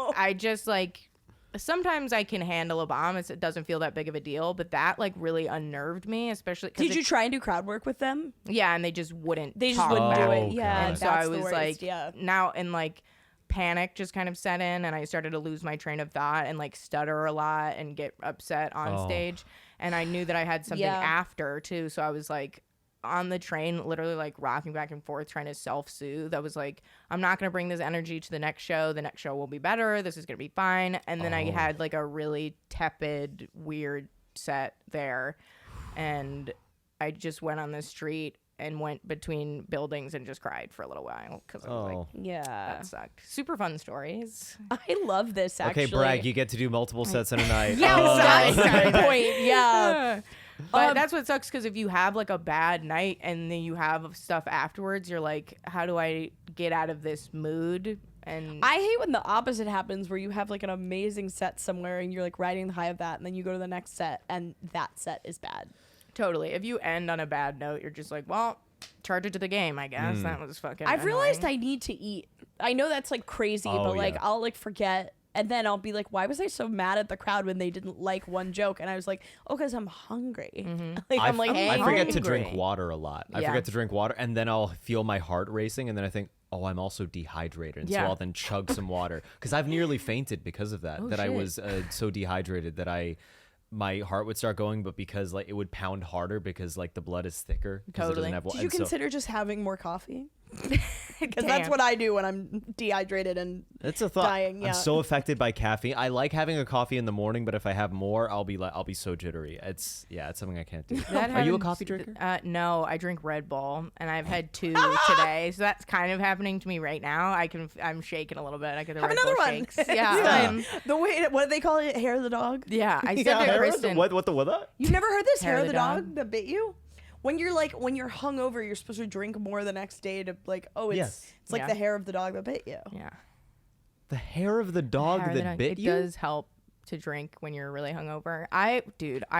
[SPEAKER 1] And I just like, sometimes I can handle a bomb. It doesn't feel that big of a deal, but that like really unnerved me, especially.
[SPEAKER 2] Did you try and do crowd work with them?
[SPEAKER 1] Yeah, and they just wouldn't.
[SPEAKER 2] They just
[SPEAKER 1] talk
[SPEAKER 2] wouldn't
[SPEAKER 1] back.
[SPEAKER 2] do
[SPEAKER 3] Oh,
[SPEAKER 2] it. Yeah,
[SPEAKER 3] God.
[SPEAKER 1] So
[SPEAKER 2] that's
[SPEAKER 1] I was
[SPEAKER 2] the worst.
[SPEAKER 1] like,
[SPEAKER 2] yeah.
[SPEAKER 1] now, and like panic just kind of set in, and I started to lose my train of thought and like stutter a lot and get upset on
[SPEAKER 3] Oh.
[SPEAKER 1] stage. And I knew that I had something
[SPEAKER 2] Yeah.
[SPEAKER 1] after too, so I was like on the train, literally like rocking back and forth, trying to self-soothe. I was like, I'm not gonna bring this energy to the next show. The next show will be better. This is gonna be fine. And then I had like a really tepid, weird set there, and I just went on the street and went between buildings and just cried for a little while because I was like,
[SPEAKER 2] Yeah.
[SPEAKER 1] that sucked. Super fun stories.
[SPEAKER 2] I love this actually.
[SPEAKER 3] Okay, brag. You get to do multiple sets in a night.
[SPEAKER 1] Yeah,
[SPEAKER 3] Oh.
[SPEAKER 1] that's
[SPEAKER 2] That's the point. Yeah.
[SPEAKER 1] But that's what sucks, because if you have like a bad night and then you have stuff afterwards, you're like, how do I get out of this mood? And
[SPEAKER 2] I hate when the opposite happens, where you have like an amazing set somewhere and you're like riding the high of that, and then you go to the next set and that set is bad.
[SPEAKER 1] totally, if you end on a bad note, you're just like, well, charge it to the game, I guess. That was fucking
[SPEAKER 2] I've realized
[SPEAKER 1] annoying.
[SPEAKER 2] I need to eat. I know that's like crazy,
[SPEAKER 3] Oh,
[SPEAKER 2] but like
[SPEAKER 3] yeah.
[SPEAKER 2] I'll like forget. And then I'll be like, why was I so mad at the crowd when they didn't like one joke? And I was like, oh, because I'm hungry. Like, I'm like,
[SPEAKER 3] I forget to
[SPEAKER 1] hangry.
[SPEAKER 3] drink water a lot. I
[SPEAKER 1] Yeah.
[SPEAKER 3] forget to drink water, and then I'll feel my heart racing, and then I think, oh, I'm also dehydrated, and so
[SPEAKER 1] Yeah.
[SPEAKER 3] I'll then chug some water because I've nearly fainted because of that.
[SPEAKER 1] Oh,
[SPEAKER 3] that I
[SPEAKER 1] shit.
[SPEAKER 3] was so dehydrated that my heart would start going, but because like it would pound harder because like the blood is thicker. 'Cause it doesn't
[SPEAKER 1] Totally.
[SPEAKER 3] have wa-
[SPEAKER 2] did you
[SPEAKER 3] and so-
[SPEAKER 2] consider just having more coffee? Because that's
[SPEAKER 1] Damn.
[SPEAKER 2] what I do when I'm dehydrated and
[SPEAKER 3] It's a thought.
[SPEAKER 2] dying, yeah.
[SPEAKER 3] I'm so affected by caffeine. I like having a coffee in the morning, but if I have more, I'll be so jittery. It's something I can't do.
[SPEAKER 1] That
[SPEAKER 3] Are you a
[SPEAKER 1] happens-
[SPEAKER 3] coffee drinker?
[SPEAKER 1] No, I drink Red Bull, and I've had 2 today, so that's kind of happening to me right now. I'm shaking a little bit. I get the
[SPEAKER 2] have
[SPEAKER 1] Red
[SPEAKER 2] another
[SPEAKER 1] Bull
[SPEAKER 2] one.
[SPEAKER 1] shakes. Yeah,
[SPEAKER 2] The way, what do they call it? Hair of the dog?
[SPEAKER 1] yeah. I said
[SPEAKER 3] Yeah,
[SPEAKER 1] to
[SPEAKER 3] what
[SPEAKER 1] Kristen,
[SPEAKER 3] what the
[SPEAKER 2] You've never heard this
[SPEAKER 1] Hair of the dog?
[SPEAKER 2] that bit you? When you're hungover, you're supposed to drink more the next day to like, oh, it's
[SPEAKER 3] Yes.
[SPEAKER 2] it's like
[SPEAKER 1] Yeah.
[SPEAKER 2] the hair of the dog that bit you.
[SPEAKER 1] Yeah,
[SPEAKER 3] The hair of the dog
[SPEAKER 1] Hair of the
[SPEAKER 3] that
[SPEAKER 1] dog.
[SPEAKER 3] bit
[SPEAKER 1] it
[SPEAKER 3] you?
[SPEAKER 1] does help to drink when you're really hungover. I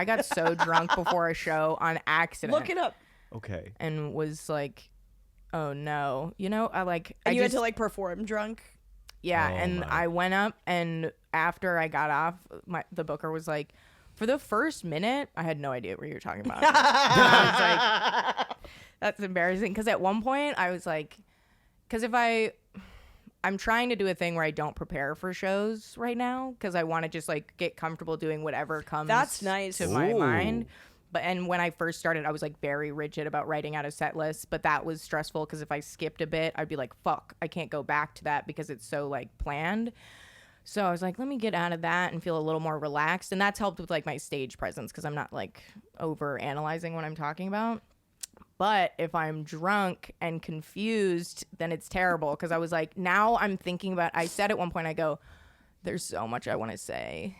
[SPEAKER 1] got so drunk before a show on accident.
[SPEAKER 2] Look it up.
[SPEAKER 3] Okay.
[SPEAKER 1] And was like, oh no,
[SPEAKER 2] And you had to like perform drunk.
[SPEAKER 1] Yeah,
[SPEAKER 3] Oh,
[SPEAKER 1] and
[SPEAKER 3] my.
[SPEAKER 1] I went up, and after I got off, the booker was like, for the first minute, I had no idea what you were talking about. I was like, that's embarrassing. Because at one point, I was like, because if I'm trying to do a thing where I don't prepare for shows right now, because I want to just like get comfortable doing whatever comes
[SPEAKER 2] That's nice.
[SPEAKER 1] to my
[SPEAKER 3] Ooh.
[SPEAKER 1] mind. And when I first started, I was like very rigid about writing out a set list, but that was stressful because if I skipped a bit, I'd be like, fuck, I can't go back to that because it's so like planned. So I was like, let me get out of that and feel a little more relaxed. And that's helped with like my stage presence because I'm not like over analyzing what I'm talking about. But if I'm drunk and confused, then it's terrible because I was like, now I'm thinking about, I said at one point, I go, there's so much I want to say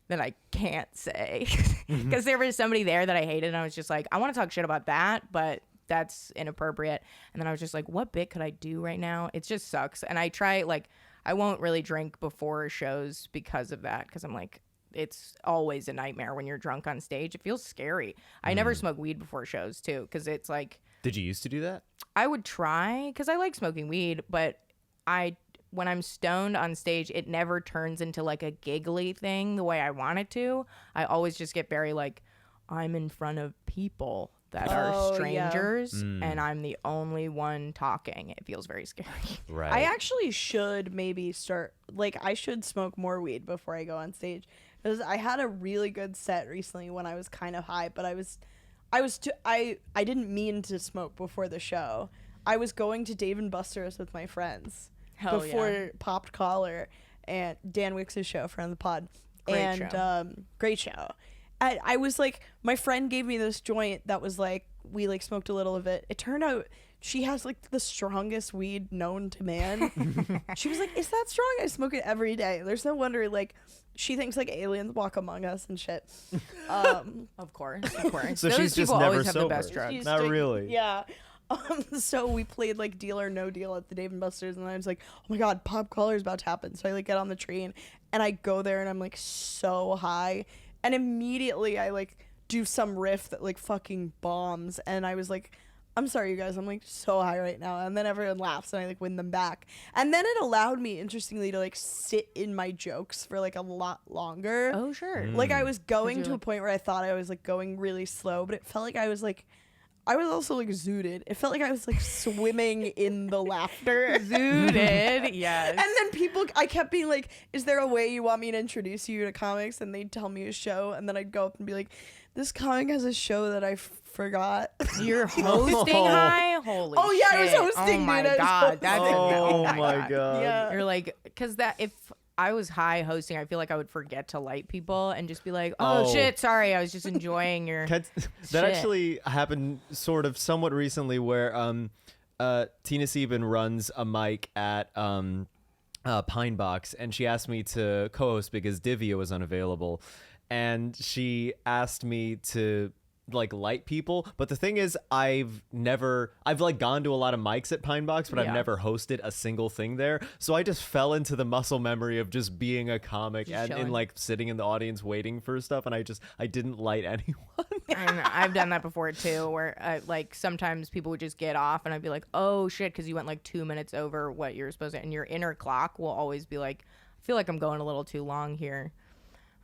[SPEAKER 1] that I can't say because there was somebody there that I hated. And I was just like, I want to talk shit about that, but that's inappropriate. And then I was just like, what bit could I do right now? It just sucks. And I try, like, I won't really drink before shows because of that. Cause I'm like, it's always a nightmare when you're drunk on stage. It feels scary. I never smoke weed before shows too. Cause it's like,
[SPEAKER 3] Did you used to do that?
[SPEAKER 1] I would try cause I like smoking weed, but when I'm stoned on stage, it never turns into like a giggly thing the way I want it to. I always just get very like, I'm in front of people that are
[SPEAKER 2] Oh, yeah.
[SPEAKER 1] strangers and I'm the only one talking. It feels very scary.
[SPEAKER 3] Right.
[SPEAKER 2] I actually should maybe start, like, I should smoke more weed before I go on stage. Because I had a really good set recently when I was kind of high, but I didn't mean to smoke before the show. I was going to Dave & Buster's with my friends
[SPEAKER 1] Hell
[SPEAKER 2] before
[SPEAKER 1] yeah.
[SPEAKER 2] Popped Collar and Dan Wicks' show, friend of the pod.
[SPEAKER 1] Great show.
[SPEAKER 2] Great show. I was like, my friend gave me this joint that was like, we like smoked a little of it. It turned out she has like the strongest weed known to man. She was like, is that strong? I smoke it every day. There's no wonder, like, she thinks like aliens walk among us and shit.
[SPEAKER 1] Of course.
[SPEAKER 3] So
[SPEAKER 1] Those
[SPEAKER 3] she's just
[SPEAKER 1] people
[SPEAKER 3] never
[SPEAKER 1] always have
[SPEAKER 3] sober.
[SPEAKER 1] the best drugs.
[SPEAKER 2] She's
[SPEAKER 3] Not
[SPEAKER 2] doing-
[SPEAKER 3] really.
[SPEAKER 2] Yeah. So we played like Deal or No Deal at the Dave and Buster's, and I was like, oh my god, pop collar is about to happen. So I like get on the train and I go there and I'm like so high, and immediately I like do some riff that like fucking bombs, and I was like, I'm sorry you guys, I'm like so high right now. And then everyone laughs and I like win them back. And then it allowed me, interestingly, to like sit in my jokes for like a lot longer.
[SPEAKER 1] Oh, sure.
[SPEAKER 2] Like I was going to a point where I thought I was like going really slow, but it felt like I was also like zooted. It felt like I was like swimming in the laughter.
[SPEAKER 1] Zooted, yes.
[SPEAKER 2] And then I kept being like, is there a way you want me to introduce you to comics? And they'd tell me a show, and then I'd go up and be like, this comic has a show that I forgot.
[SPEAKER 1] You're hosting high? Holy
[SPEAKER 2] Oh, yeah,
[SPEAKER 1] shit.
[SPEAKER 2] I was hosting,
[SPEAKER 1] Oh, my
[SPEAKER 2] dude.
[SPEAKER 1] God. That's
[SPEAKER 3] oh my god.
[SPEAKER 2] Yeah.
[SPEAKER 1] You're like, because that, if I was high hosting, I feel like I would forget to light people and just be like, oh. shit, sorry, I was just enjoying your
[SPEAKER 3] That
[SPEAKER 1] shit.
[SPEAKER 3] actually happened sort of somewhat recently, where Tina Sieben runs a mic at Pine Box, and she asked me to co-host because Divya was unavailable, and she asked me to like light people. But the thing is, I've like gone to a lot of mics at Pine Box, but I've
[SPEAKER 1] Yeah.
[SPEAKER 3] never hosted a single thing there. So I just fell into the muscle memory of just being a comic
[SPEAKER 1] Just
[SPEAKER 3] and
[SPEAKER 1] chilling.
[SPEAKER 3] like sitting in the audience waiting for stuff, and I didn't light anyone.
[SPEAKER 1] And I've done that before too, where like sometimes people would just get off and I'd be like, oh shit, because you went like 2 minutes over what you're supposed to, and your inner clock will always be like, I feel like I'm going a little too long here.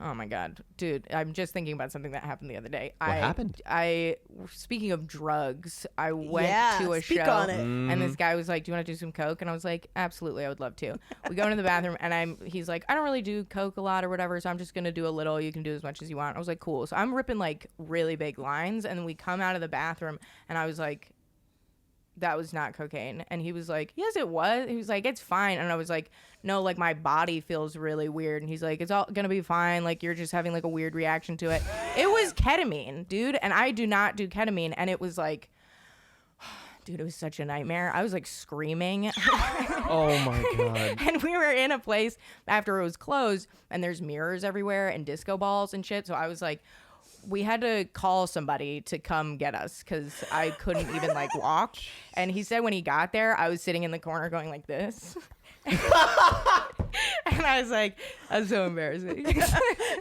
[SPEAKER 1] Oh my god, dude, I'm just thinking about something that happened the other day.
[SPEAKER 3] What happened?
[SPEAKER 1] Speaking of drugs, I went to a
[SPEAKER 2] speak
[SPEAKER 1] show
[SPEAKER 2] on it.
[SPEAKER 1] and this guy was like, do you want to do some coke? And I was like, absolutely, I would love to. We go into the bathroom and he's like, I don't really do coke a lot or whatever, so I'm just gonna do a little. You can do as much as you want. I was like, cool. So I'm ripping like really big lines, and we come out of the bathroom and I was like, that was not cocaine. And he was like, yes, it was. He was like, it's fine. And I was like, no, like my body feels really weird. And he's like, it's all gonna be fine. Like you're just having like a weird reaction to it. It was ketamine, dude. And I do not do ketamine. And it was like, dude, it was such a nightmare. I was like screaming.
[SPEAKER 3] Oh my god.
[SPEAKER 1] And we were in a place after it was closed, and there's mirrors everywhere and disco balls and shit. So I was like, we had to call somebody to come get us because I couldn't even like walk. And he said when he got there, I was sitting in the corner going like this. And I was like, that's so embarrassing.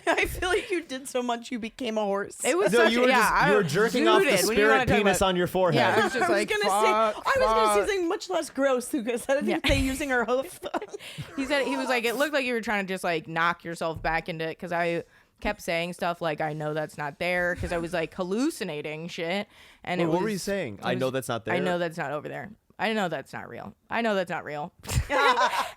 [SPEAKER 2] I feel like you did so much you became a horse.
[SPEAKER 1] It was
[SPEAKER 3] No,
[SPEAKER 1] such
[SPEAKER 3] you were
[SPEAKER 1] I
[SPEAKER 3] you were
[SPEAKER 1] was
[SPEAKER 3] jerking off the
[SPEAKER 1] zooted. What do you wanna
[SPEAKER 3] spirit
[SPEAKER 1] talk
[SPEAKER 3] penis
[SPEAKER 1] about?
[SPEAKER 3] on your forehead.
[SPEAKER 1] Yeah, I was just like,
[SPEAKER 2] I was gonna say
[SPEAKER 1] fuck.
[SPEAKER 2] something much less gross, Lukas. I didn't say using her hoof.
[SPEAKER 1] He was like, it looked like you were trying to just like knock yourself back into it, because I kept saying stuff like, I know that's not there, because I was like hallucinating shit. And
[SPEAKER 3] Wait, what were you saying? I know that's not there.
[SPEAKER 1] I know that's not over there. I know that's not real. I know that's not real.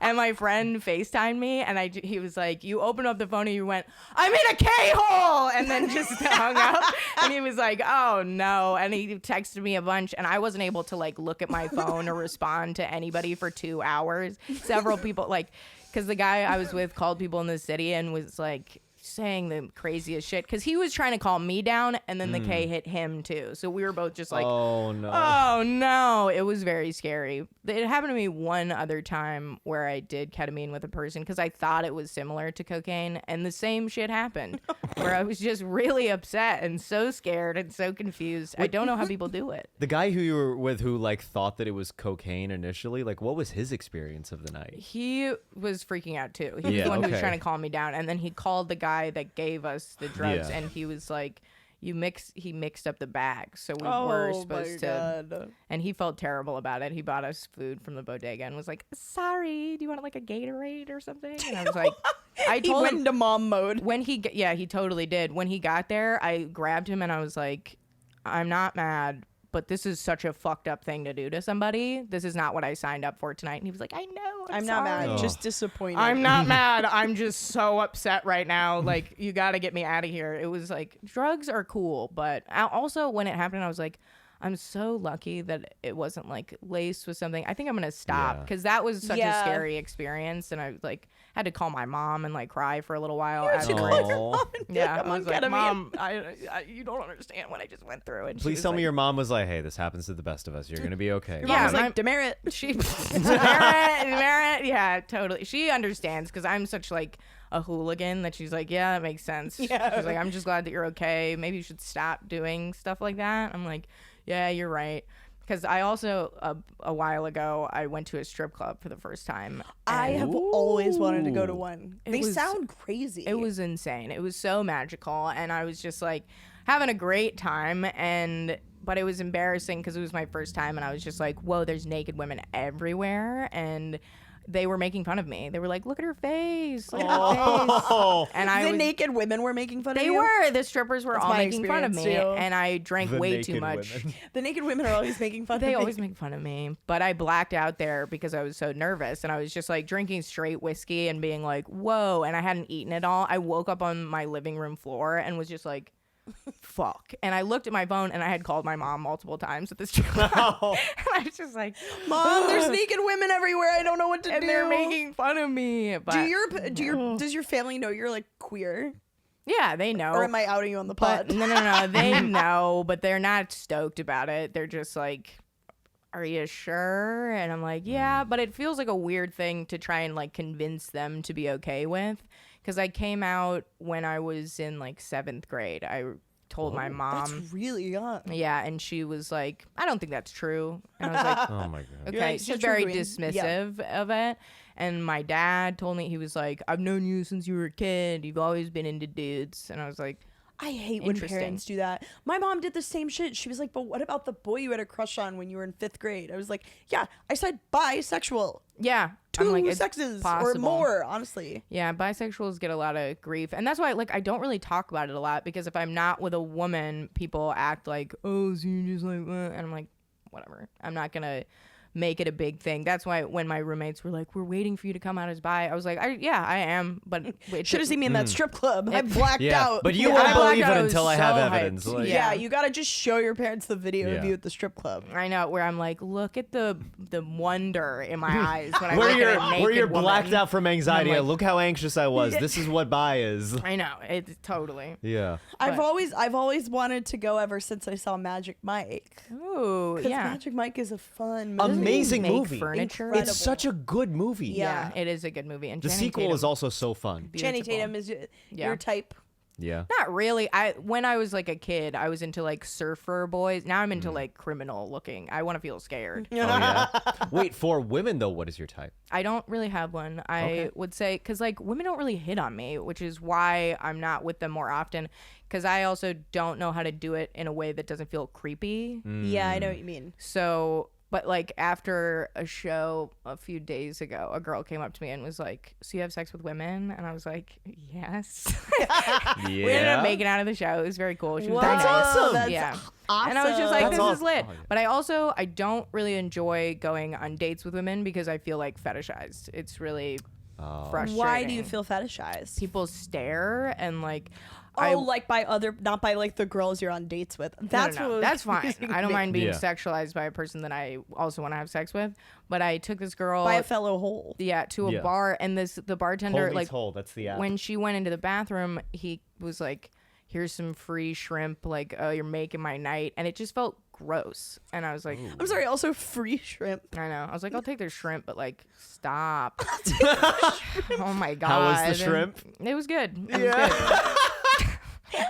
[SPEAKER 1] And my friend FaceTimed me, and he was like, you opened up the phone and you went, I'm in a K-hole, and then just hung up. And he was like, oh no. And he texted me a bunch, and I wasn't able to like look at my phone or respond to anybody for 2 hours. Several people, like, because the guy I was with called people in the city and was like saying the craziest shit, because he was trying to calm me down, and then the K hit him too. So we were both just like,
[SPEAKER 3] oh no.
[SPEAKER 1] oh no. It was very scary. It happened to me one other time where I did ketamine with a person because I thought it was similar to cocaine, and the same shit happened where I was just really upset and so scared and so confused. I don't know how people do it.
[SPEAKER 3] The guy who you were with who like thought that it was cocaine initially, like what was his experience of the night?
[SPEAKER 1] He was freaking out too. He was the one who was trying to calm me down, and then he called the guy that gave us the drugs, and he was like, he mixed up the bag, so we were supposed to.
[SPEAKER 2] God.
[SPEAKER 1] And he felt terrible about it. He bought us food from the bodega and was like, sorry, do you want like a Gatorade or something? And I was like, I told
[SPEAKER 2] went
[SPEAKER 1] him
[SPEAKER 2] into mom mode.
[SPEAKER 1] when he totally did. When he got there, I grabbed him and I was like, I'm not mad, but this is such a fucked up thing to do to somebody. This is not what I signed up for tonight. And he was like, I know.
[SPEAKER 2] I'm not
[SPEAKER 1] sorry.
[SPEAKER 2] mad, just disappointed.
[SPEAKER 1] I'm not mad. I'm just so upset right now. Like, you got to get me out of here. It was like, drugs are cool. But also when it happened, I was like, I'm so lucky that it wasn't like laced with something. I think I'm going to stop because that was such a scary experience. And I like had to call my mom and like cry for a little while. Yeah, I was like, Mom, you don't understand what I just went through. And
[SPEAKER 3] Please tell me your mom was like, hey, this happens to the best of us. You're going to be okay.
[SPEAKER 2] Your mom was like, demerit.
[SPEAKER 1] Demerit. Yeah, totally. She understands because I'm such like a hooligan that she's like, yeah, that makes sense. Yeah. She's like, I'm just glad that you're okay. Maybe you should stop doing stuff like that. I'm like, yeah, you're right. Because I also, a while ago, I went to a strip club for the first time.
[SPEAKER 2] I have always wanted to go to
[SPEAKER 3] Ooh.
[SPEAKER 2] one.
[SPEAKER 1] It
[SPEAKER 2] They
[SPEAKER 1] was-
[SPEAKER 2] sound crazy.
[SPEAKER 1] It was insane. It was so magical. And I was just like having a great time. But it was embarrassing because it was my first time. And I was just like, whoa, there's naked women everywhere. And they were making fun of me. They were like, look at her face. Look at her face.
[SPEAKER 3] Oh.
[SPEAKER 1] And I
[SPEAKER 2] the
[SPEAKER 1] was,
[SPEAKER 2] naked women were making fun of
[SPEAKER 1] they
[SPEAKER 2] you.
[SPEAKER 1] were. The strippers were
[SPEAKER 2] That's
[SPEAKER 1] all
[SPEAKER 2] my
[SPEAKER 1] making fun of me.
[SPEAKER 2] experience, too.
[SPEAKER 1] And I drank
[SPEAKER 3] The
[SPEAKER 1] way too
[SPEAKER 3] naked
[SPEAKER 1] much.
[SPEAKER 3] women.
[SPEAKER 2] The naked women are always making fun of
[SPEAKER 1] They
[SPEAKER 2] me.
[SPEAKER 1] always make fun of me, but I blacked out there because I was so nervous, and I was just like drinking straight whiskey and being like, whoa, and I hadn't eaten it all. I woke up on my living room floor and was just like, fuck. And I looked at my phone and I had called my mom multiple times at this job.
[SPEAKER 3] Oh.
[SPEAKER 1] And I was just like,
[SPEAKER 2] Mom, there's naked women everywhere. I don't know what to
[SPEAKER 1] and
[SPEAKER 2] do.
[SPEAKER 1] they're making fun of me. But
[SPEAKER 2] does your family know you're like queer?
[SPEAKER 1] yeah, they know.
[SPEAKER 2] Or am I outing you on the pod?
[SPEAKER 1] But no, they know, but they're not stoked about it. They're just like, are you sure? And I'm like, yeah, but it feels like a weird thing to try and like convince them to be okay with. Because I came out when I was in like 7th grade. I told my mom.
[SPEAKER 2] That's really young.
[SPEAKER 1] Yeah, and she was like, I don't think that's true. And I was like,
[SPEAKER 3] Oh my god.
[SPEAKER 1] okay.
[SPEAKER 2] like,
[SPEAKER 1] She's
[SPEAKER 2] such a
[SPEAKER 1] very
[SPEAKER 2] queen.
[SPEAKER 1] dismissive of it. And my dad told me, he was like, I've known you since you were a kid. You've always been into dudes. And I was like,
[SPEAKER 2] I hate when
[SPEAKER 1] Interesting.
[SPEAKER 2] parents do that. My mom did the same shit. She was like, but what about the boy you had a crush on when you were in 5th grade? I was like, yeah, I said bisexual.
[SPEAKER 1] yeah.
[SPEAKER 2] Two
[SPEAKER 1] I'm like, it's
[SPEAKER 2] sexes or
[SPEAKER 1] possible.
[SPEAKER 2] more, honestly.
[SPEAKER 1] Yeah, bisexuals get a lot of grief. And that's why like I don't really talk about it a lot, because if I'm not with a woman, people act like, oh, so you're just like, and I'm like, whatever. I'm not going to make it a big thing. That's why when my roommates were like, we're waiting for you to come out as bi, I was like, yeah, I am. But
[SPEAKER 2] Should have seen me in that strip club. I blacked
[SPEAKER 3] Yeah,
[SPEAKER 2] out.
[SPEAKER 3] but you
[SPEAKER 1] Yeah,
[SPEAKER 3] won't
[SPEAKER 1] I blacked
[SPEAKER 3] believe
[SPEAKER 1] out.
[SPEAKER 3] it
[SPEAKER 1] I was
[SPEAKER 3] until I
[SPEAKER 1] so
[SPEAKER 3] have
[SPEAKER 1] hyped.
[SPEAKER 3] evidence. Like,
[SPEAKER 2] yeah, you gotta just show your parents the video of
[SPEAKER 3] Yeah.
[SPEAKER 2] you at the strip club.
[SPEAKER 1] I know, where I'm like, look at the wonder in my eyes when I
[SPEAKER 3] Where
[SPEAKER 1] look
[SPEAKER 3] you're
[SPEAKER 1] at a naked
[SPEAKER 3] where you're
[SPEAKER 1] woman.
[SPEAKER 3] blacked out from anxiety.
[SPEAKER 1] like-
[SPEAKER 3] Look how anxious I was. This is what bi is.
[SPEAKER 1] I know, it's totally.
[SPEAKER 3] Yeah.
[SPEAKER 2] I've
[SPEAKER 1] But-
[SPEAKER 2] always wanted to go ever since I saw Magic Mike.
[SPEAKER 1] Ooh,
[SPEAKER 2] Because
[SPEAKER 1] yeah.
[SPEAKER 2] Magic Mike is a fun movie.
[SPEAKER 3] Amazing
[SPEAKER 1] make
[SPEAKER 3] movie.
[SPEAKER 1] furniture?
[SPEAKER 2] Incredible.
[SPEAKER 3] It's such a good movie.
[SPEAKER 2] Yeah.
[SPEAKER 1] Yeah, it is a good movie. And
[SPEAKER 3] The
[SPEAKER 1] Channing
[SPEAKER 3] sequel
[SPEAKER 1] Tatum,
[SPEAKER 3] is also so fun.
[SPEAKER 2] Channing
[SPEAKER 1] beautiful.
[SPEAKER 2] Tatum is
[SPEAKER 1] Yeah.
[SPEAKER 2] your type.
[SPEAKER 3] Yeah.
[SPEAKER 1] Not really. When I was like a kid, I was into like surfer boys. Now I'm into like criminal looking. I want to feel scared.
[SPEAKER 3] Oh, yeah. Wait, for women though, what is your type?
[SPEAKER 1] I don't really have one. I would say because like women don't really hit on me, which is why I'm not with them more often. Because I also don't know how to do it in a way that doesn't feel creepy.
[SPEAKER 2] Yeah, I know what you mean.
[SPEAKER 1] So, but like after a show a few days ago, a girl came up to me and was like, "So you have sex with women?" And I was like, "Yes." We ended up making out of the show. It was very cool. She was very
[SPEAKER 2] That's
[SPEAKER 1] nice.
[SPEAKER 2] awesome. That's
[SPEAKER 1] yeah.
[SPEAKER 2] awesome.
[SPEAKER 1] And I was just like,
[SPEAKER 3] That's
[SPEAKER 1] this is
[SPEAKER 3] awesome.
[SPEAKER 1] lit.
[SPEAKER 3] Oh, yeah.
[SPEAKER 1] But I don't really enjoy going on dates with women because I feel like fetishized. It's really frustrating.
[SPEAKER 2] Why do you feel fetishized?
[SPEAKER 1] People stare and like,
[SPEAKER 2] Like by other, not by like the girls you're on dates with. That's
[SPEAKER 1] no,
[SPEAKER 2] what was
[SPEAKER 1] that's fine.
[SPEAKER 2] confusing
[SPEAKER 1] I don't
[SPEAKER 2] me.
[SPEAKER 1] mind being
[SPEAKER 3] Yeah.
[SPEAKER 1] sexualized by a person that I also want to have sex with. But I took this girl
[SPEAKER 2] By a fellow hole.
[SPEAKER 1] to a
[SPEAKER 3] Yeah.
[SPEAKER 1] bar, and the bartender like
[SPEAKER 3] That's the app.
[SPEAKER 1] when she went into the bathroom, he was like, here's some free shrimp, like, oh, you're making my night. And it just felt gross. And I was like,
[SPEAKER 2] I'm sorry. Also, free shrimp.
[SPEAKER 1] I know. I was like, I'll take the shrimp, but like, stop. Oh my God.
[SPEAKER 3] How was the shrimp?
[SPEAKER 1] It was good. It was good.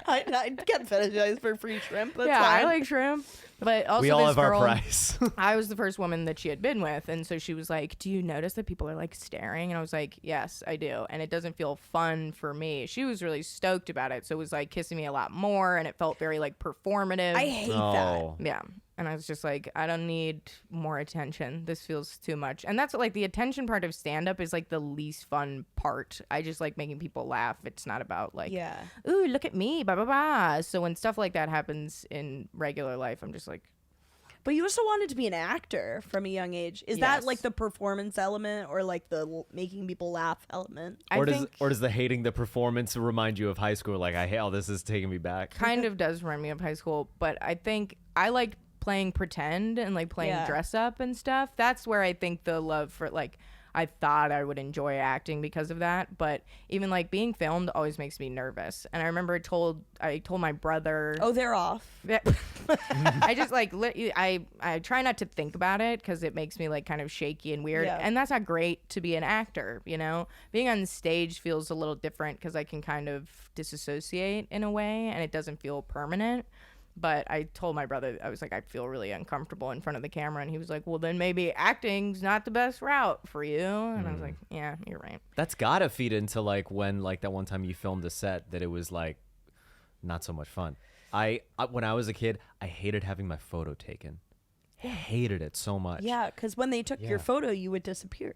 [SPEAKER 2] I get fetishized for free shrimp. That's
[SPEAKER 1] Yeah,
[SPEAKER 2] fine.
[SPEAKER 1] I like shrimp. But also,
[SPEAKER 3] we all
[SPEAKER 1] this
[SPEAKER 3] have our
[SPEAKER 1] girl,
[SPEAKER 3] price.
[SPEAKER 1] I was the first woman that she had been with, and so she was like, do you notice that people are like staring? And I was like, yes, I do, and it doesn't feel fun for me. She was really stoked about it, so it was like kissing me a lot more, and it felt very like performative.
[SPEAKER 2] I hate that.
[SPEAKER 3] Oh.
[SPEAKER 1] Yeah. And I was just like, I don't need more attention. This feels too much. And that's like the attention part of stand up is like the least fun part. I just like making people laugh. It's not about like,
[SPEAKER 2] Yeah.
[SPEAKER 1] ooh, look at me, blah, blah, blah. So when stuff like that happens in regular life, I'm just like,
[SPEAKER 2] But you also wanted to be an actor from a young age. Is that
[SPEAKER 1] Yes.
[SPEAKER 2] like the performance element or like the making people laugh element?
[SPEAKER 1] I
[SPEAKER 3] Or does
[SPEAKER 1] think
[SPEAKER 3] the hating the performance remind you of high school? Like, hell, this is taking me back.
[SPEAKER 1] kind of does remind me of high school, but I think I liked playing pretend and like playing
[SPEAKER 2] Yeah.
[SPEAKER 1] dress up and stuff. That's where I think the love for like, I thought I would enjoy acting because of that, but even like being filmed always makes me nervous. And I remember I told my brother,
[SPEAKER 2] Oh, they're off.
[SPEAKER 1] I just like I try not to think about it because it makes me like kind of shaky and weird.
[SPEAKER 2] Yeah.
[SPEAKER 1] And that's not great to be an actor, you know. Being on stage feels a little different because I can kind of disassociate in a way, and it doesn't feel permanent. But I told my brother, I was like, I feel really uncomfortable in front of the camera. And he was like, well, then maybe acting's not the best route for you. And I was like, yeah, you're right.
[SPEAKER 3] That's gotta feed into like when like that one time you filmed a set that it was like not so much fun. I when I was a kid, I hated having my photo taken. I hated it so much.
[SPEAKER 2] Yeah, because when they took your photo, you would disappear.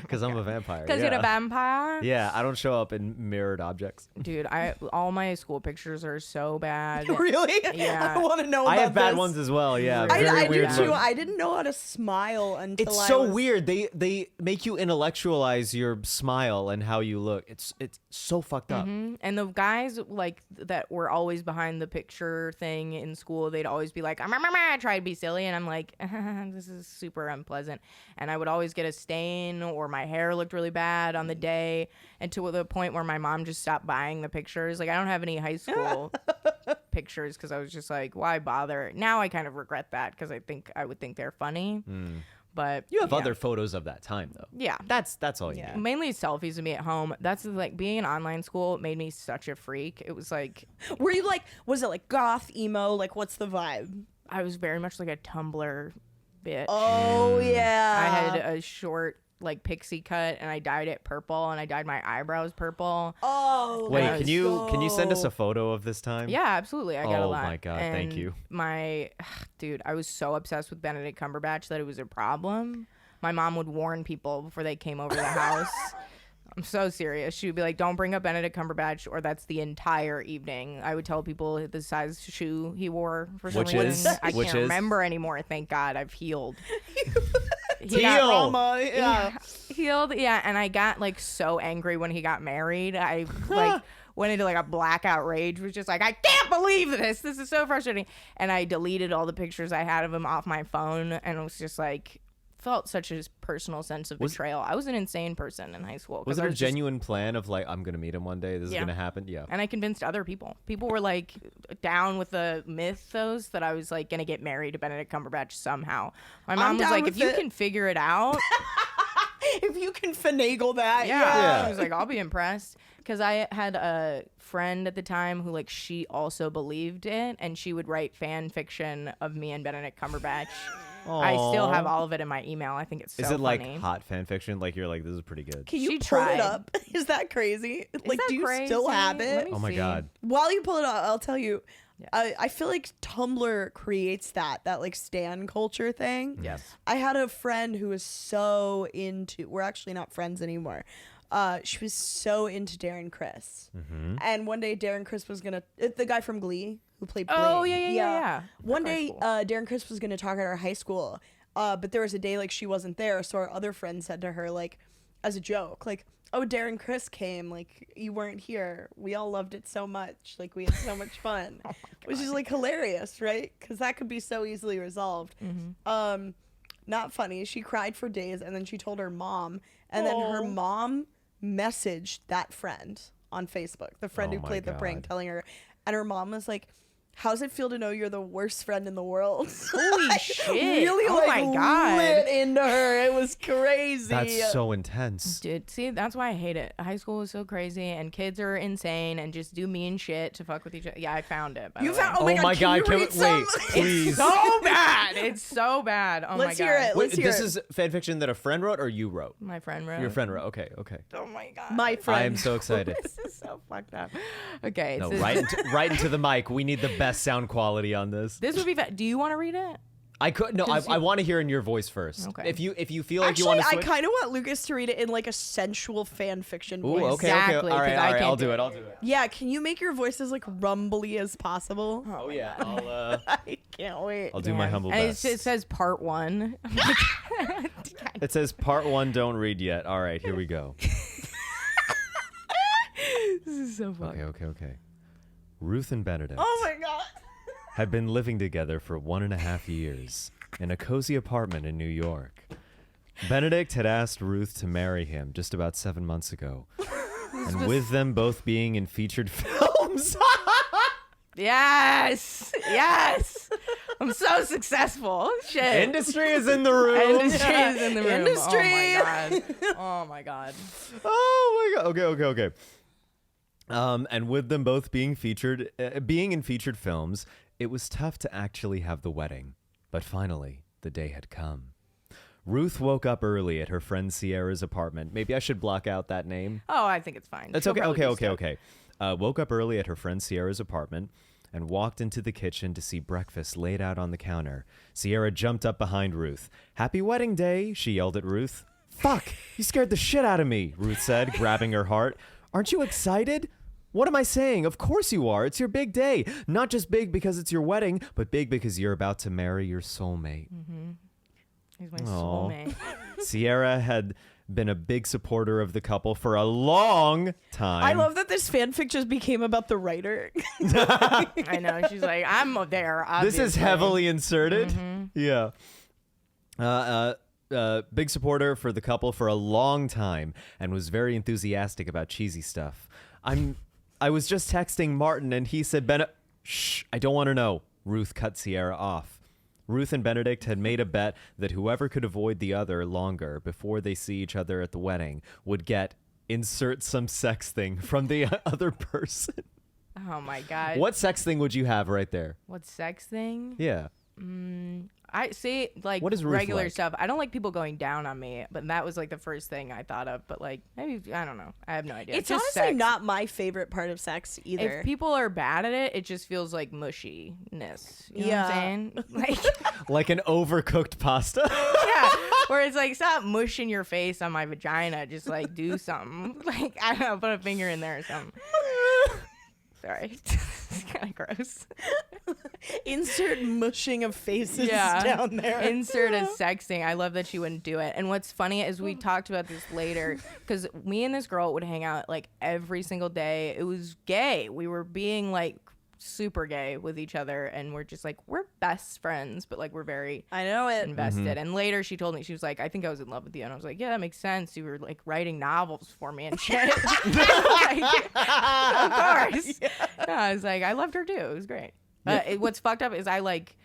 [SPEAKER 3] Because I'm a vampire.
[SPEAKER 1] Because you're a vampire?
[SPEAKER 3] Yeah, I don't show up in mirrored objects.
[SPEAKER 1] Dude, all my school pictures are so bad.
[SPEAKER 2] Really?
[SPEAKER 1] Yeah.
[SPEAKER 2] I want to know about
[SPEAKER 3] I have bad
[SPEAKER 2] this.
[SPEAKER 3] ones as well, yeah.
[SPEAKER 1] I
[SPEAKER 3] Very
[SPEAKER 2] I do
[SPEAKER 3] weird
[SPEAKER 2] too.
[SPEAKER 3] look.
[SPEAKER 2] I didn't know how to smile until
[SPEAKER 3] It's
[SPEAKER 2] I
[SPEAKER 3] so
[SPEAKER 2] was...
[SPEAKER 3] weird. They make you intellectualize your smile and how you look. It's so fucked up.
[SPEAKER 1] And the guys like that were always behind the picture thing in school, they'd always be like, I try to be silly. And I'm like, this is super unpleasant. And I would always get a stain or my hair looked really bad on the day, and to the point where my mom just stopped buying the pictures. Like I don't have any high school pictures because I was just like, why bother? Now I kind of regret that because I would think they're funny. But
[SPEAKER 3] You have other photos of that time though.
[SPEAKER 1] Yeah.
[SPEAKER 3] That's all you need.
[SPEAKER 1] Mainly selfies of me at home. That's like being in online school made me such a freak. It was like,
[SPEAKER 2] Were you like, was it like goth, emo? Like, what's the vibe?
[SPEAKER 1] I was very much like a Tumblr bitch.
[SPEAKER 2] Oh, yeah.
[SPEAKER 1] I had a short like pixie cut and I dyed it purple and I dyed my eyebrows purple.
[SPEAKER 2] Oh,
[SPEAKER 3] Wait,
[SPEAKER 2] let's
[SPEAKER 3] can you send us
[SPEAKER 2] go.
[SPEAKER 3] a photo of this time?
[SPEAKER 1] Yeah, absolutely. I got a
[SPEAKER 3] Oh
[SPEAKER 1] lot.
[SPEAKER 3] my God, thank
[SPEAKER 1] And
[SPEAKER 3] you.
[SPEAKER 1] Dude, I was so obsessed with Benedict Cumberbatch that it was a problem. My mom would warn people before they came over the house. I'm so serious. She would be like, don't bring up Benedict Cumberbatch or that's the entire evening. I would tell people the size shoe he wore for some
[SPEAKER 3] Which
[SPEAKER 1] reason.
[SPEAKER 3] is?
[SPEAKER 1] I
[SPEAKER 3] Which
[SPEAKER 1] can't
[SPEAKER 3] is?
[SPEAKER 1] remember anymore. Thank God I've healed. He
[SPEAKER 3] Heal.
[SPEAKER 1] got
[SPEAKER 2] Trauma, yeah.
[SPEAKER 1] healed, yeah, and I got like so angry when he got married. I like went into like a blackout rage, was just like, I can't believe this. This is so frustrating. And I deleted all the pictures I had of him off my phone, and it was just like felt such a personal sense of betrayal. I was an insane person in high school. 'cause
[SPEAKER 3] Was
[SPEAKER 1] I
[SPEAKER 3] it a
[SPEAKER 1] just-
[SPEAKER 3] genuine plan of like I'm gonna meet him one day? This is
[SPEAKER 1] Yeah.
[SPEAKER 3] gonna happen. Yeah.
[SPEAKER 1] And I convinced other people. People were like down with the mythos that I was like gonna get married to Benedict Cumberbatch somehow. My mom was
[SPEAKER 2] down
[SPEAKER 1] like,
[SPEAKER 2] with
[SPEAKER 1] if you
[SPEAKER 2] it."
[SPEAKER 1] can figure it out.
[SPEAKER 2] If you can finagle that,
[SPEAKER 1] Yeah. She was like, I'll be impressed. Because I had a friend at the time who, like, she also believed it, and she would write fan fiction of me and Benedict Cumberbatch. I still have all of it in my email. I think it's so
[SPEAKER 3] Is it like
[SPEAKER 1] funny.
[SPEAKER 3] hot fan fiction? Like you're like, this is pretty good.
[SPEAKER 2] Can you
[SPEAKER 1] She
[SPEAKER 2] pull
[SPEAKER 1] tried.
[SPEAKER 2] it up? Is that crazy? Like,
[SPEAKER 1] that
[SPEAKER 2] do you still
[SPEAKER 1] crazy?
[SPEAKER 2] have
[SPEAKER 1] Let
[SPEAKER 2] it?
[SPEAKER 1] me
[SPEAKER 3] Oh my
[SPEAKER 1] see.
[SPEAKER 3] God.
[SPEAKER 2] While you pull it up, I'll tell you. I feel like Tumblr creates that like stan culture thing.
[SPEAKER 1] Yes.
[SPEAKER 2] I had a friend who was so into. We're actually not friends anymore. She was so into Darren Criss, and one day Darren Criss was gonna the guy from Glee who played.
[SPEAKER 1] Oh,
[SPEAKER 2] Blaine.
[SPEAKER 1] yeah.
[SPEAKER 2] One
[SPEAKER 1] That's
[SPEAKER 2] day,
[SPEAKER 1] cool.
[SPEAKER 2] Darren Criss was gonna talk at our high school, but there was a day like she wasn't there, so our other friend said to her like, as a joke, like, "Oh, Darren Criss came, like you weren't here. We all loved it so much, like we had so much fun," which is like hilarious, right? Because that could be so easily resolved. Not funny. She cried for days, and then she told her mom, and then her mom messaged that friend on Facebook, the friend
[SPEAKER 3] Oh
[SPEAKER 2] who
[SPEAKER 3] my
[SPEAKER 2] played the prank,
[SPEAKER 3] God.
[SPEAKER 2] telling her, and her mom was like, how's it feel to know you're the worst friend in the world?
[SPEAKER 1] Holy shit.
[SPEAKER 2] Really,
[SPEAKER 1] Oh
[SPEAKER 2] like,
[SPEAKER 1] my God.
[SPEAKER 2] lit into her. It was crazy.
[SPEAKER 3] That's so intense.
[SPEAKER 1] Dude, see, that's why I hate it. High school is so crazy, and kids are insane and just do mean shit to fuck with each other. Yeah, I found it. By
[SPEAKER 2] You
[SPEAKER 1] the way.
[SPEAKER 2] found? Oh my God! Can you read some?
[SPEAKER 3] wait, please.
[SPEAKER 1] so bad. It's so bad. Oh
[SPEAKER 2] Let's
[SPEAKER 1] my God.
[SPEAKER 2] hear it.
[SPEAKER 3] Wait,
[SPEAKER 2] Let's hear
[SPEAKER 3] this
[SPEAKER 2] it.
[SPEAKER 3] is fan fiction that a friend wrote or you wrote?
[SPEAKER 1] My friend wrote.
[SPEAKER 3] Your friend wrote. Okay.
[SPEAKER 1] Oh my God.
[SPEAKER 2] My friend.
[SPEAKER 3] I am so excited.
[SPEAKER 1] This is so fucked up. Okay.
[SPEAKER 3] No,
[SPEAKER 1] it's
[SPEAKER 3] right into the mic. We need the best sound quality on this.
[SPEAKER 1] This would be. Do you want to read it?
[SPEAKER 3] I could no. I want to hear in your voice first.
[SPEAKER 1] Okay.
[SPEAKER 3] If you feel like you
[SPEAKER 2] Actually,
[SPEAKER 3] want to
[SPEAKER 2] I
[SPEAKER 3] switch.
[SPEAKER 2] kind of want Lucas to read it in like a sensual fan fiction voice.
[SPEAKER 3] Ooh, okay,
[SPEAKER 1] Exactly,
[SPEAKER 3] okay. All right,
[SPEAKER 1] 'cause I
[SPEAKER 3] all right.
[SPEAKER 1] can't
[SPEAKER 3] I'll
[SPEAKER 1] do
[SPEAKER 3] do
[SPEAKER 1] it.
[SPEAKER 3] it. I'll do it.
[SPEAKER 2] Yeah, can you make your voice as like rumbly as possible?
[SPEAKER 3] Oh yeah.
[SPEAKER 2] I can't wait.
[SPEAKER 3] I'll do my humble
[SPEAKER 1] And
[SPEAKER 3] best.
[SPEAKER 1] it says part 1.
[SPEAKER 3] It says part 1. Don't read yet. All right, here we go.
[SPEAKER 1] This is so funny.
[SPEAKER 3] Okay. Ruth and Benedict
[SPEAKER 2] Oh my God.
[SPEAKER 3] had been living together for 1.5 years in a cozy apartment in New York. Benedict had asked Ruth to marry him just about 7 months ago. And with them both being in featured films.
[SPEAKER 1] Yes. I'm so successful. Shit.
[SPEAKER 3] Industry is in the room.
[SPEAKER 1] Industry is in the room.
[SPEAKER 2] Industry.
[SPEAKER 1] Oh my God.
[SPEAKER 3] Oh my god. Okay. And with them both being in featured films, it was tough to actually have the wedding. But finally, the day had come. Ruth woke up early at her friend Sierra's apartment. Maybe I should block out that name.
[SPEAKER 1] Oh, I think it's fine.
[SPEAKER 3] That's
[SPEAKER 1] She'll
[SPEAKER 3] okay.
[SPEAKER 1] probably
[SPEAKER 3] Okay.
[SPEAKER 1] be
[SPEAKER 3] Okay.
[SPEAKER 1] stoked.
[SPEAKER 3] Okay. Woke up early at her friend Sierra's apartment and walked into the kitchen to see breakfast laid out on the counter. Sierra jumped up behind Ruth. "Happy wedding day," she yelled at Ruth. "Fuck, you scared the shit out of me," Ruth said, grabbing her heart. "Aren't you excited?" "What am I saying? Of course you are. It's your big day. Not just big because it's your wedding, but big because you're about to marry your soulmate."
[SPEAKER 1] He's my
[SPEAKER 3] Aw.
[SPEAKER 1] soulmate.
[SPEAKER 3] Sierra had been a big supporter of the couple for a long time.
[SPEAKER 2] I love that this fanfic just became about the writer.
[SPEAKER 1] I know. She's like, I'm there.
[SPEAKER 3] This is
[SPEAKER 1] obviously.
[SPEAKER 3] heavily inserted. Yeah. Big supporter for the couple for a long time and was very enthusiastic about cheesy stuff. I was just texting Martin and he said, "Shh, I don't want to know." Ruth cut Sierra off. Ruth and Benedict had made a bet that whoever could avoid the other longer before they see each other at the wedding would get insert some sex thing from the other person.
[SPEAKER 1] Oh my God.
[SPEAKER 3] What sex thing would you have right there?
[SPEAKER 1] What sex thing?
[SPEAKER 3] Yeah.
[SPEAKER 1] I see, like,
[SPEAKER 3] What is Ruth
[SPEAKER 1] regular
[SPEAKER 3] like?
[SPEAKER 1] stuff. I don't like people going down on me, but that was like the first thing I thought of. But like, maybe, I don't know. I have no idea.
[SPEAKER 2] It's
[SPEAKER 1] just
[SPEAKER 2] honestly
[SPEAKER 1] sex.
[SPEAKER 2] not my favorite part of sex either.
[SPEAKER 1] If people are bad at it, it just feels like mushiness. You know what I'm saying? Like,
[SPEAKER 3] Like an overcooked pasta?
[SPEAKER 1] yeah, where it's like, stop mushing your face on my vagina. Just like do something. Like, I don't know, put a finger in there or something. Sorry. It's kind of gross.
[SPEAKER 2] Insert mushing of faces down there.
[SPEAKER 1] Insert a sexting. I love that she wouldn't do it. And what's funny is we talked about this later because me and this girl would hang out like every single day. It was gay. We were being like super gay with each other, and we're just like, we're best friends, but like we're very
[SPEAKER 2] I know it.
[SPEAKER 1] invested. And later she told me, she was like, I think I was in love with you. And I was like, yeah, that makes sense. You were like writing novels for me and shit. Like, of course. No, I was like, I loved her too. It was great. What's fucked up is I like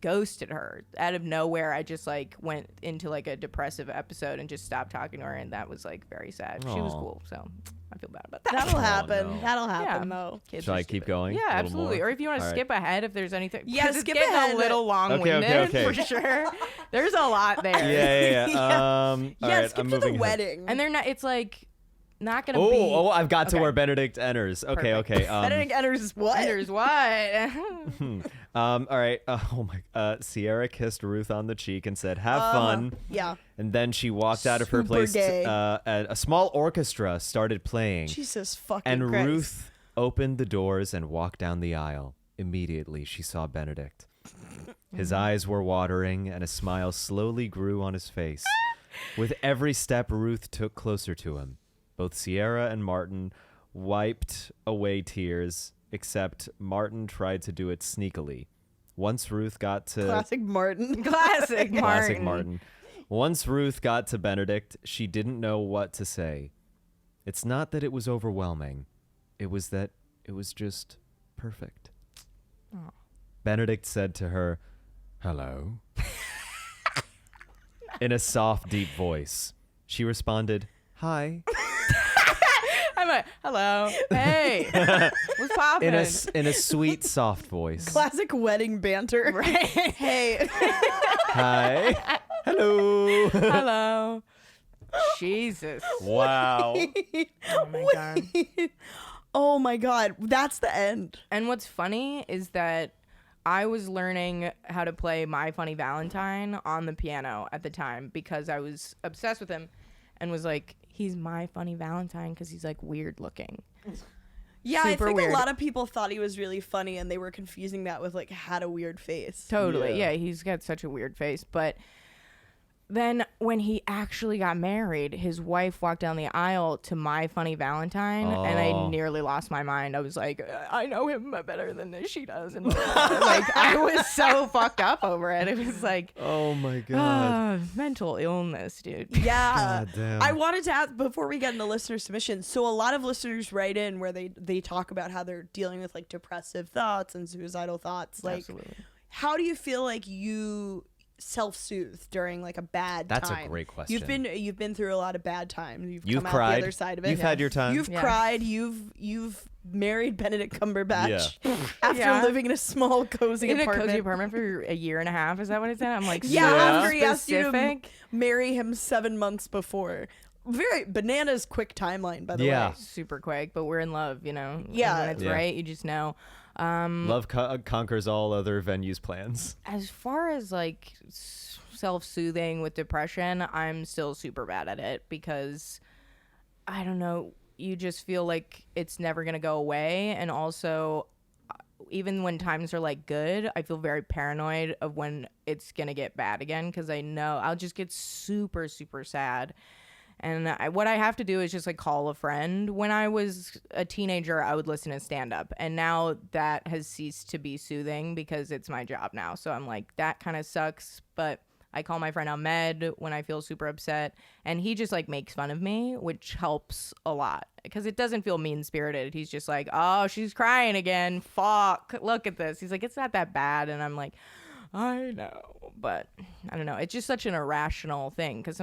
[SPEAKER 1] ghosted her out of nowhere. I just like went into like a depressive episode and just stopped talking to her, and that was like very sad. She was
[SPEAKER 3] Aw.
[SPEAKER 1] cool, so I feel bad about that.
[SPEAKER 2] That'll happen.
[SPEAKER 3] no.
[SPEAKER 2] That'll happen
[SPEAKER 1] Yeah.
[SPEAKER 2] though.
[SPEAKER 1] Kids
[SPEAKER 3] Shall
[SPEAKER 1] are
[SPEAKER 3] I keep
[SPEAKER 1] stupid.
[SPEAKER 3] going?
[SPEAKER 1] Yeah,
[SPEAKER 3] A little
[SPEAKER 1] absolutely.
[SPEAKER 3] more?
[SPEAKER 1] Or if you want to
[SPEAKER 3] All right.
[SPEAKER 1] skip ahead, if there's anything.
[SPEAKER 2] Yeah,
[SPEAKER 1] 'cause
[SPEAKER 2] skip
[SPEAKER 1] it's getting
[SPEAKER 2] ahead.
[SPEAKER 1] a little long-winded
[SPEAKER 3] Okay.
[SPEAKER 1] for sure. There's a lot there.
[SPEAKER 3] Yeah. All
[SPEAKER 2] Yeah,
[SPEAKER 3] right,
[SPEAKER 2] skip
[SPEAKER 3] I'm
[SPEAKER 2] to the
[SPEAKER 3] moving ahead.
[SPEAKER 2] wedding.
[SPEAKER 1] And they're not. It's like not gonna be.
[SPEAKER 3] Oh, I've got to
[SPEAKER 1] Okay.
[SPEAKER 3] where Benedict enters. Okay.
[SPEAKER 1] Perfect.
[SPEAKER 2] Benedict enters what?
[SPEAKER 1] There's what?
[SPEAKER 3] All right. Sierra kissed Ruth on the cheek and said, "Have fun."
[SPEAKER 2] Yeah.
[SPEAKER 3] And then she walked out of her
[SPEAKER 2] Super
[SPEAKER 3] place.
[SPEAKER 2] gay.
[SPEAKER 3] And a small orchestra started playing.
[SPEAKER 2] Jesus fucking
[SPEAKER 3] And
[SPEAKER 2] Christ.
[SPEAKER 3] Ruth opened the doors and walked down the aisle. Immediately, she saw Benedict. His eyes were watering, and a smile slowly grew on his face. With every step Ruth took closer to him, both Sierra and Martin wiped away tears, except Martin tried to do it sneakily. Once Ruth got to...
[SPEAKER 2] Classic Martin.
[SPEAKER 1] Classic Martin.
[SPEAKER 3] Classic Martin. Once Ruth got to Benedict, she didn't know what to say. It's not that it was overwhelming. It was that it was just perfect.
[SPEAKER 1] Aw.
[SPEAKER 3] Benedict said to her, "Hello," in a soft, deep voice. She responded, "Hi,"
[SPEAKER 1] I'm like, hello, hey, what's poppin'?
[SPEAKER 3] in a sweet, soft voice.
[SPEAKER 2] Classic wedding banter.
[SPEAKER 1] Right.
[SPEAKER 2] Hey.
[SPEAKER 3] Hi. Hello.
[SPEAKER 1] Hello. Jesus.
[SPEAKER 3] Wow.
[SPEAKER 1] Oh my god.
[SPEAKER 2] Oh my god. That's the end.
[SPEAKER 1] And what's funny is that I was learning how to play My Funny Valentine on the piano at the time because I was obsessed with him and was like, he's my funny Valentine because he's like weird looking.
[SPEAKER 2] Yeah,
[SPEAKER 1] Super
[SPEAKER 2] I think
[SPEAKER 1] weird.
[SPEAKER 2] a lot of people thought he was really funny and they were confusing that with like had a weird face.
[SPEAKER 1] Totally.
[SPEAKER 3] Yeah.
[SPEAKER 1] Yeah, he's got such a weird face. But then when he actually got married, his wife walked down the aisle to My Funny Valentine, and I
[SPEAKER 3] Oh.
[SPEAKER 1] nearly lost my mind. I was like, I know him better than she does. And like, I was so fucked up over it. It was like,
[SPEAKER 3] Oh my God.
[SPEAKER 1] mental illness, dude.
[SPEAKER 2] Yeah.
[SPEAKER 3] God damn.
[SPEAKER 2] I wanted to ask before we get into listener submissions. So a lot of listeners write in where they talk about how they're dealing with like depressive thoughts and suicidal thoughts. Like,
[SPEAKER 1] Absolutely.
[SPEAKER 2] how do you feel like you self-soothe during like a bad
[SPEAKER 3] That's
[SPEAKER 2] time?
[SPEAKER 3] a great question.
[SPEAKER 2] You've been through a lot of bad times.
[SPEAKER 3] You've
[SPEAKER 2] come
[SPEAKER 3] cried.
[SPEAKER 2] out the other side of it.
[SPEAKER 3] You've had your time.
[SPEAKER 2] You've
[SPEAKER 1] Yeah.
[SPEAKER 2] cried. You've married Benedict Cumberbatch after
[SPEAKER 1] Yeah.
[SPEAKER 2] living in a small cozy
[SPEAKER 1] In a
[SPEAKER 2] apartment.
[SPEAKER 1] cozy apartment for a year and a half. Is that what it said? I'm like,
[SPEAKER 2] Yeah,
[SPEAKER 1] so
[SPEAKER 2] after he asked you to
[SPEAKER 1] specific.
[SPEAKER 2] marry him 7 months before. Very bananas quick timeline, by the
[SPEAKER 3] Yeah.
[SPEAKER 2] way.
[SPEAKER 1] Super quick, but we're in love, you know.
[SPEAKER 2] Yeah.
[SPEAKER 1] And when it's
[SPEAKER 3] Yeah.
[SPEAKER 1] right, you just know.
[SPEAKER 3] Love conquers all other venues plans.
[SPEAKER 1] As far as like self-soothing with depression, I'm still super bad at it because I don't know, you just feel like it's never going to go away. And also, even when times are like good, I feel very paranoid of when it's going to get bad again because I know I'll just get super, super sad. And what I have to do is just like call a friend. When I was a teenager, I would listen to stand up. And now that has ceased to be soothing because it's my job now. So I'm like, that kind of sucks. But I call my friend Ahmed when I feel super upset. And he just like makes fun of me, which helps a lot because it doesn't feel mean spirited. He's just like, oh, she's crying again. Fuck. Look at this. He's like, it's not that bad. And I'm like, I know, but I don't know. It's just such an irrational thing because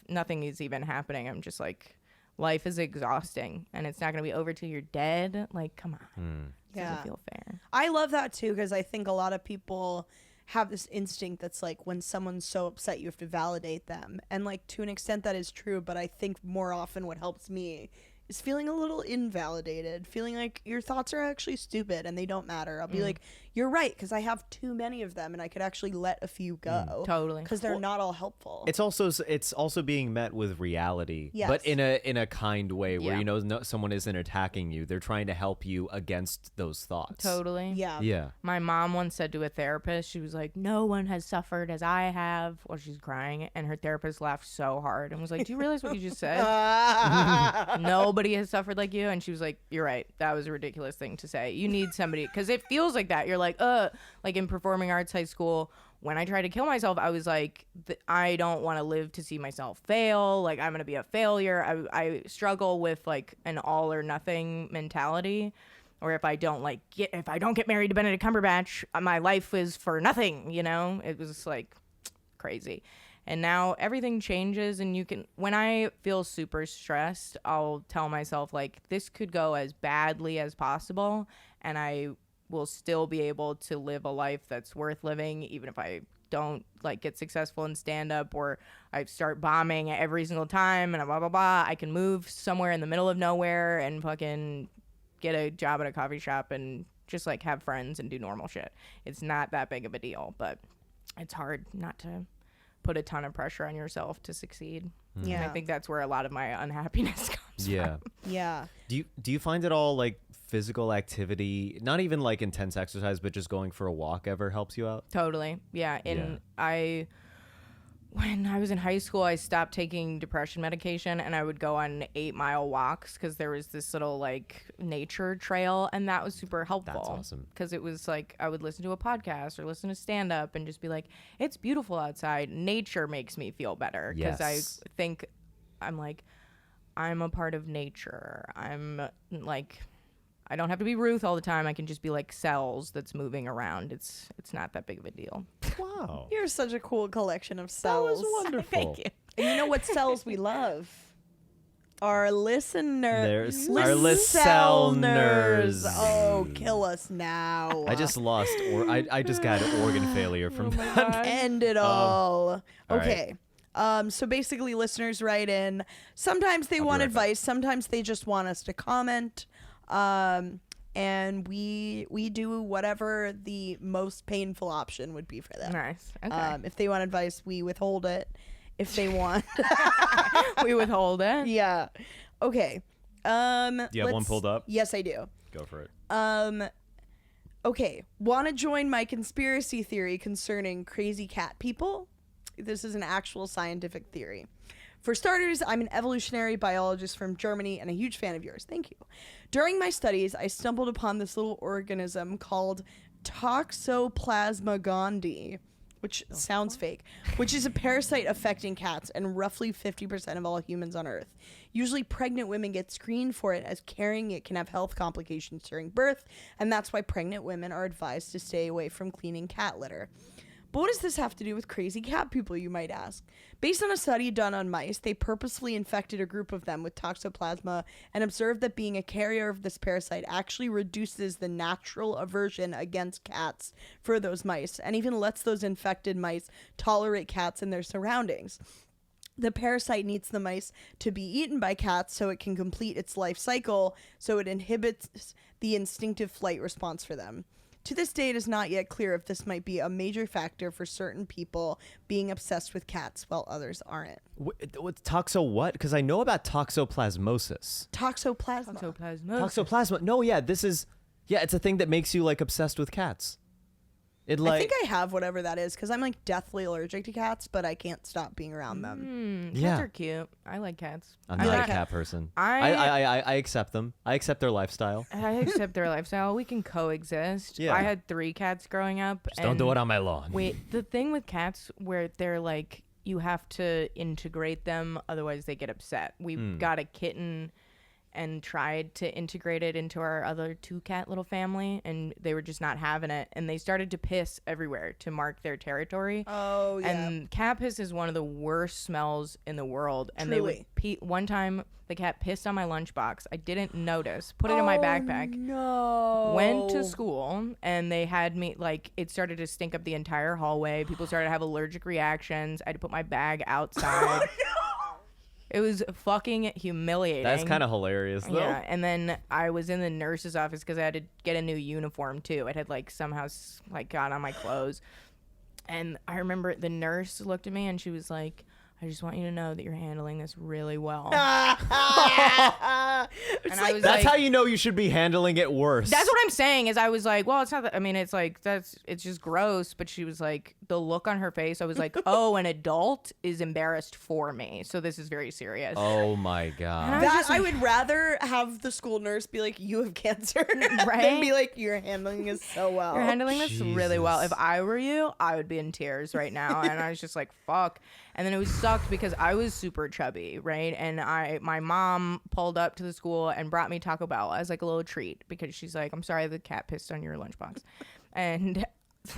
[SPEAKER 1] nothing is even happening. I'm just like, life is exhausting and it's not going to be over till you're dead. Like, come on. It doesn't feel fair.
[SPEAKER 2] I love that too because I think a lot of people have this instinct that's like when someone's so upset you have to validate them, and like to an extent that is true, but I think more often what helps me is feeling a little invalidated, feeling like your thoughts are actually stupid and they don't matter. I'll be like, you're right, because I have too many of them and I could actually let a few go.
[SPEAKER 1] Totally.
[SPEAKER 2] Because they're not all helpful.
[SPEAKER 3] It's also being met with reality,
[SPEAKER 2] Yes.
[SPEAKER 3] but in a kind way where
[SPEAKER 1] Yeah.
[SPEAKER 3] you know someone isn't attacking you. They're trying to help you against those thoughts.
[SPEAKER 1] Totally.
[SPEAKER 2] Yeah.
[SPEAKER 3] Yeah.
[SPEAKER 1] My mom once said to a therapist, she was like, no one has suffered as I have while she's crying. And her therapist laughed so hard and was like, do you realize what you just said? Nobody has suffered like you. And she was like, you're right. That was a ridiculous thing to say. You need somebody, because it feels like that. You're like in performing arts high school, when I tried to kill myself, I was like, I don't want to live to see myself fail. Like, I'm going to be a failure. I struggle with like an all or nothing mentality. Or if I don't get married to Benedict Cumberbatch, my life is for nothing, you know? It was like crazy. And now everything changes, and when I feel super stressed, I'll tell myself like, this could go as badly as possible and I will still be able to live a life that's worth living, even if I don't like get successful in stand up or I start bombing every single time and blah, blah, blah. I can move somewhere in the middle of nowhere and fucking get a job at a coffee shop and just like have friends and do normal shit. It's not that big of a deal, but it's hard not to put a ton of pressure on yourself to succeed.
[SPEAKER 2] Yeah.
[SPEAKER 1] And I think that's where a lot of my unhappiness comes
[SPEAKER 3] Yeah.
[SPEAKER 2] Yeah.
[SPEAKER 3] Do you find it all like physical activity, not even like intense exercise, but just going for a walk ever helps you out?
[SPEAKER 1] Totally. Yeah. And when I was in high school, I stopped taking depression medication and I would go on 8-mile walks because there was this little like nature trail, and that was super helpful.
[SPEAKER 3] That's awesome.
[SPEAKER 1] Because it was like I would listen to a podcast or listen to stand up and just be like, it's beautiful outside. Nature makes me feel better because
[SPEAKER 3] Yes.
[SPEAKER 1] I think I'm like, I'm a part of nature. I'm like, I don't have to be Ruth all the time. I can just be like cells that's moving around. It's not that big of a deal.
[SPEAKER 3] Wow.
[SPEAKER 2] You're such a cool collection of
[SPEAKER 3] That
[SPEAKER 2] cells.
[SPEAKER 3] was wonderful.
[SPEAKER 1] Thank you.
[SPEAKER 2] And you know what cells we love? Our listeners.
[SPEAKER 3] There's our listeners.
[SPEAKER 2] Oh, kill us now.
[SPEAKER 3] I just lost, or I just got organ failure from that.
[SPEAKER 2] End it all.
[SPEAKER 3] all
[SPEAKER 2] Okay. So basically, listeners write in. Sometimes they
[SPEAKER 3] I'll be
[SPEAKER 2] want
[SPEAKER 3] right back.
[SPEAKER 2] advice. Sometimes they just want us to comment. And we do whatever the most painful option would be for them.
[SPEAKER 1] Nice. Okay.
[SPEAKER 2] If they want advice, we withhold it. If they want,
[SPEAKER 1] We withhold it.
[SPEAKER 2] yeah. Okay.
[SPEAKER 3] Do you have one
[SPEAKER 2] let's-
[SPEAKER 3] pulled up?
[SPEAKER 2] Yes, I do.
[SPEAKER 3] Go for it.
[SPEAKER 2] Okay. Want to join my conspiracy theory concerning crazy cat people? This is an actual scientific theory. For starters, I'm an evolutionary biologist from Germany and a huge fan of yours. Thank you. During my studies, I stumbled upon this little organism called Toxoplasma gondii, which sounds fake, which is a parasite affecting cats and roughly 50% of all humans on Earth. Usually pregnant women get screened for it, as carrying it can have health complications during birth, and that's why pregnant women are advised to stay away from cleaning cat litter. But what does this have to do with crazy cat people, you might ask? Based on a study done on mice, they purposefully infected a group of them with toxoplasma and observed that being a carrier of this parasite actually reduces the natural aversion against cats for those mice, and even lets those infected mice tolerate cats in their surroundings. The parasite needs the mice to be eaten by cats so it can complete its life cycle, so it inhibits the instinctive flight response for them. To this day, it is not yet clear if this might be a major factor for certain people being obsessed with cats while others aren't.
[SPEAKER 3] What's toxo what? Because I know about toxoplasmosis.
[SPEAKER 2] Toxoplasma.
[SPEAKER 3] Toxoplasma. No, yeah, it's a thing that makes you like obsessed with cats.
[SPEAKER 2] I think I have whatever that is because I'm like deathly allergic to cats, but I can't stop being around them.
[SPEAKER 1] Cats are cute. I like cats.
[SPEAKER 3] I'm not a cat person. I accept them. I accept their lifestyle.
[SPEAKER 1] I accept their lifestyle. We can coexist.
[SPEAKER 3] Yeah.
[SPEAKER 1] I had 3 cats growing up.
[SPEAKER 3] Just don't do it on my lawn.
[SPEAKER 1] Wait, the thing with cats where they're like, you have to integrate them, otherwise they get upset. We got a kitten and tried to integrate it into our other 2 cat little family, and they were just not having it, and they started to piss everywhere to mark their territory.
[SPEAKER 2] Oh, yeah.
[SPEAKER 1] And cat piss is one of the worst smells in the world. And
[SPEAKER 2] Truly.
[SPEAKER 1] they would one time the cat pissed on my lunchbox. I didn't notice. Put it in my backpack.
[SPEAKER 2] No.
[SPEAKER 1] Went to school, and they had me, like, it started to stink up the entire hallway. People started to have allergic reactions. I had to put my bag outside.
[SPEAKER 2] Oh, no.
[SPEAKER 1] It was fucking humiliating.
[SPEAKER 3] That's kind of hilarious, though.
[SPEAKER 1] Yeah, and then I was in the nurse's office because I had to get a new uniform, too. It had, like, somehow, like, got on my clothes. And I remember the nurse looked at me, and she was like, I just want you to know that you're handling this really well.
[SPEAKER 2] It's
[SPEAKER 1] I was
[SPEAKER 3] That's
[SPEAKER 1] like,
[SPEAKER 3] how you know you should be handling it worse.
[SPEAKER 1] That's what I'm saying is I was like, well, it's not that. I mean, it's like, it's just gross. But she was like, the look on her face, I was like, oh, an adult is embarrassed for me. So this is very serious.
[SPEAKER 3] Oh, my God.
[SPEAKER 2] that I would rather have the school nurse be like, you have cancer,
[SPEAKER 1] Right?
[SPEAKER 2] than be like, you're handling this so well.
[SPEAKER 1] You're handling this really well.
[SPEAKER 3] Jesus.
[SPEAKER 1] If I were you, I would be in tears right now. And I was just like, fuck. And then it was sucked because I was super chubby, right? And my mom pulled up to the school and brought me Taco Bell as like a little treat because she's like, I'm sorry the cat pissed on your lunchbox. And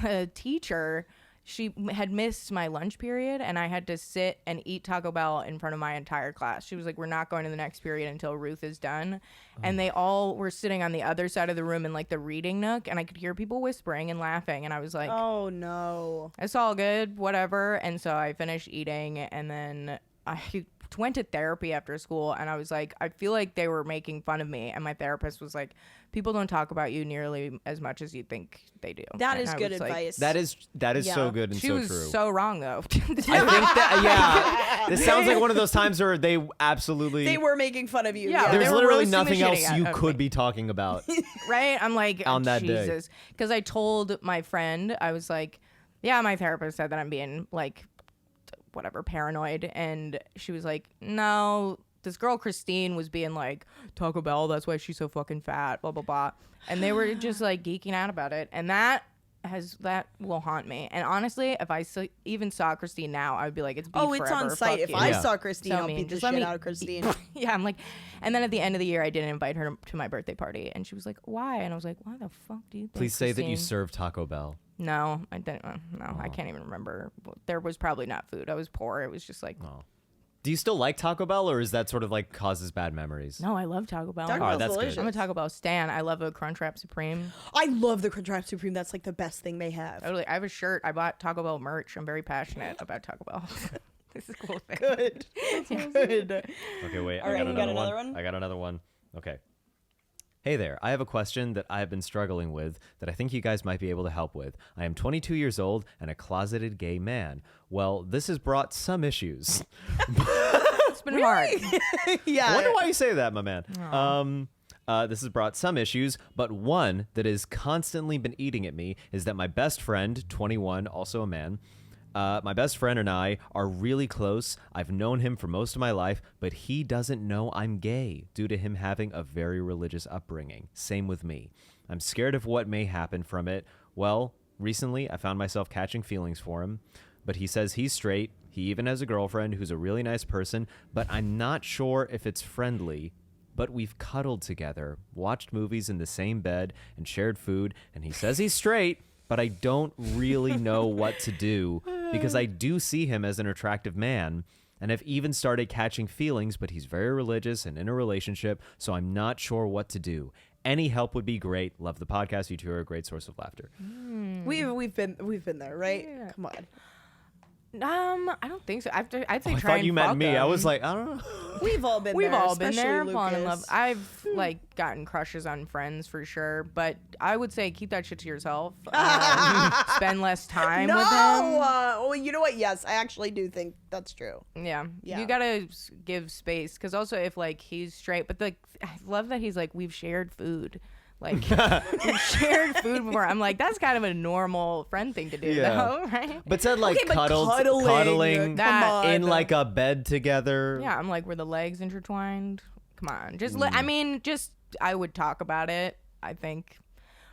[SPEAKER 1] the teacher, she had missed my lunch period, and I had to sit and eat Taco Bell in front of my entire class. She was like, we're not going to the next period until Ruth is done. And they all were sitting on the other side of the room in like the reading nook, and I could hear people whispering and laughing. And I was like,
[SPEAKER 2] Oh, no.
[SPEAKER 1] it's all good, whatever. And so I finished eating, and then I went to therapy after school, and I was like, I feel like they were making fun of me. And my therapist was like, people don't talk about you nearly as much as you think they do.
[SPEAKER 2] That
[SPEAKER 1] And
[SPEAKER 2] is
[SPEAKER 1] I
[SPEAKER 2] good
[SPEAKER 1] was like,
[SPEAKER 2] advice.
[SPEAKER 3] That is
[SPEAKER 2] Yeah.
[SPEAKER 3] so good and
[SPEAKER 1] she
[SPEAKER 3] so
[SPEAKER 1] was
[SPEAKER 3] true.
[SPEAKER 1] so wrong, though.
[SPEAKER 3] I think that, yeah. This sounds like one of those times where they absolutely...
[SPEAKER 2] They were making fun of you.
[SPEAKER 1] Yeah,
[SPEAKER 3] There's
[SPEAKER 1] they were
[SPEAKER 3] literally
[SPEAKER 1] roasting the
[SPEAKER 3] nothing
[SPEAKER 1] shitting
[SPEAKER 3] else
[SPEAKER 1] out
[SPEAKER 3] you
[SPEAKER 1] of
[SPEAKER 3] could
[SPEAKER 1] me.
[SPEAKER 3] be talking about.
[SPEAKER 1] Right? I'm like,
[SPEAKER 3] On that day.
[SPEAKER 1] Jesus. Because I told my friend, I was like, yeah, my therapist said that I'm being like, whatever, paranoid. And she was like, no, this girl Christine was being like, Taco Bell, that's why she's so fucking fat, blah, blah, blah. And they were just like geeking out about it. And that will haunt me. And honestly, if I even saw Christine now, I would be like, it's beef
[SPEAKER 2] It's
[SPEAKER 1] forever.
[SPEAKER 2] on site.
[SPEAKER 1] Fuck
[SPEAKER 2] If
[SPEAKER 1] you.
[SPEAKER 2] I
[SPEAKER 3] Yeah.
[SPEAKER 2] saw Christine,
[SPEAKER 1] So
[SPEAKER 2] I'll
[SPEAKER 1] mean.
[SPEAKER 2] beat the
[SPEAKER 1] Just let
[SPEAKER 2] shit
[SPEAKER 1] me-
[SPEAKER 2] out of Christine.
[SPEAKER 1] Yeah, I'm like, and then at the end of the year, I didn't invite her to my birthday party. And she was like, why? And I was like, why the fuck do you think,
[SPEAKER 3] Please say that you
[SPEAKER 1] Christine?
[SPEAKER 3] serve Taco Bell.
[SPEAKER 1] No, I didn't. No, I can't even remember. There was probably not food. I was poor. It was just like,
[SPEAKER 3] Oh. Do you still like Taco Bell, or is that sort of like causes bad memories?
[SPEAKER 1] no, I love Taco Bell.
[SPEAKER 2] Taco
[SPEAKER 3] Oh,
[SPEAKER 2] Bell's
[SPEAKER 3] that's good.
[SPEAKER 2] delicious.
[SPEAKER 1] I'm a Taco Bell stan. I love a Crunchwrap Supreme.
[SPEAKER 2] I love the Crunchwrap Supreme. That's like the best thing they have.
[SPEAKER 1] Totally. I have a shirt. I bought Taco Bell merch. I'm very passionate about Taco Bell. This is a cool thing.
[SPEAKER 2] Good. Good.
[SPEAKER 3] Okay, wait.
[SPEAKER 2] All
[SPEAKER 3] I
[SPEAKER 2] right,
[SPEAKER 3] got
[SPEAKER 2] you got
[SPEAKER 3] another
[SPEAKER 2] another
[SPEAKER 3] one.
[SPEAKER 2] one?
[SPEAKER 3] I got another one. Okay. Hey there. I have a question that I have been struggling with that I think you guys might be able to help with. I am 22 years old and a closeted gay man. Well, this has brought some issues.
[SPEAKER 1] It's been hard.
[SPEAKER 2] Yeah.
[SPEAKER 3] I wonder why you say that, my man. This has brought some issues, but one that has constantly been eating at me is that my best friend, 21, also a man, my best friend and I are really close. I've known him for most of my life, but he doesn't know I'm gay due to him having a very religious upbringing. Same with me. I'm scared of what may happen from it. Well, recently I found myself catching feelings for him, but he says he's straight. He even has a girlfriend who's a really nice person, but I'm not sure if it's friendly. But we've cuddled together, watched movies in the same bed, and shared food, and he says he's straight, but I don't really know what to do because I do see him as an attractive man and have even started catching feelings, but he's very religious and in a relationship, so I'm not sure what to do. Any help would be great. Love the podcast. You two are a great source of laughter.
[SPEAKER 2] We've been there, right?
[SPEAKER 1] Yeah.
[SPEAKER 2] Come on.
[SPEAKER 1] I don't think so. I'd say
[SPEAKER 3] I
[SPEAKER 1] try
[SPEAKER 3] thought
[SPEAKER 1] and
[SPEAKER 3] you meant
[SPEAKER 1] fuck
[SPEAKER 3] me.
[SPEAKER 1] him.
[SPEAKER 3] I was like, I don't know.
[SPEAKER 2] We've all been
[SPEAKER 1] We've
[SPEAKER 2] there.
[SPEAKER 1] all been there,
[SPEAKER 2] especially
[SPEAKER 1] fallen in love.
[SPEAKER 2] Lucas.
[SPEAKER 1] I've like gotten crushes on friends for sure, but I would say keep that shit to yourself. Spend less time with them.
[SPEAKER 2] Well, you know what? Yes, I actually do think that's true.
[SPEAKER 1] Yeah.
[SPEAKER 2] Yeah.
[SPEAKER 1] You gotta give space because also if like he's straight, but like I love that he's like we've shared food. Like we've shared food before. I'm like that's kind of a normal friend thing to do,
[SPEAKER 3] Yeah.
[SPEAKER 1] though, right?
[SPEAKER 3] But said like
[SPEAKER 2] Okay, but cuddling,
[SPEAKER 1] Come
[SPEAKER 2] on.
[SPEAKER 3] in like a bed together.
[SPEAKER 1] Yeah, I'm like were the legs intertwined? Come on, just I would talk about it. I think.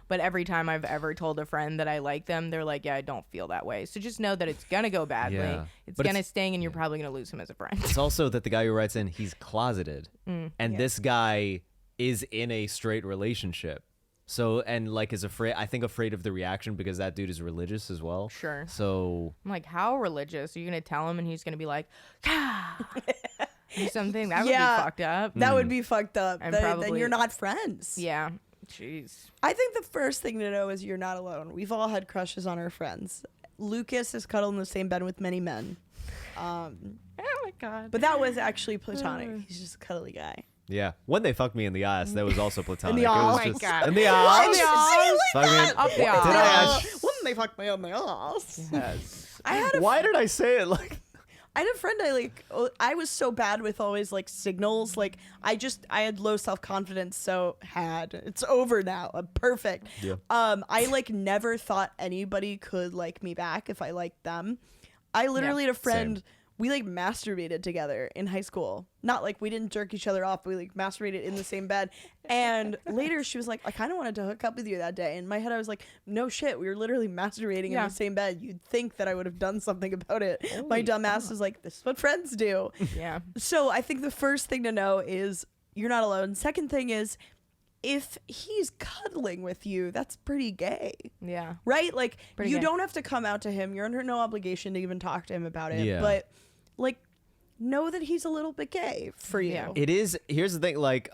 [SPEAKER 1] But every time I've ever told a friend that I like them, they're like, yeah, I don't feel that way. So just know that it's going to go badly.
[SPEAKER 3] Yeah.
[SPEAKER 1] It's
[SPEAKER 3] But
[SPEAKER 1] going to
[SPEAKER 3] it's-
[SPEAKER 1] sting and you're probably going to lose him as a friend.
[SPEAKER 3] It's also that the guy who writes in, he's closeted. And this guy is in a straight relationship. So, and like is afraid of the reaction because that dude is religious as well.
[SPEAKER 1] Sure.
[SPEAKER 3] So,
[SPEAKER 1] I'm like, how religious? Are you going to tell him and he's going to be like, ah, or something? That would
[SPEAKER 2] Yeah.
[SPEAKER 1] be fucked up.
[SPEAKER 2] That would be fucked up.
[SPEAKER 1] And
[SPEAKER 2] Then
[SPEAKER 1] probably-
[SPEAKER 2] you're not friends.
[SPEAKER 1] Yeah. Jeez.
[SPEAKER 2] I think the first thing to know is you're not alone. We've all had crushes on our friends. Lucas has cuddled in the same bed with many men.
[SPEAKER 1] Oh my God.
[SPEAKER 2] But that was actually platonic. He's just a cuddly guy.
[SPEAKER 3] yeah. When they fucked me in the ass, that was also platonic.
[SPEAKER 2] the
[SPEAKER 3] It was
[SPEAKER 2] ass.
[SPEAKER 1] Oh my
[SPEAKER 3] just-
[SPEAKER 1] God.
[SPEAKER 3] In the
[SPEAKER 2] Why
[SPEAKER 3] ass.
[SPEAKER 2] did you say it like
[SPEAKER 3] Fucking-
[SPEAKER 2] that?
[SPEAKER 1] Up the
[SPEAKER 3] Did
[SPEAKER 1] ass.
[SPEAKER 3] I ask-
[SPEAKER 2] When they fucked me on the ass.
[SPEAKER 1] Yes.
[SPEAKER 2] I had a
[SPEAKER 3] Why did I say it like
[SPEAKER 2] I had a friend I was so bad with always like signals. Like I had low self-confidence, so it's over now. I'm perfect.
[SPEAKER 3] Yeah.
[SPEAKER 2] I like never thought anybody could like me back if I liked them. I literally had a friend,
[SPEAKER 3] Same.
[SPEAKER 2] we like masturbated together in high school. Not like we didn't jerk each other off, but we like masturbated in the same bed. And later she was like, I kind of wanted to hook up with you that day. In my head I was like, no shit, we were literally masturbating in
[SPEAKER 1] Yeah.
[SPEAKER 2] the same bed. You'd think that I would have done something about it. My
[SPEAKER 1] Holy
[SPEAKER 2] dumb ass was like, this is what friends do.
[SPEAKER 1] Yeah.
[SPEAKER 2] So I think the first thing to know is you're not alone. Second thing is if he's cuddling with you, that's pretty gay.
[SPEAKER 1] Yeah.
[SPEAKER 2] Right? Like
[SPEAKER 1] Pretty
[SPEAKER 2] you
[SPEAKER 1] gay.
[SPEAKER 2] don't have to come out to him. You're under no obligation to even talk to him about it.
[SPEAKER 3] Yeah.
[SPEAKER 2] But like know that he's a little bit gay for you.
[SPEAKER 1] Yeah.
[SPEAKER 3] It is. Here's the thing. Like,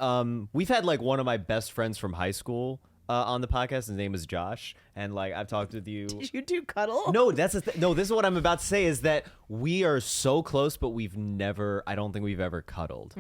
[SPEAKER 3] we've had like one of my best friends from high school on the podcast. His name is Josh, and like I've talked with you.
[SPEAKER 2] Did you two cuddle?
[SPEAKER 3] No, that's no. This is what I'm about to say. Is that we are so close, but we've never. I don't think we've ever cuddled.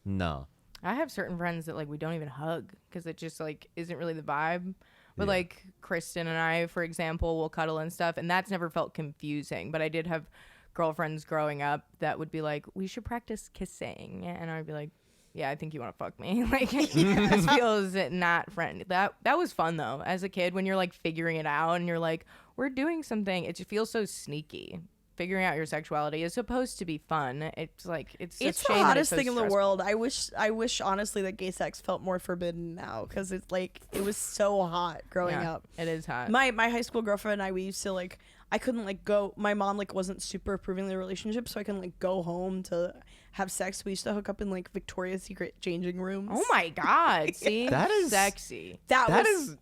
[SPEAKER 3] No.
[SPEAKER 1] I have certain friends that like we don't even hug because it just like isn't really the vibe. But
[SPEAKER 3] Yeah.
[SPEAKER 1] like Kristen and I, for example, will cuddle and stuff, and that's never felt confusing. But I did have girlfriends growing up that would be like, "We should practice kissing," and I'd be like, "Yeah, I think you want to fuck me." Like this feels not friend. That was fun though. As a kid, when you're like figuring it out and you're like, "We're doing something," it just feels so sneaky. Figuring out your sexuality is supposed to be fun. It's like it's a
[SPEAKER 2] It's the
[SPEAKER 1] shame that
[SPEAKER 2] hottest
[SPEAKER 1] so
[SPEAKER 2] thing in the
[SPEAKER 1] stressful.
[SPEAKER 2] world. I wish honestly that gay sex felt more forbidden now because it's like it was so hot growing
[SPEAKER 1] Yeah,
[SPEAKER 2] up.
[SPEAKER 1] it is hot.
[SPEAKER 2] My high school girlfriend and I, we used to like, I couldn't like go, my mom like wasn't super approving of the relationship, so I couldn't like go home to have sex. We used to hook up in like Victoria's Secret changing rooms.
[SPEAKER 1] Oh my God! See,
[SPEAKER 3] That is-
[SPEAKER 1] sexy.
[SPEAKER 3] That
[SPEAKER 2] was
[SPEAKER 3] is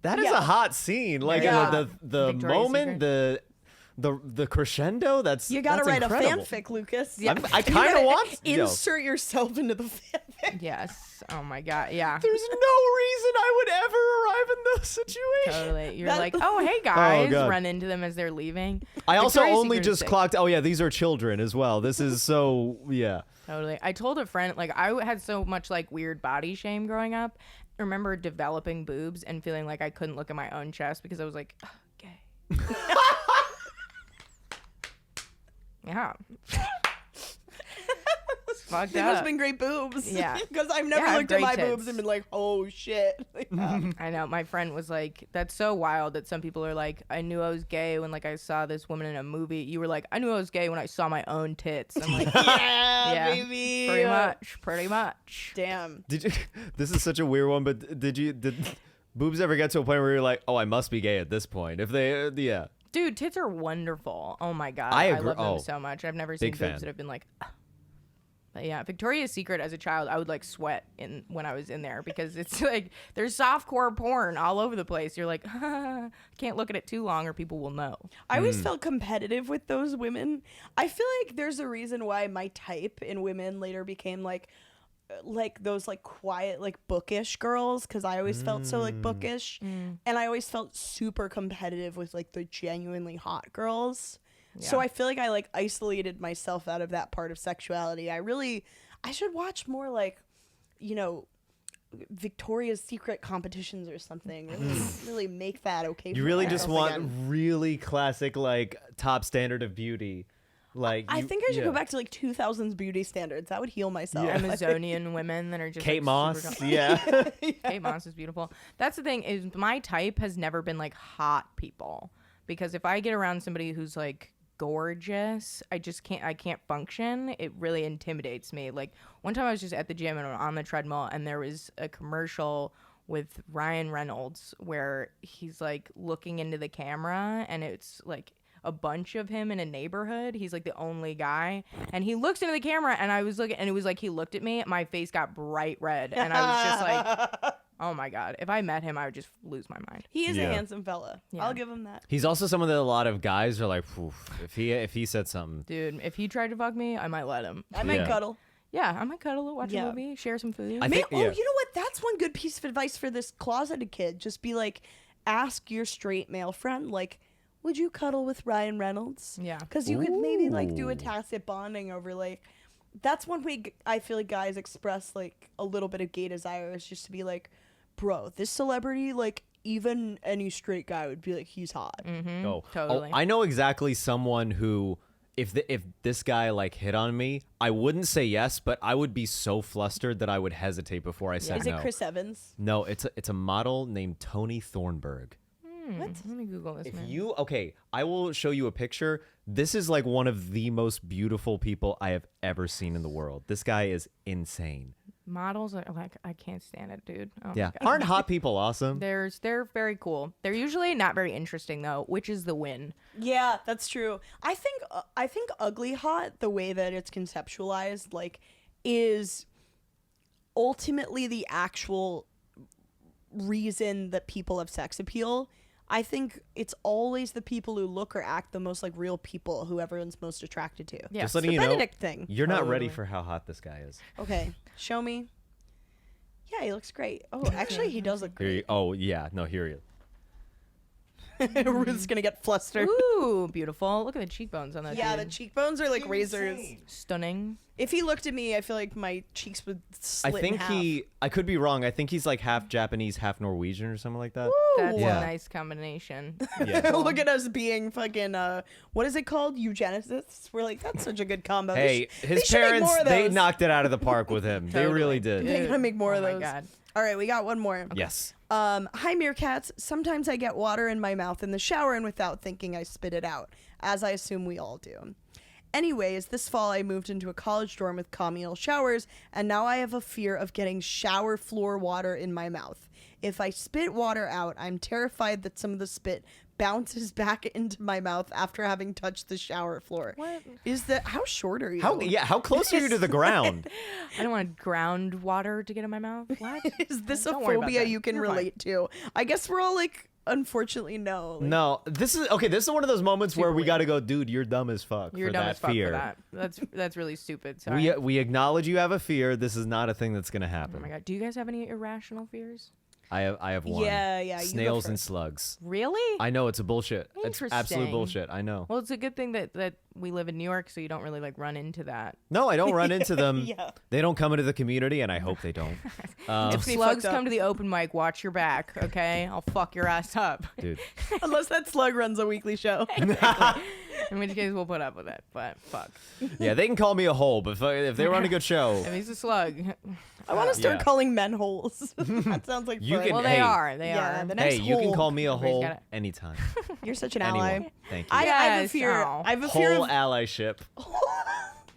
[SPEAKER 3] that is
[SPEAKER 2] Yeah.
[SPEAKER 3] a hot scene. Like
[SPEAKER 2] Yeah.
[SPEAKER 3] the
[SPEAKER 1] Victoria's
[SPEAKER 3] moment, the crescendo. That's
[SPEAKER 2] you gotta
[SPEAKER 3] that's
[SPEAKER 2] write
[SPEAKER 3] incredible.
[SPEAKER 2] a fanfic, Lucas.
[SPEAKER 1] Yeah.
[SPEAKER 3] I
[SPEAKER 2] You
[SPEAKER 3] kind
[SPEAKER 2] gotta
[SPEAKER 3] of want.
[SPEAKER 2] insert yourself into the fanfic.
[SPEAKER 1] Yes. Oh my God. Yeah.
[SPEAKER 3] There's no reason I would ever arrive in those situations.
[SPEAKER 1] Totally. You're
[SPEAKER 2] That-
[SPEAKER 1] like, oh hey guys,
[SPEAKER 3] God.
[SPEAKER 1] run into them as they're leaving.
[SPEAKER 3] I also
[SPEAKER 1] Victoria's
[SPEAKER 3] only
[SPEAKER 1] Secret's
[SPEAKER 3] just
[SPEAKER 1] sick.
[SPEAKER 3] clocked. Oh yeah, these are children as well. This is so yeah.
[SPEAKER 1] Totally. I told a friend like I had so much like weird body shame growing up. I remember developing boobs and feeling like I couldn't look at my own chest because I was like, "Ugh, gay. Yeah. It's fucked
[SPEAKER 2] They must have
[SPEAKER 1] up.
[SPEAKER 2] been great boobs.
[SPEAKER 1] Yeah.
[SPEAKER 2] Because I've never
[SPEAKER 1] Yeah, I have
[SPEAKER 2] looked at
[SPEAKER 1] great
[SPEAKER 2] my
[SPEAKER 1] tits.
[SPEAKER 2] boobs and been like, oh shit. Like,
[SPEAKER 1] I know. My friend was like, that's so wild that some people are like, I knew I was gay when like I saw this woman in a movie. You were like, I knew I was gay when I saw my own tits. I'm like,
[SPEAKER 2] yeah,
[SPEAKER 1] yeah,
[SPEAKER 2] baby.
[SPEAKER 1] pretty much.
[SPEAKER 2] Damn.
[SPEAKER 3] Did you? This is such a weird one, but did boobs ever get to a point where you're like, oh, I must be gay at this point? If they, yeah.
[SPEAKER 1] Dude, tits are wonderful. Oh my God.
[SPEAKER 3] I agree.
[SPEAKER 1] love them
[SPEAKER 3] Oh,
[SPEAKER 1] so much. I've never seen
[SPEAKER 3] big
[SPEAKER 1] boobs
[SPEAKER 3] fan.
[SPEAKER 1] that have been like, Yeah, Victoria's Secret as a child, I would like sweat when I was in there because it's like there's softcore porn all over the place. You're like, can't look at it too long or people will know.
[SPEAKER 2] I always felt competitive with those women. I feel like there's a reason why my type in women later became like those like quiet like bookish girls, because I always felt so like bookish, and I always felt super competitive with like the genuinely hot girls. So I feel like I like isolated myself out of that part of sexuality. I should watch more like, you know, Victoria's Secret competitions or something. Really make that okay.
[SPEAKER 3] You really just want really classic, like, top standard of beauty. Like
[SPEAKER 2] I think I should go back to like 2000s beauty standards. That would heal myself.
[SPEAKER 1] Amazonian women that are just
[SPEAKER 3] Kate
[SPEAKER 1] like,
[SPEAKER 3] Moss. Yeah.
[SPEAKER 1] Kate Moss is beautiful. That's the thing, is my type has never been like hot people, because if I get around somebody who's like gorgeous, I can't function. It really intimidates me. Like one time I was just at the gym and on the treadmill, and there was a commercial with Ryan Reynolds where he's like looking into the camera, and it's like a bunch of him in a neighborhood. He's like the only guy, and he looks into the camera, and I was looking, and it was like he looked at me, my face got bright red, and I was just like, oh my god, if I met him I would just lose my mind.
[SPEAKER 2] He is a handsome fella. I'll give him that.
[SPEAKER 3] He's also someone that a lot of guys are like, if he said something,
[SPEAKER 1] dude, if he tried to fuck me, I might let him.
[SPEAKER 2] I might cuddle.
[SPEAKER 1] Yeah, I might cuddle, watch a movie, share some food.
[SPEAKER 3] I think,
[SPEAKER 2] you know what? That's one good piece of advice for this closeted kid. Just be like, ask your straight male friend, like, would you cuddle with Ryan Reynolds?
[SPEAKER 1] Yeah.
[SPEAKER 2] Because you could maybe like do a tacit bonding over like, that's one way I feel like guys express like a little bit of gay desire, is just to be like, bro, this celebrity, like even any straight guy would be like, he's hot.
[SPEAKER 1] Totally.
[SPEAKER 3] I know exactly someone who, if this guy like hit on me, I wouldn't say yes, but I would be so flustered that I would hesitate before I said
[SPEAKER 2] Is
[SPEAKER 3] no.
[SPEAKER 2] it Chris Evans?
[SPEAKER 3] No, it's a model named Tony Thornburg.
[SPEAKER 1] What? Let me Google this, man.
[SPEAKER 3] I will show you a picture. This is like one of the most beautiful people I have ever seen in the world. This guy is insane.
[SPEAKER 1] Models are like, I can't stand it, dude. Oh
[SPEAKER 3] Yeah.
[SPEAKER 1] my God.
[SPEAKER 3] Aren't hot people awesome?
[SPEAKER 1] They're very cool. They're usually not very interesting though, which is the win.
[SPEAKER 2] Yeah, that's true. I think ugly hot, the way that it's conceptualized, like, is ultimately the actual reason that people have sex appeal. I think it's always the people who look or act the most like real people who everyone's most attracted to.
[SPEAKER 1] Yeah.
[SPEAKER 3] Just letting
[SPEAKER 2] the
[SPEAKER 3] you know,
[SPEAKER 2] Benedict thing.
[SPEAKER 3] you're not ready for how hot this guy is.
[SPEAKER 2] Okay, show me. Yeah, he looks great. Oh, actually, he does look great.
[SPEAKER 3] Here he is.
[SPEAKER 2] Ruth's gonna get flustered.
[SPEAKER 1] Ooh, beautiful. Look at the cheekbones on that
[SPEAKER 2] Yeah,
[SPEAKER 1] dude.
[SPEAKER 2] the cheekbones are like razors.
[SPEAKER 1] Stunning.
[SPEAKER 2] If he looked at me, I feel like my cheeks would slit
[SPEAKER 3] I think
[SPEAKER 2] in half.
[SPEAKER 3] I could be wrong. I think he's like half Japanese, half Norwegian or something like that.
[SPEAKER 1] That's
[SPEAKER 3] Yeah.
[SPEAKER 1] a nice combination.
[SPEAKER 3] Yeah.
[SPEAKER 2] Look at us being fucking what is it called? Eugenicists. We're like, that's such a good combo.
[SPEAKER 3] Hey,
[SPEAKER 2] they
[SPEAKER 3] his
[SPEAKER 2] should make
[SPEAKER 3] parents,
[SPEAKER 2] more of
[SPEAKER 3] they
[SPEAKER 2] those.
[SPEAKER 3] knocked it out of the park with him. They really did.
[SPEAKER 2] They gotta make more of those.
[SPEAKER 1] Oh my god.
[SPEAKER 2] All right, we got one more.
[SPEAKER 3] Yes.
[SPEAKER 2] Hi, Meerkats. Sometimes I get water in my mouth in the shower, and without thinking, I spit it out, as I assume we all do. Anyways, this fall I moved into a college dorm with communal showers, and now I have a fear of getting shower floor water in my mouth. If I spit water out, I'm terrified that some of the spit bounces back into my mouth after having touched the shower floor.
[SPEAKER 1] What?
[SPEAKER 2] Is that, how short are you?
[SPEAKER 3] How close are you to the ground?
[SPEAKER 1] I don't want groundwater to get in my mouth. What?
[SPEAKER 2] Is this a
[SPEAKER 1] Don't worry about
[SPEAKER 2] phobia
[SPEAKER 1] that.
[SPEAKER 2] you can
[SPEAKER 1] You're fine.
[SPEAKER 2] relate to? I guess we're all like, unfortunately, no. Like,
[SPEAKER 3] No, this is one of those moments where we got to go, dude, you're dumb as fuck
[SPEAKER 1] You're
[SPEAKER 3] for
[SPEAKER 1] dumb
[SPEAKER 3] that
[SPEAKER 1] as fuck
[SPEAKER 3] fear.
[SPEAKER 1] for that. That's really stupid. Sorry.
[SPEAKER 3] We acknowledge you have a fear. This is not a thing that's going to
[SPEAKER 1] Oh
[SPEAKER 3] happen.
[SPEAKER 1] my god. Do you guys have any irrational fears?
[SPEAKER 3] I have one.
[SPEAKER 2] Yeah, you go
[SPEAKER 3] Snails and
[SPEAKER 2] first.
[SPEAKER 3] slugs.
[SPEAKER 1] Really?
[SPEAKER 3] I know it's a bullshit. It's absolute
[SPEAKER 1] Interesting.
[SPEAKER 3] bullshit. I know.
[SPEAKER 1] Well, it's a good thing that we live in New York, so you don't really like run into that.
[SPEAKER 3] No, I don't run into them.
[SPEAKER 2] Yeah.
[SPEAKER 3] They don't come into the community, and I hope they don't.
[SPEAKER 1] If
[SPEAKER 2] pretty
[SPEAKER 1] slugs
[SPEAKER 2] fucked up.
[SPEAKER 1] come to the open mic, watch your back, okay? I'll fuck your ass up.
[SPEAKER 3] Dude.
[SPEAKER 2] Unless that slug runs a weekly show.
[SPEAKER 1] In which case, we'll put up with it. But fuck.
[SPEAKER 3] Yeah, they can call me a hole, but if they run a good show,
[SPEAKER 1] If he's a slug.
[SPEAKER 2] I want to start
[SPEAKER 3] Yeah.
[SPEAKER 2] calling men holes. That sounds like
[SPEAKER 3] You
[SPEAKER 2] fun.
[SPEAKER 3] can-
[SPEAKER 1] Well, they
[SPEAKER 3] Hey.
[SPEAKER 1] are. They
[SPEAKER 2] Yeah,
[SPEAKER 1] are.
[SPEAKER 2] the next
[SPEAKER 3] hey, you can
[SPEAKER 2] hole.
[SPEAKER 3] call me a
[SPEAKER 1] Everybody's
[SPEAKER 3] hole
[SPEAKER 1] got it.
[SPEAKER 3] anytime.
[SPEAKER 2] You're such an
[SPEAKER 3] Anyone.
[SPEAKER 2] ally.
[SPEAKER 3] Thank you.
[SPEAKER 2] I have a
[SPEAKER 1] Yes,
[SPEAKER 2] fear.
[SPEAKER 1] ow.
[SPEAKER 2] I have a fear
[SPEAKER 3] Whole
[SPEAKER 2] of,
[SPEAKER 3] allyship.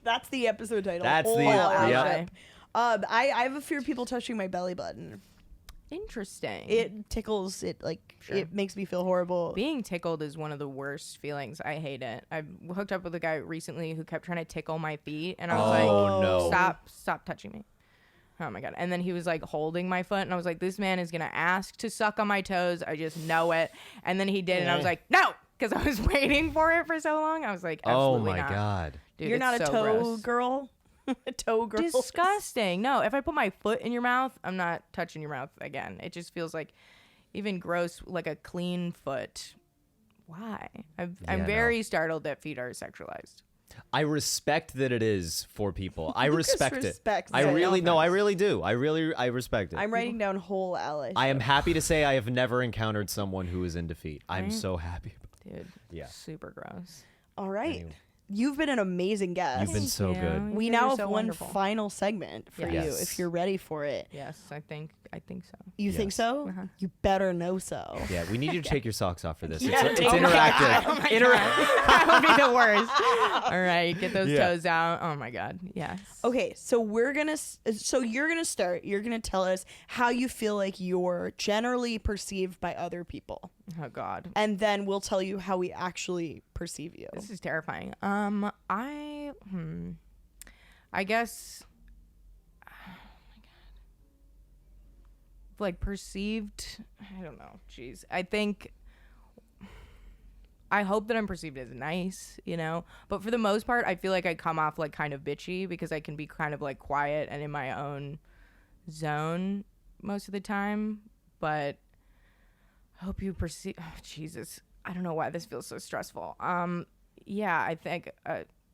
[SPEAKER 2] that's the episode title.
[SPEAKER 3] That's
[SPEAKER 2] Whole
[SPEAKER 3] the-
[SPEAKER 2] ally.
[SPEAKER 3] yep.
[SPEAKER 2] I have a fear of people touching my belly button.
[SPEAKER 1] Interesting.
[SPEAKER 2] It tickles. It like
[SPEAKER 1] Sure.
[SPEAKER 2] it makes me feel horrible.
[SPEAKER 1] Being tickled is one of the worst feelings. I hate it. I hooked up with a guy recently who kept trying to tickle my feet, and I was like,
[SPEAKER 3] no.
[SPEAKER 1] stop touching me. Oh my God. And then he was like holding my foot, and I was like, this man is going to ask to suck on my toes. I just know it. And then he did, and I was like, no, because I was waiting for it for so long. I was like,
[SPEAKER 3] Oh
[SPEAKER 1] absolutely
[SPEAKER 3] my
[SPEAKER 1] not.
[SPEAKER 3] God.
[SPEAKER 1] Dude,
[SPEAKER 2] You're
[SPEAKER 1] it's
[SPEAKER 2] not a
[SPEAKER 1] so
[SPEAKER 2] toe
[SPEAKER 1] gross.
[SPEAKER 2] girl. A toe girl.
[SPEAKER 1] Disgusting. No, if I put my foot in your mouth, I'm not touching your mouth again. It just feels like even gross, like a clean foot. Why? I'm very startled that feet are sexualized.
[SPEAKER 3] I respect that it is for people. I
[SPEAKER 2] Lucas
[SPEAKER 3] respect it.
[SPEAKER 2] respects
[SPEAKER 3] I
[SPEAKER 2] it.
[SPEAKER 3] really no, I really do. I respect it.
[SPEAKER 2] I'm writing down whole Allyship.
[SPEAKER 3] I am happy to say I have never encountered someone who is into feet. I'm
[SPEAKER 1] Right?
[SPEAKER 3] so happy.
[SPEAKER 1] Dude,
[SPEAKER 3] Yeah.
[SPEAKER 1] super gross.
[SPEAKER 2] All right.
[SPEAKER 3] Anyway.
[SPEAKER 2] You've been an amazing guest.
[SPEAKER 3] You've been so
[SPEAKER 1] you.
[SPEAKER 3] good.
[SPEAKER 2] We
[SPEAKER 1] You
[SPEAKER 2] now
[SPEAKER 1] guys are
[SPEAKER 2] have
[SPEAKER 1] so
[SPEAKER 2] one
[SPEAKER 1] wonderful.
[SPEAKER 2] final segment for you
[SPEAKER 3] Yes.
[SPEAKER 2] if you're ready for it.
[SPEAKER 1] Yes, I think so.
[SPEAKER 2] You think
[SPEAKER 3] Yes.
[SPEAKER 2] so?
[SPEAKER 1] Uh-huh.
[SPEAKER 2] You better know so.
[SPEAKER 3] Yeah, we need you to take your socks off for this.
[SPEAKER 2] Yeah,
[SPEAKER 3] It's
[SPEAKER 2] take-
[SPEAKER 3] interactive.
[SPEAKER 1] Oh my God. That would be the worst. All right, get those
[SPEAKER 3] Yeah.
[SPEAKER 1] toes out. Oh my God. Yes.
[SPEAKER 2] Okay, so you're gonna start. You're gonna tell us how you feel like you're generally perceived by other people,
[SPEAKER 1] Oh God.
[SPEAKER 2] and then we'll tell you how we actually perceive you.
[SPEAKER 1] This is terrifying. I guess like perceived, I don't know. Jeez. I hope that I'm perceived as nice, you know? But for the most part, I feel like I come off like kind of bitchy because I can be kind of like quiet and in my own zone most of the time. But I hope you perceive, oh, Jesus. I don't know why this feels so stressful. Yeah, I think,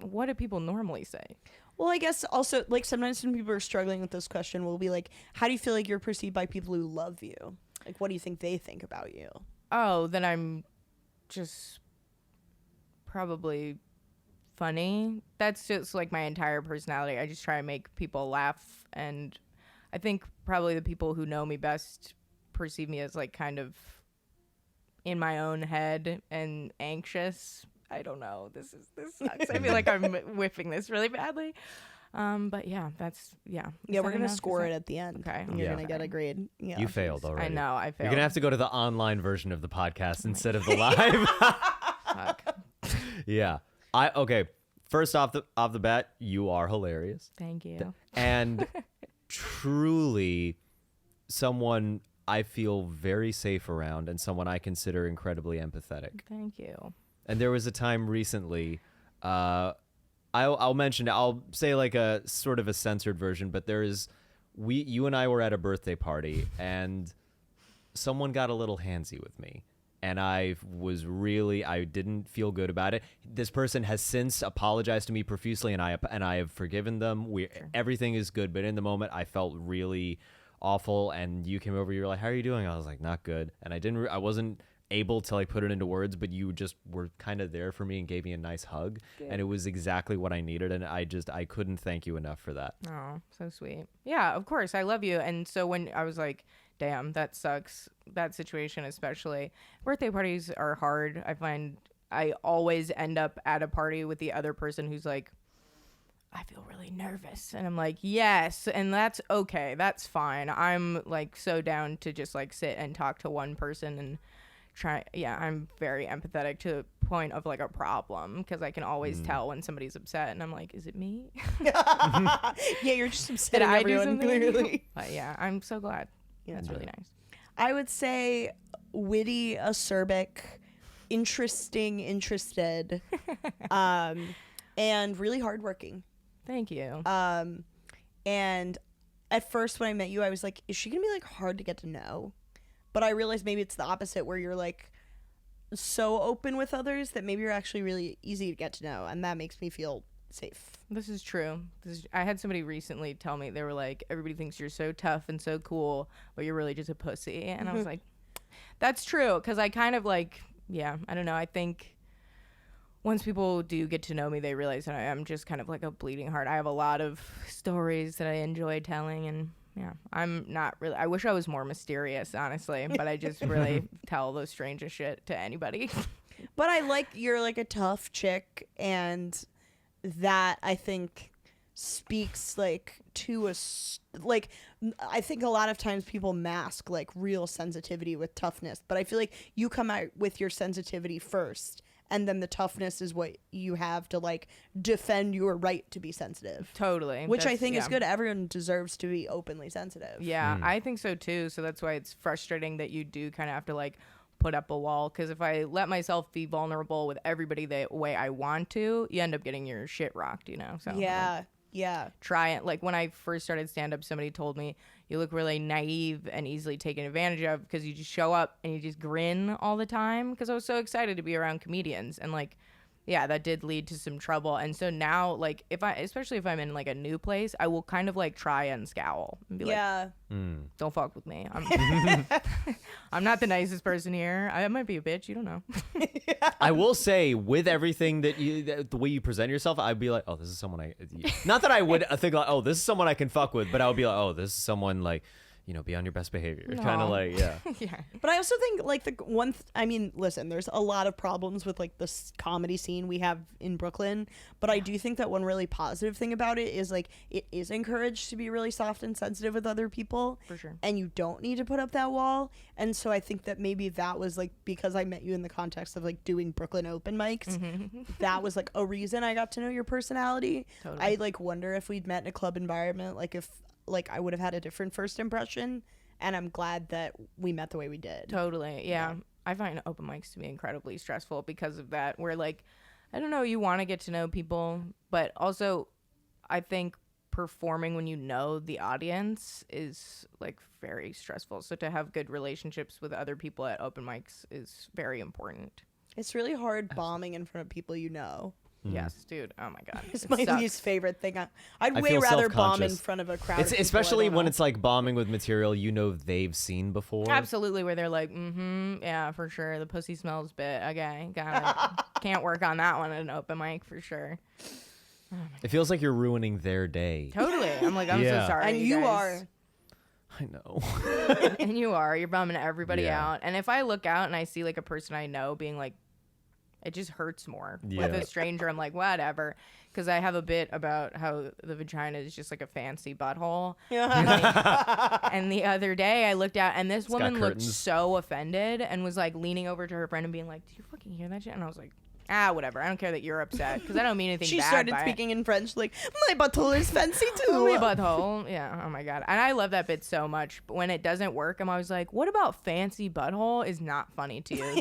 [SPEAKER 1] what do people normally say?
[SPEAKER 2] Well, I guess also like sometimes when people are struggling with this question, we'll be like, how do you feel like you're perceived by people who love you? Like, what do you think they think about you?
[SPEAKER 1] Oh, then I'm just probably funny. That's just like my entire personality. I just try to make people laugh, and I think probably the people who know me best perceive me as like kind of in my own head and anxious. I don't know. This sucks. I feel like I'm whiffing this really badly. But yeah,
[SPEAKER 2] Yeah,
[SPEAKER 1] Is
[SPEAKER 2] we're
[SPEAKER 1] that
[SPEAKER 2] gonna
[SPEAKER 1] enough?
[SPEAKER 2] score
[SPEAKER 1] Is
[SPEAKER 2] it
[SPEAKER 1] that-
[SPEAKER 2] at the end.
[SPEAKER 1] Okay.
[SPEAKER 2] And you're
[SPEAKER 3] Yeah.
[SPEAKER 2] gonna get a grade. Yeah.
[SPEAKER 3] You failed already.
[SPEAKER 1] I know. I failed.
[SPEAKER 3] You're gonna have to go to the online version of the podcast instead of the live.
[SPEAKER 1] Fuck.
[SPEAKER 3] Yeah. Okay. First off the bat, you are hilarious.
[SPEAKER 1] Thank you.
[SPEAKER 3] And truly someone I feel very safe around and someone I consider incredibly empathetic.
[SPEAKER 1] Thank you.
[SPEAKER 3] And there was a time recently, I'll mention it. I'll say like a sort of a censored version, but you and I were at a birthday party and someone got a little handsy with me. And I didn't feel good about it. This person has since apologized to me profusely, and I have forgiven them. Everything is good, but in the moment, I felt really awful. And you came over, you were like, "How are you doing?" I was like, "Not good." And I wasn't able to like put it into words, but you just were kind of there for me and gave me a nice hug, and it was exactly what I needed. And I couldn't thank you enough for that.
[SPEAKER 1] Oh, so sweet. Yeah, of course. I love you. And so when I was like, damn, that sucks. That situation, especially. Birthday parties are hard. I find I always end up at a party with the other person who's like, I feel really nervous. And I'm like, yes. And that's okay. That's fine. I'm like so down to just like sit and talk to one person and try. Yeah, I'm very empathetic to the point of like a problem because I can always tell when somebody's upset. And I'm like, is it me?
[SPEAKER 2] Yeah, you're just upsetting
[SPEAKER 1] Did I do
[SPEAKER 2] everyone
[SPEAKER 1] something?
[SPEAKER 2] clearly.
[SPEAKER 1] But yeah, I'm so glad.
[SPEAKER 2] Yeah.
[SPEAKER 1] That's really nice.
[SPEAKER 2] I would say witty, acerbic, interesting, interested, and really hardworking.
[SPEAKER 1] Thank you.
[SPEAKER 2] And at first when I met you, I was like, is she gonna be like hard to get to know? But I realized maybe it's the opposite, where you're like so open with others that maybe you're actually really easy to get to know, and that makes me feel safe.
[SPEAKER 1] This is true. I had somebody recently tell me, they were like, everybody thinks you're so tough and so cool, but you're really just a pussy. And I was like, that's true. Because I kind of like, yeah, I don't know. I think once people do get to know me, they realize that I am just kind of like a bleeding heart. I have a lot of stories that I enjoy telling, and yeah, I'm not really, I wish I was more mysterious, honestly, but I just really tell the strangest shit to anybody.
[SPEAKER 2] But I like you're like a tough chick, and that I think speaks like to like I think a lot of times people mask like real sensitivity with toughness, but I feel like you come out with your sensitivity first, and then the toughness is what you have to like defend your right to be sensitive.
[SPEAKER 1] Totally.
[SPEAKER 2] Which I think is good. Everyone deserves to be openly sensitive.
[SPEAKER 1] Yeah, I think so too. So that's why it's frustrating that you do kind of have to like put up a wall, because if I let myself be vulnerable with everybody the way I want to, you end up getting your shit rocked, you know? So
[SPEAKER 2] Yeah.
[SPEAKER 1] like,
[SPEAKER 2] Yeah.
[SPEAKER 1] try it. Like when I first started stand up, somebody told me you look really naive and easily taken advantage of because you just show up and you just grin all the time, because I was so excited to be around comedians. And like, yeah, that did lead to some trouble. And so now, like, especially if I'm in like a new place, I will kind of like try and scowl and be like, don't fuck with me. I'm not the nicest person here. I might be a bitch. You don't know.
[SPEAKER 3] I will say, with everything the way you present yourself, I'd be like, oh, this is someone not that I would think like, oh, this is someone I can fuck with, but I would be like, oh, this is someone like, you know, be on your best behavior. Kind of like, yeah.
[SPEAKER 1] Yeah.
[SPEAKER 2] But I also think like the one, I mean, listen, there's a lot of problems with like this comedy scene we have in Brooklyn, but I do think that one really positive thing about it is like it is encouraged to be really soft and sensitive with other people.
[SPEAKER 1] For sure.
[SPEAKER 2] And you don't need to put up that wall. And so I think that maybe that was like, because I met you in the context of like doing Brooklyn open mics, that was like a reason I got to know your personality.
[SPEAKER 1] Totally.
[SPEAKER 2] I like wonder if we'd met in a club environment, like if like I would have had a different first impression, and I'm glad that we met the way we did.
[SPEAKER 1] Totally. Yeah. I find open mics to be incredibly stressful because of that, where like, I don't know, you want to get to know people, but also I think performing when you know the audience is like very stressful. So to have good relationships with other people at open mics is very important.
[SPEAKER 2] It's really hard bombing in front of people you know.
[SPEAKER 1] Yes, dude. Oh my god,
[SPEAKER 2] It's
[SPEAKER 1] it
[SPEAKER 2] my
[SPEAKER 1] sucks.
[SPEAKER 2] least favorite thing. I'd
[SPEAKER 3] I
[SPEAKER 2] way
[SPEAKER 3] feel
[SPEAKER 2] rather bomb in
[SPEAKER 3] self-conscious.
[SPEAKER 2] front of a crowd.
[SPEAKER 3] It's
[SPEAKER 2] of people
[SPEAKER 3] especially
[SPEAKER 2] I don't
[SPEAKER 3] when
[SPEAKER 2] know.
[SPEAKER 3] it's like bombing with material you know they've seen before.
[SPEAKER 1] Absolutely, where they're like, yeah, for sure. The pussy smells bit. Okay, got it. Can't work on that one at an open mic for sure.
[SPEAKER 3] It feels like you're ruining their day.
[SPEAKER 1] Totally. I'm like, I'm
[SPEAKER 3] Yeah.
[SPEAKER 1] so sorry.
[SPEAKER 2] And you
[SPEAKER 1] guys.
[SPEAKER 2] are.
[SPEAKER 3] I know.
[SPEAKER 1] And you are. You're bumming everybody
[SPEAKER 3] Yeah.
[SPEAKER 1] out. And if I look out and I see like a person I know being like, it just hurts more. With
[SPEAKER 3] Yeah.
[SPEAKER 1] a stranger, I'm like, whatever. Because I have a bit about how the vagina is just like a fancy butthole. And the other day I looked out and this
[SPEAKER 3] got
[SPEAKER 1] woman looked
[SPEAKER 3] curtains.
[SPEAKER 1] so offended and was like leaning over to her friend and being like, do you fucking hear that shit? And I was like, whatever. I don't care that you're upset because I don't mean anything
[SPEAKER 2] She
[SPEAKER 1] bad
[SPEAKER 2] started
[SPEAKER 1] by it.
[SPEAKER 2] speaking in French, like, my butthole is fancy too.
[SPEAKER 1] My butthole. Yeah. Oh my god. And I love that bit so much. But when it doesn't work, I'm always like, what about fancy butthole is not funny to you?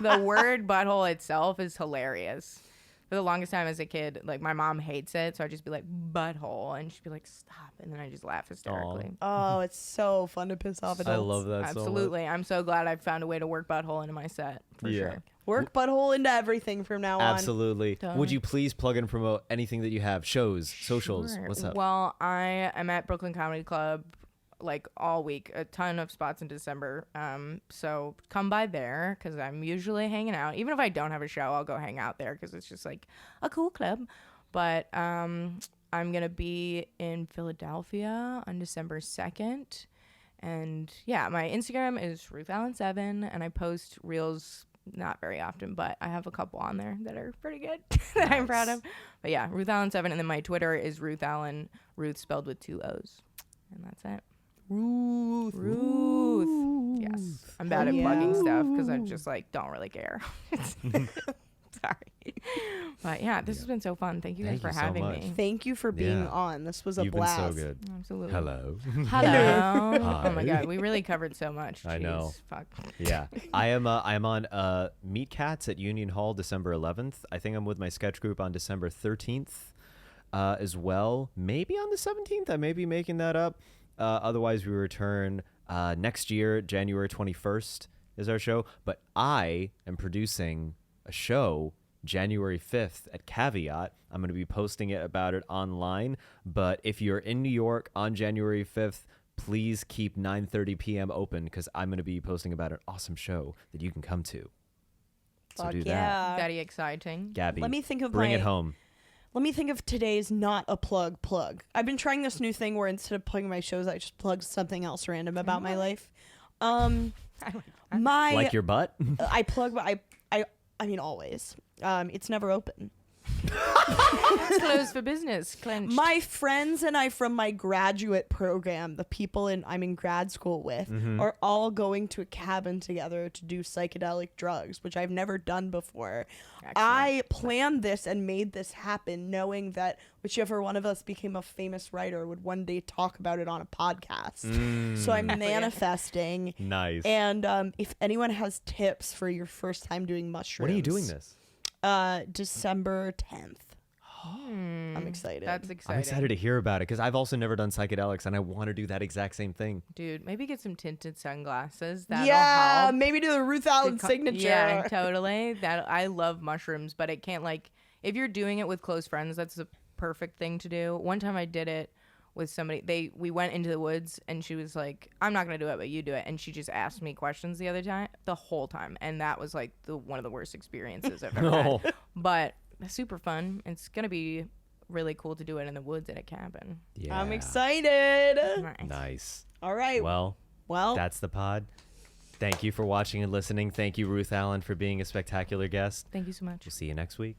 [SPEAKER 1] The word butthole itself is hilarious. For the longest time as a kid, like my mom hates it, so I'd just be like butthole, and she'd be like, stop, and then I just laugh hysterically.
[SPEAKER 2] Oh, it's so fun to piss off adults.
[SPEAKER 3] I love that
[SPEAKER 1] Absolutely. I'm so glad I found a way to work butthole into my set for
[SPEAKER 3] Yeah.
[SPEAKER 1] sure.
[SPEAKER 2] Work butthole into everything from now on.
[SPEAKER 3] Absolutely.
[SPEAKER 1] Totally.
[SPEAKER 3] Would you please plug and promote anything that you have? Shows, socials.
[SPEAKER 1] Sure.
[SPEAKER 3] What's up?
[SPEAKER 1] Well, I am at Brooklyn Comedy Club like all week, a ton of spots in December. So come by there because I'm usually hanging out. Even if I don't have a show, I'll go hang out there because it's just like a cool club. But I'm gonna be in Philadelphia on December 2nd. And yeah, my Instagram is RuthAllen7, and I post reels not very often, but I have a couple on there that are pretty good that I'm proud of. But yeah, RuthAllen7, and then my Twitter is RuthAllen, Ruth spelled with 2 O's, and that's it. Ruth. Yes, I'm bad at plugging stuff because I just like don't really care. Sorry, but yeah, this has been so fun. Thank you guys
[SPEAKER 3] Thank
[SPEAKER 1] for
[SPEAKER 3] you so
[SPEAKER 1] having
[SPEAKER 3] much.
[SPEAKER 1] me.
[SPEAKER 2] Thank you for being
[SPEAKER 3] Yeah.
[SPEAKER 2] on. This was a
[SPEAKER 3] You've
[SPEAKER 2] blast.
[SPEAKER 3] been so good.
[SPEAKER 1] Absolutely.
[SPEAKER 3] Hello.
[SPEAKER 1] Hello.
[SPEAKER 3] Hi.
[SPEAKER 1] Oh my god, we really covered so much.
[SPEAKER 3] I know.
[SPEAKER 1] Jeez, Fuck.
[SPEAKER 3] Yeah, I'm on Meerkats at Union Hall December 11th. I think I'm with my sketch group on December 13th as well. Maybe on the 17th. I may be making that up. Otherwise, we return next year, January 21st is our show. But I am producing a show January 5th at Caveat. I'm going to be posting about it online. But if you're in New York on January 5th, please keep 9:30 p.m. open because I'm going to be posting about an awesome show that you can come to. So
[SPEAKER 2] Fuck
[SPEAKER 3] do
[SPEAKER 2] yeah.
[SPEAKER 1] Very exciting.
[SPEAKER 3] that. Gabby,
[SPEAKER 2] Let me think of
[SPEAKER 3] bring
[SPEAKER 2] my-
[SPEAKER 3] it home.
[SPEAKER 2] Let me think of today's not a plug. I've been trying this new thing where instead of plugging my shows, I just plug something else random about my life.
[SPEAKER 3] Like your butt?
[SPEAKER 2] I plug, I mean always. It's never open.
[SPEAKER 1] It's closed for business. Clenched.
[SPEAKER 2] My friends and I from my graduate program, the people I'm in grad school with, are all going to a cabin together to do psychedelic drugs, which I've never done before.
[SPEAKER 1] Excellent.
[SPEAKER 2] I planned this and made this happen knowing that whichever one of us became a famous writer would one day talk about it on a podcast. So I'm manifesting.
[SPEAKER 3] Nice.
[SPEAKER 2] And if anyone has tips for your first time doing mushrooms.
[SPEAKER 3] When are you doing this?
[SPEAKER 2] December 10th. I'm excited.
[SPEAKER 1] That's exciting.
[SPEAKER 3] I'm excited to hear about it because I've also never done psychedelics and I want to do that exact same thing.
[SPEAKER 1] Dude, maybe get some tinted sunglasses. That'll
[SPEAKER 2] Yeah,
[SPEAKER 1] help.
[SPEAKER 2] maybe do the Ruth Allen signature.
[SPEAKER 1] Yeah, totally. That I love mushrooms, but it can't like if you're doing it with close friends, that's the perfect thing to do. One time I did it with somebody. We went into the woods and she was like, "I'm not gonna do it, but you do it." And she just asked me questions the whole time, and that was like one of the worst experiences I've ever had. But it's super fun. It's gonna be really cool to do it in the woods at a cabin.
[SPEAKER 3] Yeah.
[SPEAKER 2] I'm excited.
[SPEAKER 3] Nice.
[SPEAKER 2] All right.
[SPEAKER 3] Well,
[SPEAKER 2] Well,
[SPEAKER 3] that's the pod. Thank you for watching and listening. Thank you, Ruth Allen, for being a spectacular guest.
[SPEAKER 1] Thank you so much.
[SPEAKER 3] We'll see you next week.